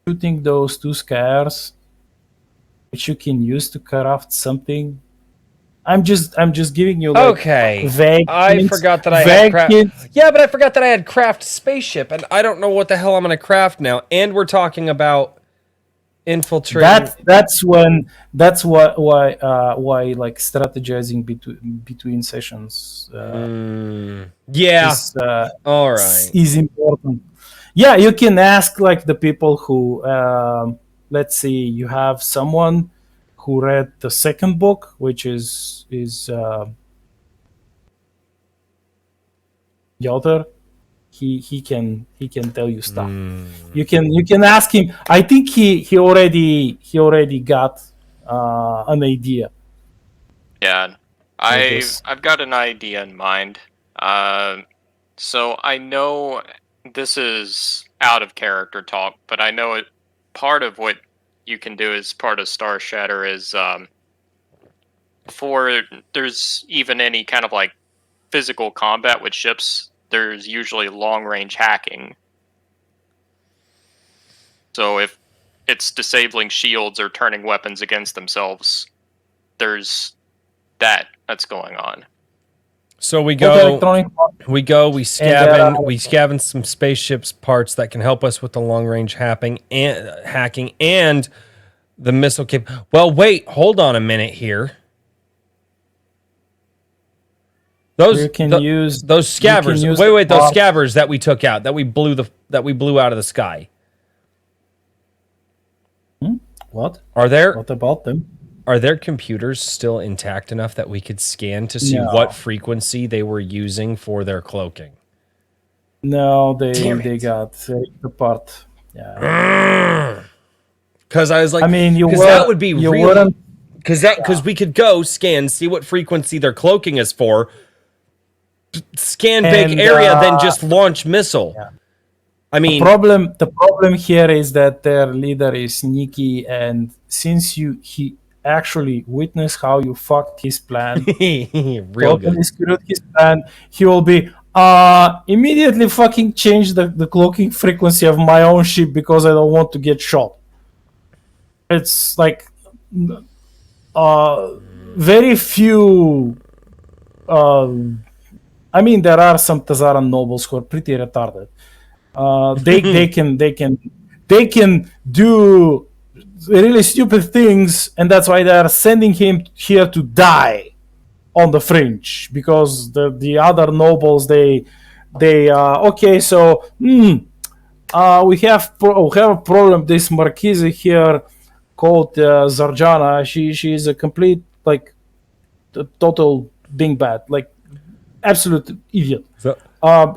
Shooting those 2 scars, which you can use to craft something. I'm just giving you like Okay. vague I hints, forgot that I had vague craft. hints. Yeah, but I forgot that I had craft spaceship, and I don't know what the hell I'm gonna craft now. And we're talking about infiltrating. That's why like strategizing between sessions Yeah. is All right. is important. Yeah, you can ask like the people who let's see, you have someone who read the second book, which is the author. He can tell you stuff. You can ask him. I think he already got an idea. Yeah, this. I've got an idea in mind. So I know this is out of character talk, but I know it. Part of what you can do as part of StarShatter is for there's even any kind of like physical combat with ships. There's usually long range hacking. So if it's disabling shields or turning weapons against themselves, there's that's going on. So we Both go. electronic We scavenge some spaceships parts that can help us with the long range hacking and the missile cap. Well, wait, hold on a minute here. Those You can use those scabbers. use Wait, the those parts. scabbers that we took out, that we blew out of the sky. What? Are there What about them? computers still intact enough that we could scan to see No. what frequency they were using for their cloaking? No, Damn they it. got apart. Yeah. Because I was like, I mean, that would be you real. wouldn't. Because we could go scan, see what frequency their cloaking is for, scan big And, area, then just launch missile. yeah. I mean, The problem here is that their leader is sneaky, and since he actually witnessed how you fucked his plan, real totally good. screwed his plan, he will be immediately fucking change the cloaking frequency of my own ship because I don't want to get shot. It's like very few. I mean, there are some Tazaran nobles who are pretty retarded. They can do really stupid things, and that's why they are sending him here to die on the fringe, because the other nobles they okay, so we have a problem. This Marquise here called Zarjana, she is a complete like total dingbat, like absolute idiot. So,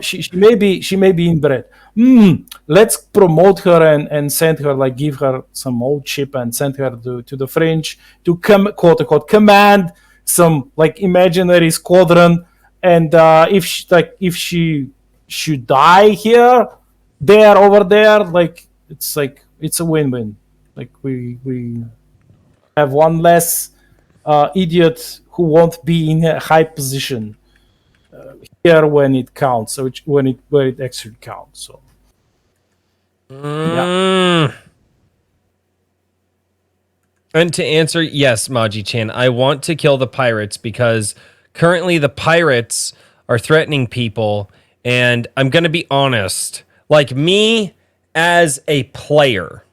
She may be inbred. Let's promote her and send her, like, give her some old ship and send her to the fringe to quote unquote command some like imaginary squadron. And if she should die here, there, over there, like it's a win-win. Like we have one less idiot who won't be in a high position here when it counts, so when it actually counts. So yeah. And to answer, yes, Maji-chan, I want to kill the pirates because currently the pirates are threatening people, and I'm going to be honest, like me as a player,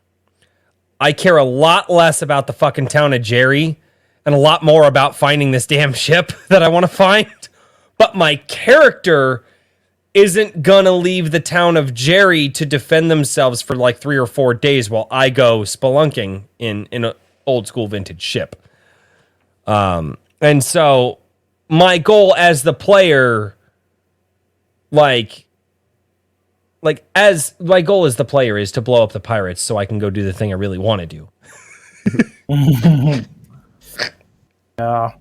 I care a lot less about the fucking town of Jerry and a lot more about finding this damn ship that I want to find. But my character isn't gonna leave the town of Jerry to defend themselves for like 3 or 4 days while I go spelunking in an old school vintage ship. And so my goal as the player, like as my goal as the player is to blow up the pirates so I can go do the thing I really want to do. Yeah.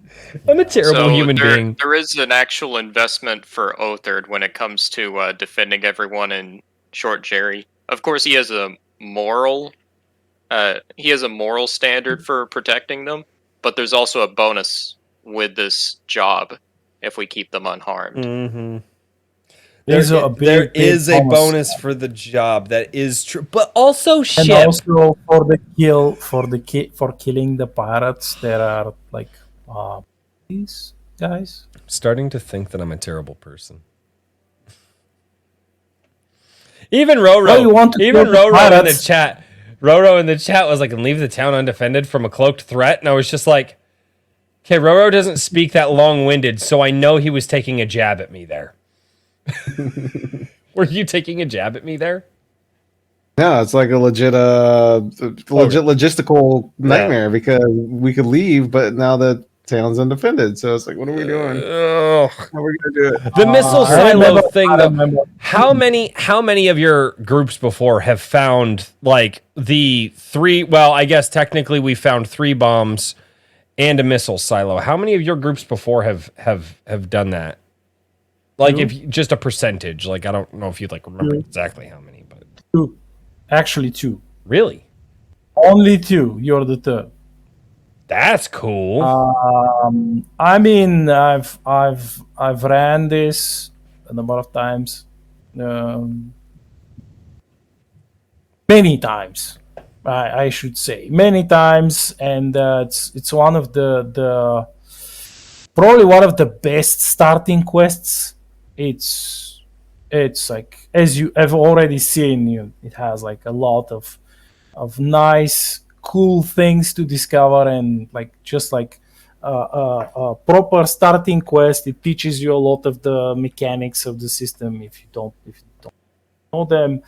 I'm a terrible human there, being. There is an actual investment for Othard when it comes to defending everyone in Short Jerry. Of course, he has a moral standard for protecting them, but there's also a bonus with this job. if we keep them unharmed. Mm-hmm. There's a There big is a bonus for the job. That is true, but also and ship. also for the kill for killing the pirates, there are like these guys. I'm starting to think that I'm a terrible person. Even Roro, Well, you want to even kill the Roro in the pirates. chat. Roro in the chat was like, "And leave the town undefended from a cloaked threat," and I was just like, "Okay, Roro doesn't speak that long-winded, so I know he was taking a jab at me there." Were you taking a jab at me there? No, it's like a legit logistical nightmare because we could leave, but now the town's undefended. So it's like, what are we doing? Ugh. How are we gonna do it? The missile I silo remember- thing, I though. remember. How many of your groups before have found like the three? Well, I guess technically we found 3 bombs and a missile silo. How many of your groups before have done that? Like, Two. if just a percentage. Like, I don't know if you'd like remember exactly how many, but Two, actually 2, really, only 2. You're the third. that's cool. I mean, I've ran this a number of times, many times. I should say many times, and it's one of the probably one of the best starting quests. It's like, as you have already seen, it has like a lot of nice, cool things to discover, and like just like a proper starting quest. It teaches you a lot of the mechanics of the system if you don't know them,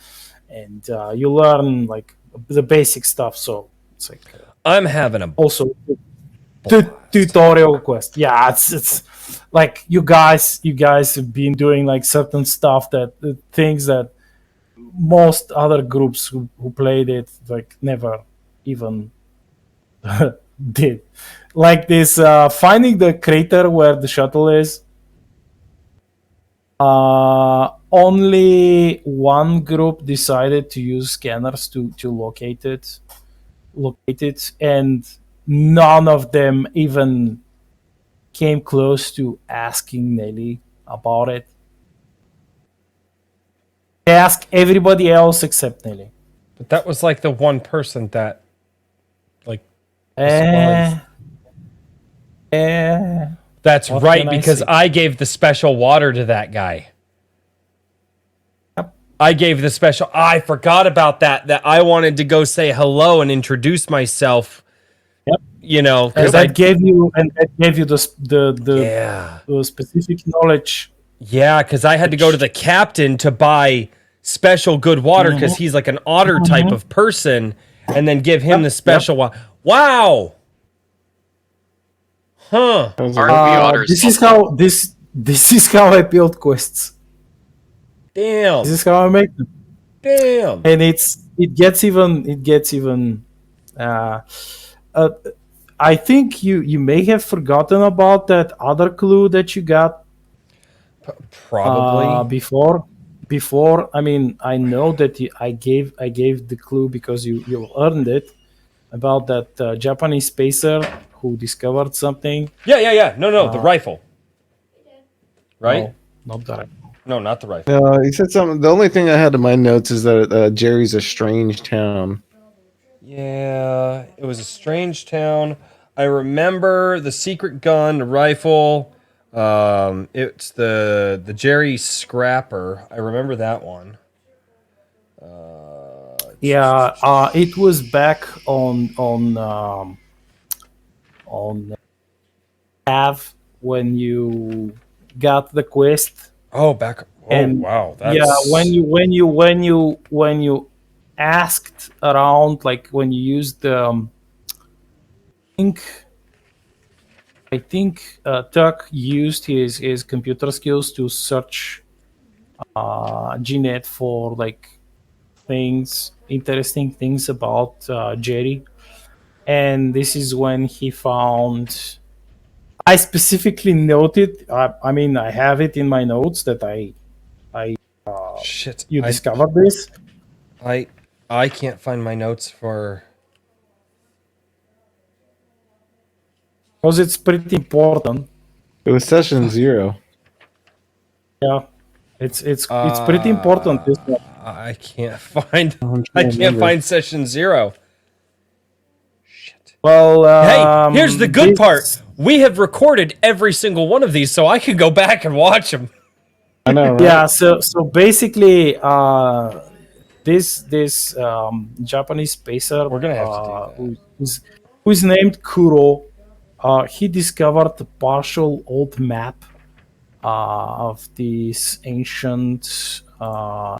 and you learn like the basic stuff. So it's like I'm having a also tutorial quest. Yeah, it's like you guys have been doing like certain stuff that things that most other groups who played it like never even did, like this finding the crater where the shuttle is. Only one group decided to use scanners to locate it, and none of them even came close to asking Nelly about it. They asked everybody else except Nelly. But that was like the one person that, like, Eh, that's What right, can I because say? I gave the special water to that guy. Yep. I gave the special. I forgot about that. That I wanted to go say hello and introduce myself. Yep. You know, and because that gave you the yeah, specific knowledge. yeah, because I had to go to the captain to buy special good water because he's like an otter type of person, and then give him the special water. Wow. Huh. Aren't we otters? This is how I build quests. Damn. This is how I make them. Damn. And it gets even I think you may have forgotten about that other clue that you got Probably. before. I mean, I know that I gave the clue because you earned it, about that Japanese spacer who discovered something. Yeah. No, the rifle. Right? No, not that. No, not the rifle. No, he said something. The only thing I had in my notes is that Jerry's a strange town. Yeah, it was a strange town. I remember the secret gun, the rifle. It's the Jerry Scrapper. I remember that one. Yeah, it was back on Av when you got the quest. Oh, back. Oh, And wow. That's... yeah, when you asked around, like when you used I think Tuck used his computer skills to search Gnet for like interesting things about Jerry, and this is when he found. I specifically noted. I mean, I have it in my notes that Shit. you discovered this. I can't find my notes for... Because it's pretty important. It was session 0. Yeah, it's pretty important. This one. I can't find. I'm I trying to can't remember. find session 0. Shit. Well, Hey, here's the good part. We have recorded every single one of these, so I can go back and watch them. I know, right? Yeah, so basically, this Japanese spacer, We're gonna have to do who's named Kuro, he discovered a partial old map of this ancient stellar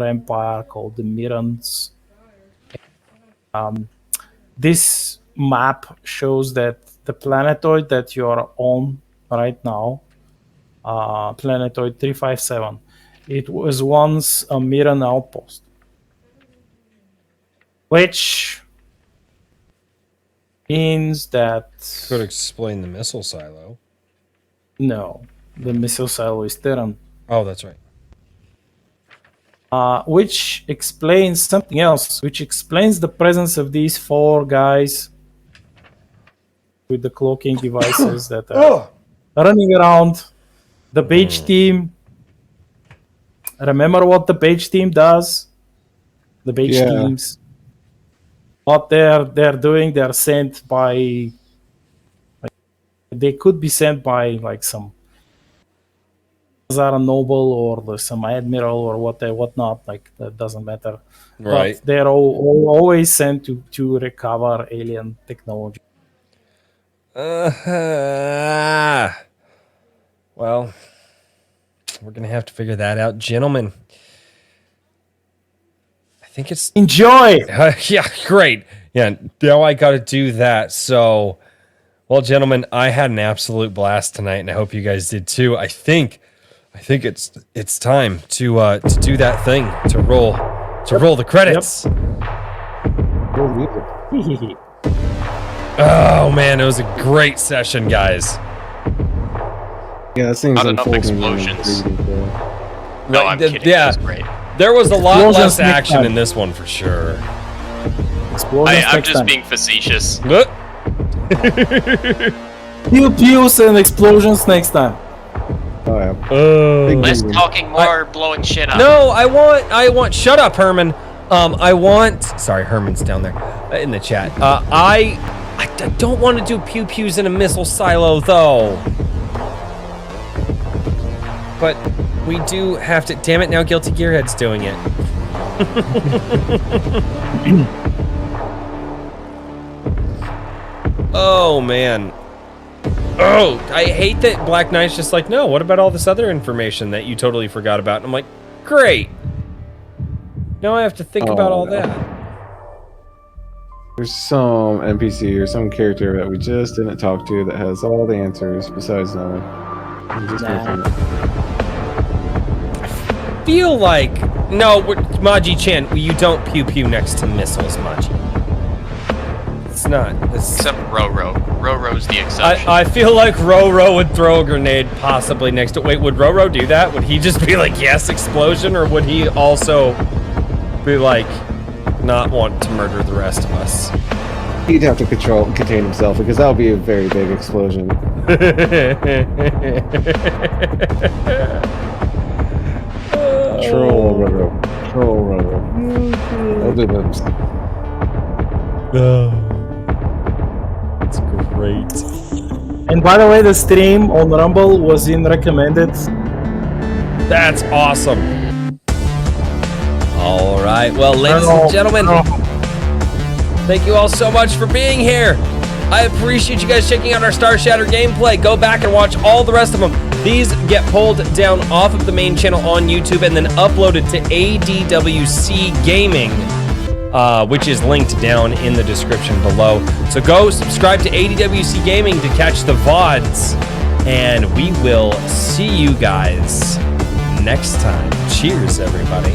empire called the Mirans. This map shows that the planetoid that you are on right now, planetoid 357, it was once a Miran outpost, which means that Could explain the missile silo. no, the missile silo is Terran. Oh, that's right. Which explains something else, which explains the presence of these 4 guys with the cloaking devices that are running around. The beige team. Remember what the beige team does? The beige teams. What they're doing, they're sent by. They could be sent by like some Zara Noble or some admiral or whatnot. Like that doesn't matter. Right. But they're always sent to recover alien technology. Well, we're gonna have to figure that out, gentlemen. I think it's Enjoy. yeah, great. Yeah, now I got to do that. So, well, gentlemen, I had an absolute blast tonight, and I hope you guys did too. I think it's time to do that thing, to roll the credits. Cool music. Oh man, it was a great session, guys. Yeah, this thing's Not enough unfolding in explosions. 3D, so. No, I'm kidding. Yeah. It was great. There was a lot Explosions less next action time. in this one for sure. Explosions I'm next just time. being facetious. Pew pews and explosions next time. Oh, yeah. Big Less movie. talking, more blowing shit up. No, I want. Shut up, Herman. Sorry, Herman's down there in the chat. I don't want to do pew pews in a missile silo though. But we do have to. Damn it! Now Guilty Gearhead's doing it. Oh man. Oh, I hate that Black Knight's just like, no, what about all this other information that you totally forgot about? And I'm like, great. Now I have to think about all no. that. There's some NPC or some character that we just didn't talk to that has all the answers besides knowing. I'm just gonna find- Feel like, no, Maji-chan, you don't pew pew next to missiles, Maji. It's not. Except Roro. Roro's the exception. I feel like Roro would throw a grenade possibly next to. Wait, would Roro do that? Would he just be like, yes, explosion? Or would he also be like, not want to murder the rest of us? He'd have to contain himself because that would be a very big explosion. Troll Roro. Troll Roro. I'll do this. It's great. And by the way, the stream on Rumble was in recommended. That's awesome. All right. Well, ladies and gentlemen, thank you all so much for being here. I appreciate you guys checking out our StarShatter gameplay. Go back and watch all the rest of them. These get pulled down off of the main channel on YouTube and then uploaded to ADWC Gaming, which is linked down in the description below. So go subscribe to ADWC Gaming to catch the VODs, and we will see you guys next time. Cheers, everybody.